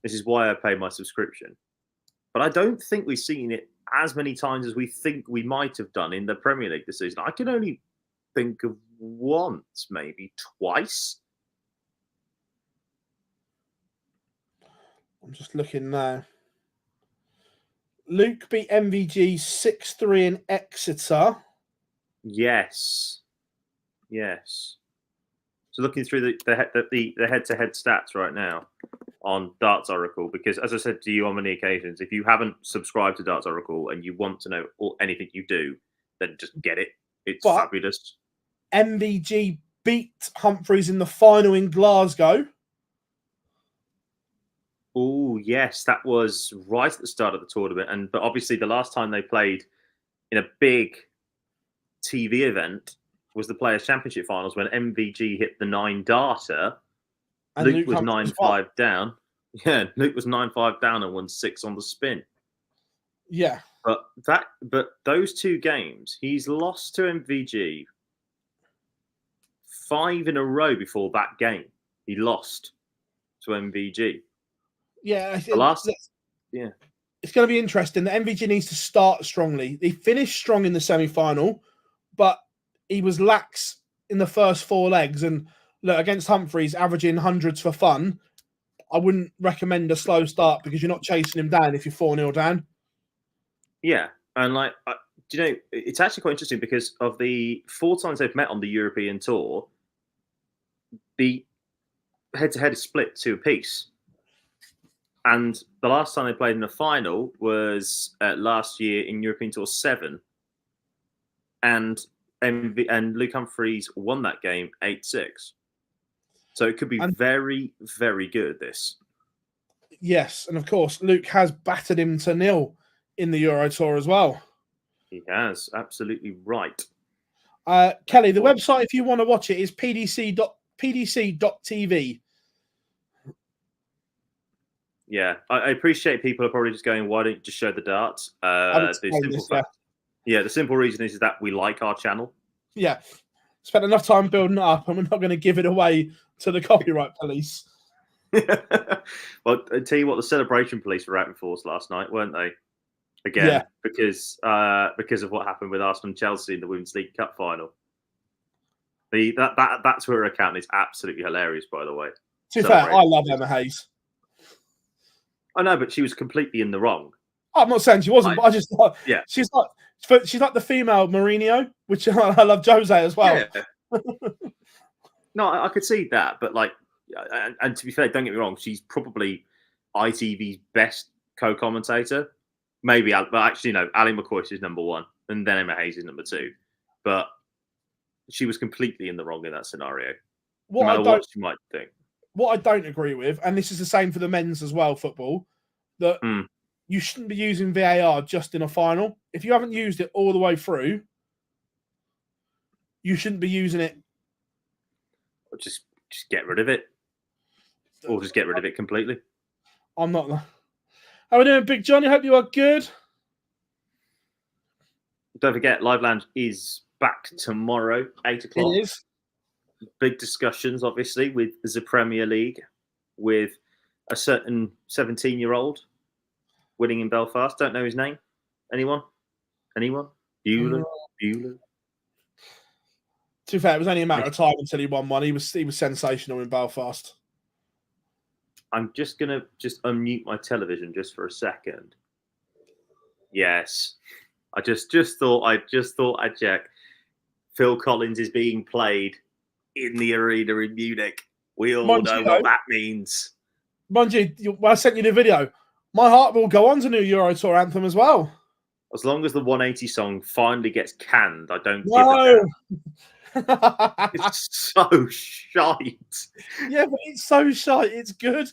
Speaker 2: This is why I pay my subscription. But I don't think we've seen it as many times as we think we might have done in the Premier League this season. I can only think of once, maybe twice.
Speaker 1: I'm just looking now. Luke beat MVG 6-3 in Exeter.
Speaker 2: Yes. So looking through the head-to-head stats right now on Darts Oracle, because as I said to you on many occasions, if you haven't subscribed to Darts Oracle and you want to know anything you do, then just get it. It's fabulous.
Speaker 1: MVG beat Humphries in the final in Glasgow.
Speaker 2: Oh, yes, that was right at the start of the tournament. But obviously the last time they played in a big TV event was the Players' Championship finals when MVG hit the 9-darter. Luke was 9-5 down. Yeah, Luke was 9-5 down and won 6 on the spin.
Speaker 1: Yeah.
Speaker 2: But those two games, he's lost to MVG 5 in a row before that game. He lost to MVG.
Speaker 1: Yeah, it's going to be interesting. The MVG needs to start strongly. He finished strong in the semi-final, but he was lax in the first 4 legs. And look, against Humphries, averaging hundreds for fun, I wouldn't recommend a slow start because you're not chasing him down if you're 4-0 down.
Speaker 2: Yeah, and it's actually quite interesting because of the 4 times they've met on the European Tour, the head-to-head is split 2 apiece. And the last time they played in the final was last year in European Tour 7. And Luke Humphries won that game 8-6. So it could be very, very good, this.
Speaker 1: Yes, and of course, Luke has battered him to 0 in the Euro Tour as well.
Speaker 2: He has, absolutely right.
Speaker 1: Kelly, the website, if you want to watch it, is pdc.tv.
Speaker 2: Yeah, I appreciate people are probably just going, why don't you just show the darts? The simple reason is that we like our channel.
Speaker 1: Yeah, spent enough time building it up and we're not going to give it away to the copyright police.
Speaker 2: Well, I tell you what, the celebration police were out in force last night, weren't they? Again, because of what happened with Arsenal and Chelsea in the Women's League Cup final. That's where her account is absolutely hilarious, by the way.
Speaker 1: To be fair, I love Emma Hayes.
Speaker 2: I know, but she was completely in the wrong.
Speaker 1: I'm not saying she wasn't, but I just thought she's like the female Mourinho, which I love Jose as well.
Speaker 2: Yeah. No, I could see that, but like, and to be fair, don't get me wrong, she's probably ITV's best co-commentator. Maybe, but actually, no, Ali McCoy is number one, and then Emma Hayes is number two. But she was completely in the wrong in that scenario. No matter what she might think.
Speaker 1: What I don't agree with, and this is the same for the men's as well, football, that you shouldn't be using VAR just in a final. If you haven't used it all the way through, you shouldn't be using it.
Speaker 2: Or just get rid of it. Or just get rid of it completely.
Speaker 1: I'm not. How are we doing, Big Johnny? Hope you are good.
Speaker 2: Don't forget, Live Lounge is back tomorrow, 8 o'clock.
Speaker 1: It is.
Speaker 2: Big discussions, obviously, with the Premier League, with a certain 17-year-old winning in Belfast. Don't know his name. Anyone? Bueller?
Speaker 1: To be fair, it was only a matter of time until he won one. He was sensational in Belfast.
Speaker 2: I'm just gonna unmute my television just for a second. Yes, I just thought I'd check. Phil Collins is being played in the arena in Munich. We all know what that means.
Speaker 1: Mind you, when I sent you the video, my heart will go on to new Euro Tour anthem as well.
Speaker 2: As long as the 180 song finally gets canned, I don't give a damn. It's so shite.
Speaker 1: Yeah, but it's so shite. It's good.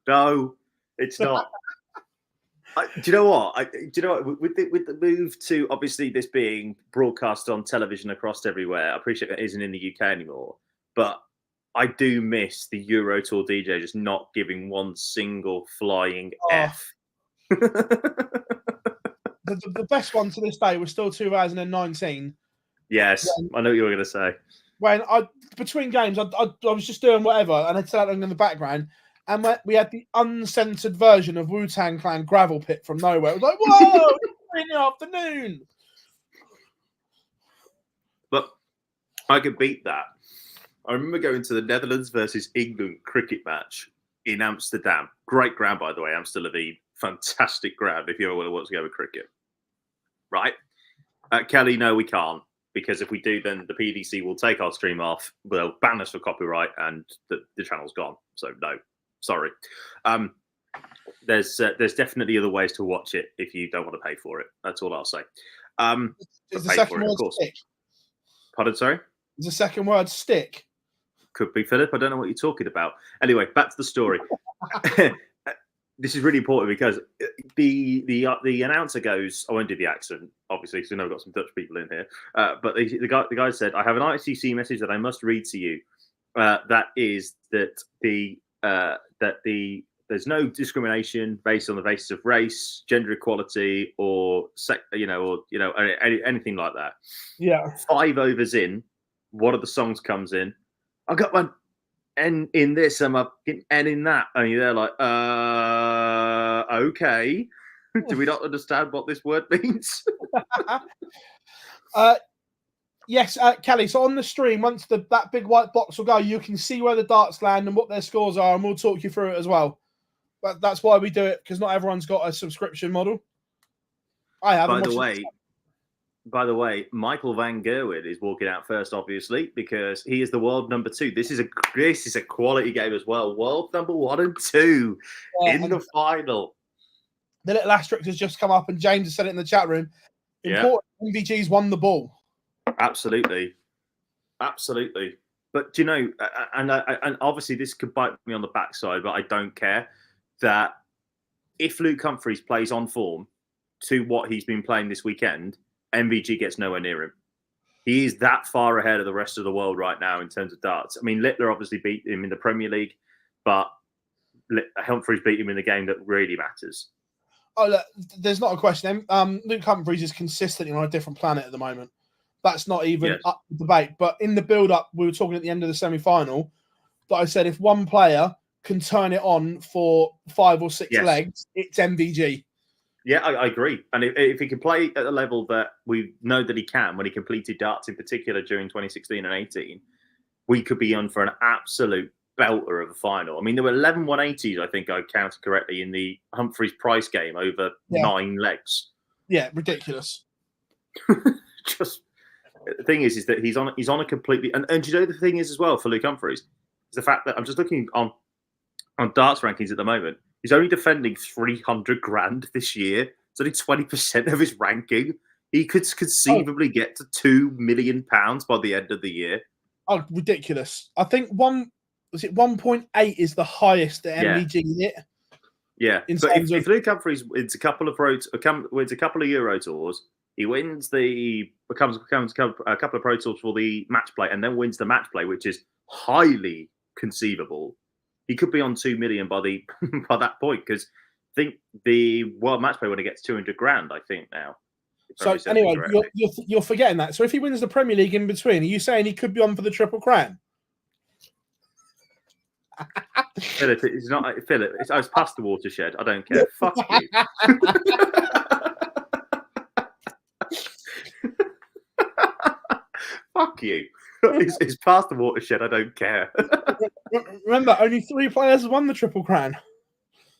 Speaker 2: No, it's not. Do you know what? With the move to obviously this being broadcast on television across everywhere, I appreciate that isn't in the UK anymore. But I do miss the Euro Tour DJ just not giving one single flying F.
Speaker 1: The best one to this day was still 2019.
Speaker 2: Yes, I know what you were going to say.
Speaker 1: When between games, I was just doing whatever, and I had in the background. And we had the uncensored version of Wu-Tang Clan Gravel Pit from nowhere. It was like, whoa, it's 3 in the afternoon.
Speaker 2: But I could beat that. I remember going to the Netherlands versus England cricket match in Amsterdam. Great ground, by the way, Amstel Lviv. Fantastic ground if you ever want to go with cricket. Right? Kelly, no, we can't. Because if we do, then the PDC will take our stream off. They'll ban us for copyright and the channel's gone. So, no. Sorry. There's definitely other ways to watch it if you don't want to pay for it. That's all I'll say.
Speaker 1: Is the second word stick?
Speaker 2: Pardon, sorry?
Speaker 1: Is the second word stick?
Speaker 2: Could be, Philip. I don't know what you're talking about. Anyway, back to the story. This is really important because the announcer goes, I won't do the accent, obviously, because I know we've got some Dutch people in here. But the guy said, I have an ICC message that I must read to you. That is that there's no discrimination based on the basis of race, gender equality, or anything like that.
Speaker 1: Yeah. 5
Speaker 2: overs in, one of the songs comes in. I got one N in this, I'm up N in that, and you're there like, okay. Do we not understand what this word means?
Speaker 1: Yes, Kelly. So on the stream, once that big white box will go, you can see where the darts land and what their scores are, and we'll talk you through it as well. But that's why we do it, because not everyone's got a subscription model. I have.
Speaker 2: By the way, Michael van Gerwen is walking out first, obviously, because he is the world number 2. This is a quality game as well. World number 1 and 2 in the final.
Speaker 1: The little asterisk has just come up, and James has said it in the chat room. Important, MVG's won the ball.
Speaker 2: Absolutely. But you know, and obviously this could bite me on the backside, but I don't care that if Luke Humphries plays on form to what he's been playing this weekend, MVG gets nowhere near him. He is that far ahead of the rest of the world right now in terms of darts. I mean, Littler obviously beat him in the Premier League, but Humphries beat him in the game that really matters.
Speaker 1: Oh, look, there's not a question. Luke Humphries is consistently on a different planet at the moment. That's not even up for debate. But in the build-up, we were talking at the end of the semi-final, that I said if one player can turn it on for 5 or 6 legs, it's MVG.
Speaker 2: Yeah, I agree. And if he can play at the level that we know that he can, when he completed darts in particular during 2016 and 18, we could be on for an absolute belter of a final. I mean, there were 11 180s, I think I counted correctly, in the Humphries Price game over 9 legs.
Speaker 1: Yeah, ridiculous.
Speaker 2: Just The thing is that he's on a completely and do you know the thing is as well for Luke Humphries is the fact that I'm just looking on darts rankings at the moment. He's only defending 300 grand this year. It's only 20% of his ranking. He could conceivably get to £2 million by the end of the year.
Speaker 1: Oh, ridiculous! I think 1.8 is the highest that MVG hit.
Speaker 2: Yeah, but if Luke Humphries wins a couple of Euro Tours, he wins becomes a couple of Pro Tours for the match play, and then wins the match play, which is highly conceivable. He could be on 2 million by that point because I think the World Match Play when he gets 200 grand. I think now.
Speaker 1: So anyway, you're forgetting that. So if he wins the Premier League in between, are you saying he could be on for the Triple Crown?
Speaker 2: Philip, it's not Philip. It's past the watershed. I don't care. Fuck you. Fuck you. It's past the watershed. I don't care.
Speaker 1: Remember, only 3 players won the Triple Crown.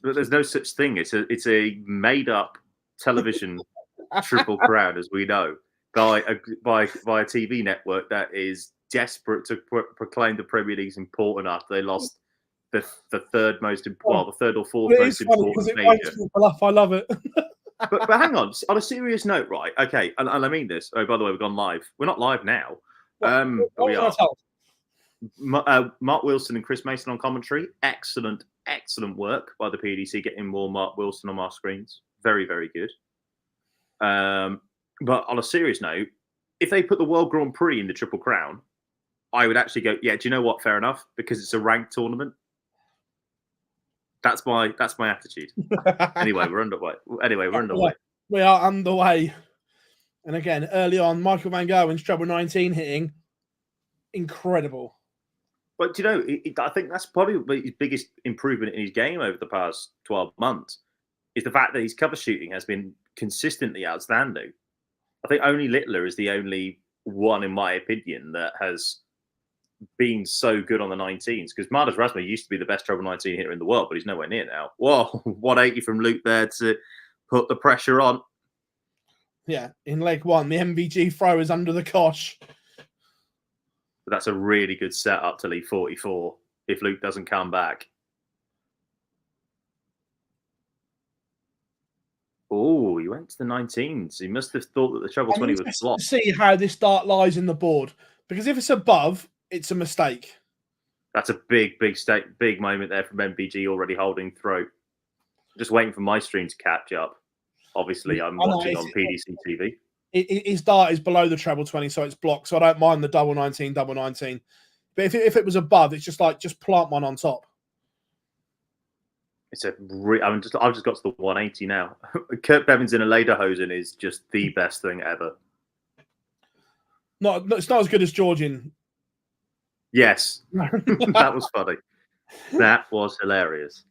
Speaker 2: But there's no such thing. It's a made-up television Triple Crown, as we know, by a TV network that is desperate to proclaim the Premier League's important after they lost the third or fourth most important major.
Speaker 1: I love it.
Speaker 2: but hang on a serious note, right? Okay, and I mean this. Oh, by the way, we've gone live. We're not live now. We are. Mark Wilson and Chris Mason on commentary. Excellent work by the PDC, getting more Mark Wilson on our screens. Very, very good. But on a serious note, if they put the World Grand Prix in the Triple Crown, I would actually go, yeah, do you know what? Fair enough, because it's a ranked tournament. That's my attitude. Anyway, we're underway.
Speaker 1: We are underway. And again, early on, Michael Van Gerwen's treble 19 hitting. Incredible.
Speaker 2: But you know, I think that's probably his biggest improvement in his game over the past 12 months is the fact that his cover shooting has been consistently outstanding. I think only Littler is the only one, in my opinion, that has been so good on the 19s. Because MODUS Rasmussen used to be the best treble 19 hitter in the world, but he's nowhere near now. Whoa, 180 from Luke there to put the pressure on.
Speaker 1: Yeah, in leg one, the MVG throw is under the cosh.
Speaker 2: But that's a really good setup to leave 44 if Luke doesn't come back. Oh, he went to the 19s. He must have thought that the treble 20 was blocked.
Speaker 1: See how this dart lies in the board. Because if it's above, it's a mistake.
Speaker 2: That's a big moment there from MVG already holding throat. Just waiting for my stream to catch up. Obviously, I'm watching on PDC TV.
Speaker 1: His dart is below the treble 20, so it's blocked. So I don't mind the double 19. But if it was above, it's just plant one on top.
Speaker 2: It's I've just got to the 180 now. Kurt Bevins in a Lederhosen is just the best thing ever.
Speaker 1: It's not as good as Georgian.
Speaker 2: Yes, that was funny. That was hilarious.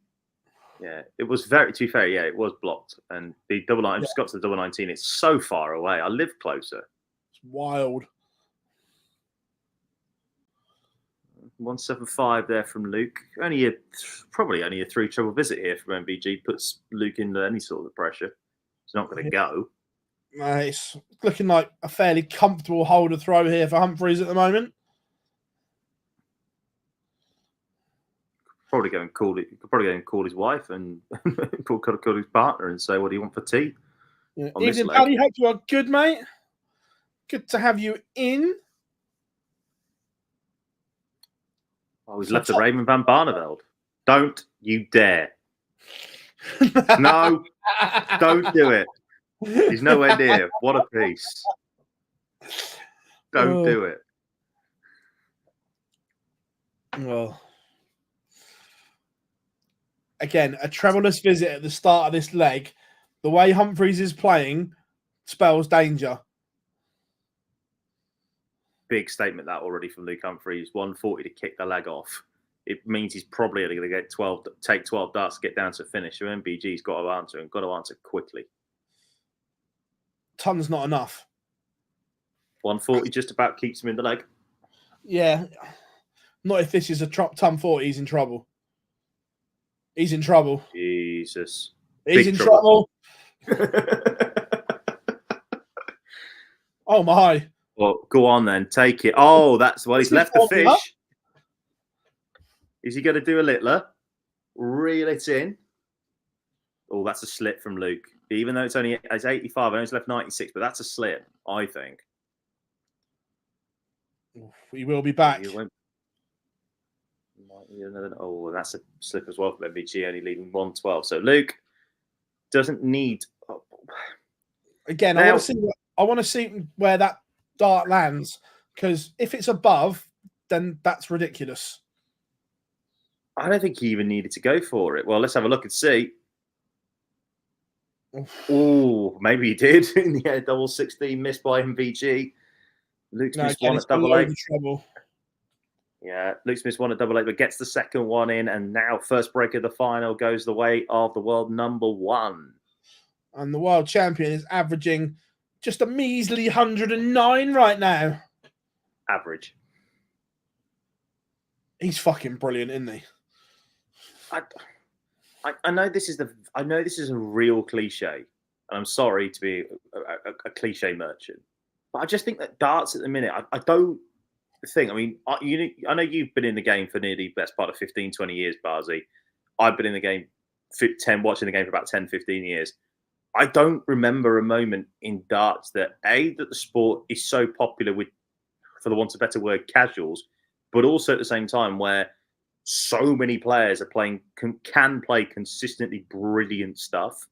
Speaker 2: Yeah, it was to be fair, yeah, it was blocked. And the double 19, I just got to the double 19. It's so far away. I live closer.
Speaker 1: It's wild.
Speaker 2: 175 there from Luke. Probably only a 3 treble visit here from MVG puts Luke into any sort of pressure. It's not going to go.
Speaker 1: It's looking like a fairly comfortable holder throw here for Humphries at the moment.
Speaker 2: Probably go and call his wife and call his partner and say, "What do you want for tea?"
Speaker 1: Yeah. Evening, Paddy. Hope you are good, mate. Good to have you in.
Speaker 2: Oh, he's left the Raymond van Barneveld. Don't you dare! No, don't do it. He's nowhere near. What a piece! Don't do it.
Speaker 1: Well. Again, a trebleless visit at the start of this leg. The way Humphries is playing spells danger.
Speaker 2: Big statement that already from Luke Humphries. 140 to kick the leg off. It means he's probably only going to take 12 darts to get down to finish. So MVG's got to answer and got to answer quickly.
Speaker 1: Ton's not enough.
Speaker 2: 140 just about keeps him in the leg.
Speaker 1: Yeah. Not if this is a ton 40, he's in trouble. He's in trouble.
Speaker 2: Jesus.
Speaker 1: He's in trouble. Oh, my.
Speaker 2: Well, go on then, take it. Oh, that's well. He's left the fish. Is he going to do a littler? Reel it in. Oh, that's a slip from Luke. Even though it's 85, I know he's left 96, but that's a slip, I think.
Speaker 1: He will be back.
Speaker 2: Oh, that's a slip as well for MVG, only leaving 112. So Luke doesn't need.
Speaker 1: Again, I want to see where that dart lands, because if it's above, then that's ridiculous.
Speaker 2: I don't think he even needed to go for it. Well, let's have a look and see. Oh, maybe he did. In the air, double 16 missed by MVG. Luke's missed one at double 8. Yeah, Luke's missed one at double 8, but gets the second one in, and now first break of the final goes the way of the world #1.
Speaker 1: And the world champion is averaging just a measly 109 right now.
Speaker 2: Average.
Speaker 1: He's fucking brilliant, isn't he?
Speaker 2: I know this is a real cliche, and I'm sorry to be a cliche merchant, but I just think that darts at the minute, I don't think. I mean, I know you've been in the game for nearly the best part of 15, 20 years, Barzy. I've been in the game watching the game for about 10, 15 years. I don't remember a moment in darts that the sport is so popular with, for the want of a better word, casuals, but also at the same time where so many players are can play consistently brilliant stuff.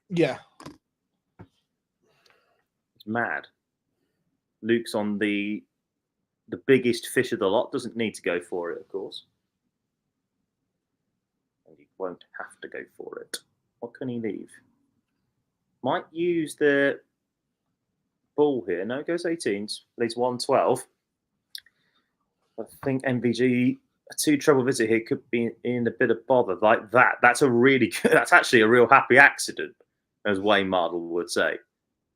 Speaker 1: Yeah.
Speaker 2: It's mad. Luke's on the biggest fish of the lot. Doesn't need to go for it, of course. And he won't have to go for it. What can he leave? Might use the ball here. No, it goes 18s. Leaves 112. I think MVG, a 2 treble visit here, could be in a bit of bother like that. That's actually a real happy accident, as Wayne Mardle would say.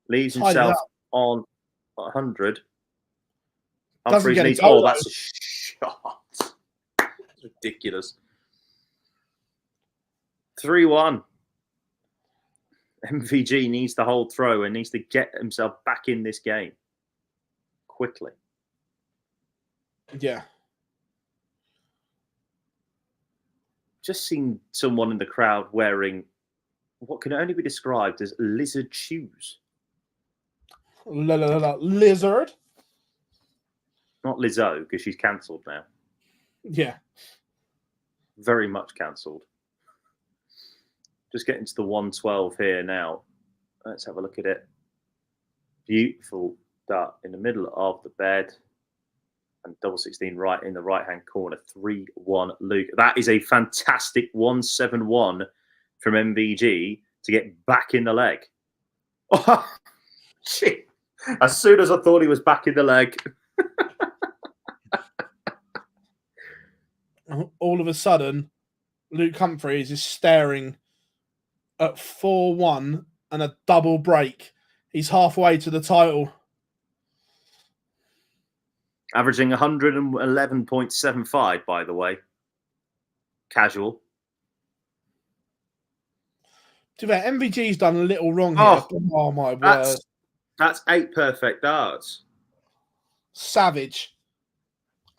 Speaker 2: Leaves himself on 100. Humphries needs. Oh, that's a shot. That's ridiculous. 3-1. MVG needs to hold throw and needs to get himself back in this game quickly.
Speaker 1: Yeah.
Speaker 2: Just seen someone in the crowd wearing what can only be described as lizard shoes.
Speaker 1: Lizard?
Speaker 2: Not Lizzo, because she's cancelled now.
Speaker 1: Yeah.
Speaker 2: Very much cancelled. Just getting to the 112 here now. Let's have a look at it. Beautiful dart in the middle of the bed. And double 16 right in the right-hand corner. 3-1 Luke. That is a fantastic 171 from MVG to get back in the leg. Oh, shit. As soon as I thought he was back in the leg.
Speaker 1: All of a sudden, Luke Humphries is staring at 4-1 and a double break. He's halfway to the title.
Speaker 2: Averaging 111.75, by the way. Casual.
Speaker 1: To be fair, MVG's done a little wrong here. Oh my word.
Speaker 2: That's 8 perfect darts.
Speaker 1: Savage.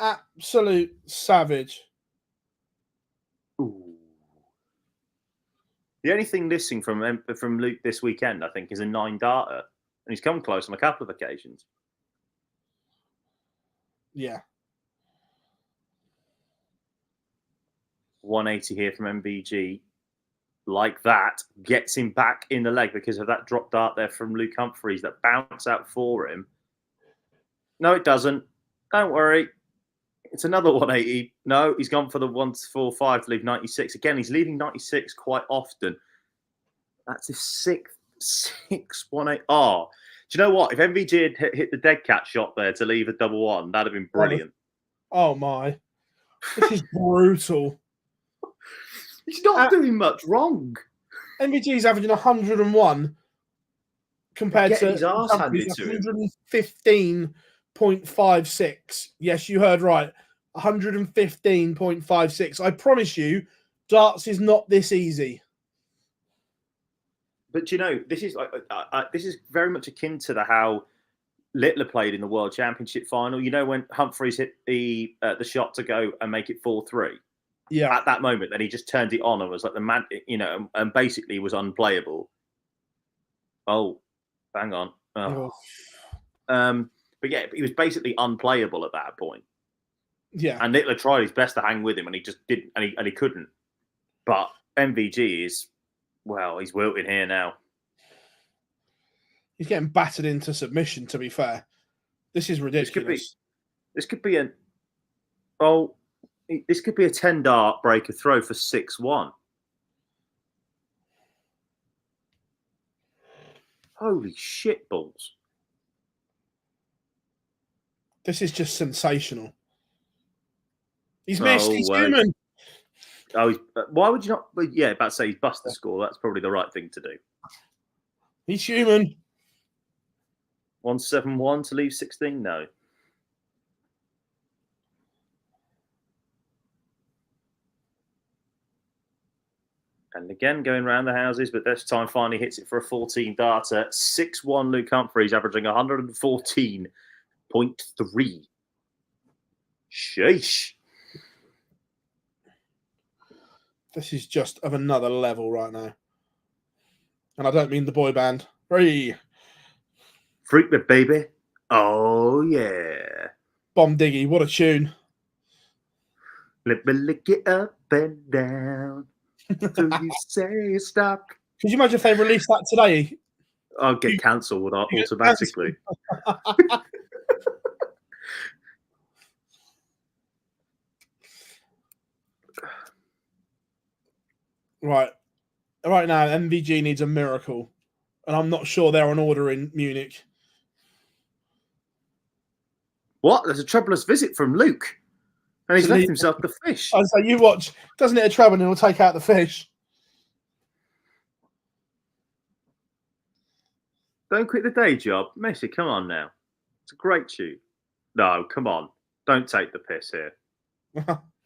Speaker 1: Absolute savage.
Speaker 2: Ooh. The only thing missing from Luke this weekend, I think, is a 9-darter. And he's come close on a couple of occasions.
Speaker 1: Yeah.
Speaker 2: 180 here from MVG. Like that, gets him back in the leg because of that drop dart there from Luke Humphries that bounced out for him. No, it doesn't. Don't worry. It's another 180. No, he's gone for the 145 to leave 96. Again, he's leaving 96 quite often. That's his 6-1-8. Oh, do you know what? If MVG had hit the dead cat shot there to leave a double 1, that'd have been brilliant.
Speaker 1: Oh my. This is brutal.
Speaker 2: He's not doing much wrong.
Speaker 1: MVG's averaging 101 compared to
Speaker 2: his arse handed to him.
Speaker 1: 115.56. Yes, you heard right. 115.56. I promise you, darts is not this easy.
Speaker 2: But you know, this is like this is very much akin to how Littler played in the World Championship final. You know, when Humphries hit the shot to go and make it 4-3.
Speaker 1: Yeah.
Speaker 2: At that moment, then he just turned it on and was like the man, you know, and basically was unplayable. Oh, hang on. Oh. But yeah, he was basically unplayable at that point.
Speaker 1: Yeah.
Speaker 2: And Littler tried his best to hang with him, and he just didn't, and he couldn't. But MVG is, well, he's wilting here now.
Speaker 1: He's getting battered into submission, to be fair. This is ridiculous.
Speaker 2: This could be a 10-dart breaker throw for 6-1. Holy shit balls.
Speaker 1: This is just sensational. He's missed. He's human.
Speaker 2: Oh, why would you not? Well, yeah, about to say he's bust the score. That's probably the right thing to do.
Speaker 1: He's human.
Speaker 2: 171 to leave 16? No. And again, going round the houses, but this time finally hits it for a 14-darter. 6-1 Luke Humphries, averaging 114.3. Sheesh.
Speaker 1: This is just of another level right now. And I don't mean the boy band. Freak
Speaker 2: me, baby. Oh, yeah.
Speaker 1: Bomb Diggy, what a tune.
Speaker 2: Let me lick it up and down. Till you say stop.
Speaker 1: Could you imagine if they released that today?
Speaker 2: I'll get cancelled automatically.
Speaker 1: Right now, MVG needs a miracle. And I'm not sure they're on order in Munich.
Speaker 2: What? There's a troublous visit from Luke. And he's left himself the fish.
Speaker 1: I was like, you watch. Doesn't it a trouble and he'll take out the fish.
Speaker 2: Don't quit the day job. Messi, come on now. It's a great tune. No, come on. Don't take the piss here.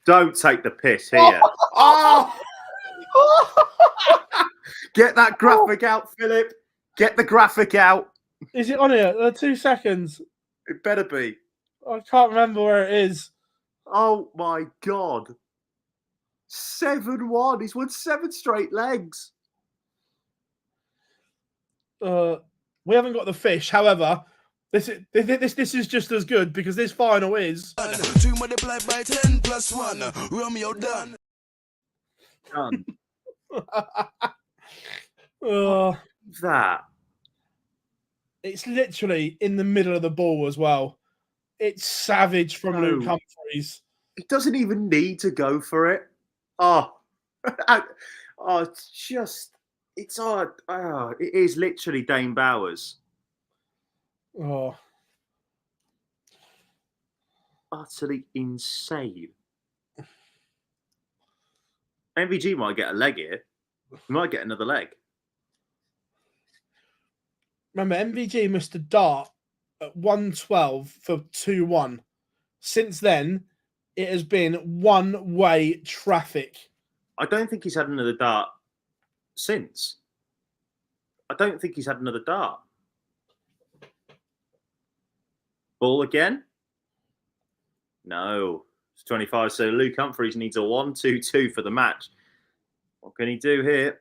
Speaker 2: Don't take the piss here. Oh! Get that graphic out, Philip. Get the graphic out.
Speaker 1: Is it on here? 2 seconds.
Speaker 2: It better be.
Speaker 1: I can't remember where it is.
Speaker 2: Oh, my God. 7-1. He's won 7 straight legs.
Speaker 1: We haven't got the fish. However, this is just as good because this final is
Speaker 3: 2 multiplied by 10 plus 1. Romeo done.
Speaker 2: Done.
Speaker 1: That. It's literally in the middle of the ball as well. It's savage from Luke Humphries.
Speaker 2: He doesn't even need to go for it. It is literally Dane Bowers.
Speaker 1: Oh.
Speaker 2: Utterly insane. MVG might get a leg here. He might get another leg.
Speaker 1: Remember, MVG missed a dart at 112 for 2-1. Since then, it has been one-way traffic.
Speaker 2: I don't think he's had another dart since. I don't think he's had another dart. Ball again? No. It's 25. So Luke Humphries needs a 1-2-2 for the match. What can he do here?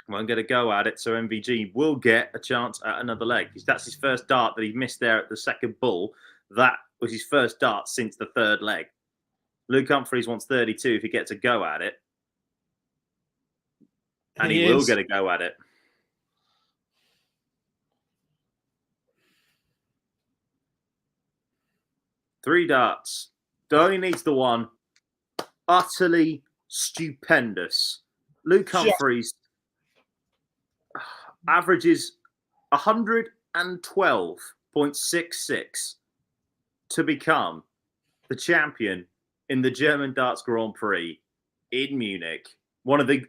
Speaker 2: Won't get a go at it, so MVG will get a chance at another leg. That's his first dart that he missed there at the second ball. That was his first dart since the third leg. Luke Humphries wants 32 if he gets a go at it. And he will get a go at it. Three darts. Only needs the one. Utterly stupendous. Luke Humphries averages 112.66 to become the champion in the German Darts Grand Prix in Munich. One of the,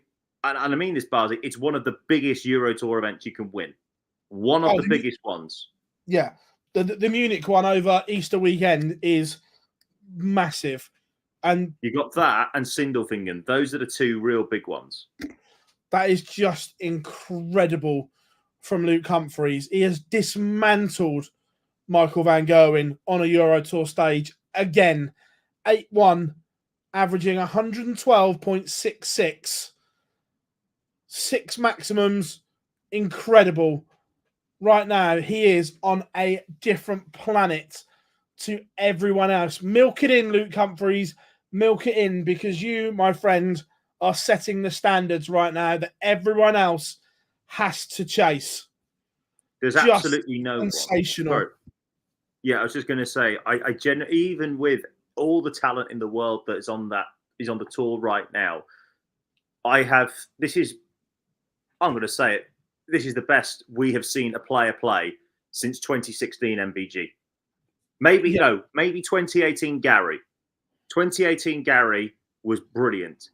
Speaker 2: and I mean this, Barzi, it's one of the biggest Euro Tour events you can win. One of the biggest ones.
Speaker 1: Yeah. The Munich one over Easter weekend is massive. And
Speaker 2: you got that and Sindelfingen. Those are the two real big ones.
Speaker 1: That is just incredible from Luke Humphries. He has dismantled Michael van Gerwen on a Euro Tour stage again. 8-1, averaging 112.66. 6 maximums. Incredible. Right now, he is on a different planet to everyone else. Milk it in, Luke Humphries. Milk it in, because you, my friend, are setting the standards right now that everyone else has to chase.
Speaker 2: There's
Speaker 1: Just
Speaker 2: absolutely no
Speaker 1: sensational.
Speaker 2: Sorry. Yeah, I was just going to say, even with all the talent in the world that is on the tour right now, I'm going to say it, this is the best we have seen a player play since 2016 MVG. Maybe 2018 Gary. 2018 Gary was brilliant.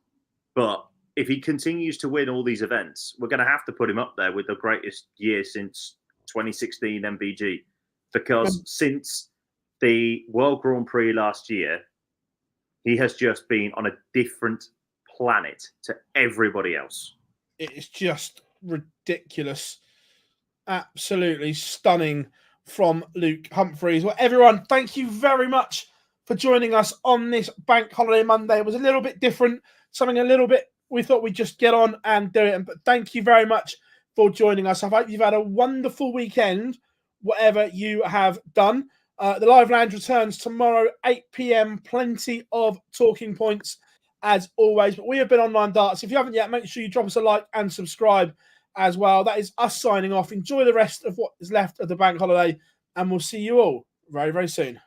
Speaker 2: But if he continues to win all these events, we're going to have to put him up there with the greatest year since 2016 MVG. Because since the World Grand Prix last year, he has just been on a different planet to everybody else.
Speaker 1: It's just ridiculous. Absolutely stunning from Luke Humphries. Well, everyone, thank you very much for joining us on this Bank Holiday Monday. It was a little bit different, something a little bit we thought we'd just get on and do it. But thank you very much for joining us. I hope you've had a wonderful weekend, whatever you have done. The Live Lounge returns tomorrow, 8 p.m. Plenty of talking points as always. But we have been Online Darts. If you haven't yet, make sure you drop us a like and subscribe as well. That is us signing off. Enjoy the rest of what is left of the bank holiday, and we'll see you all very, very soon.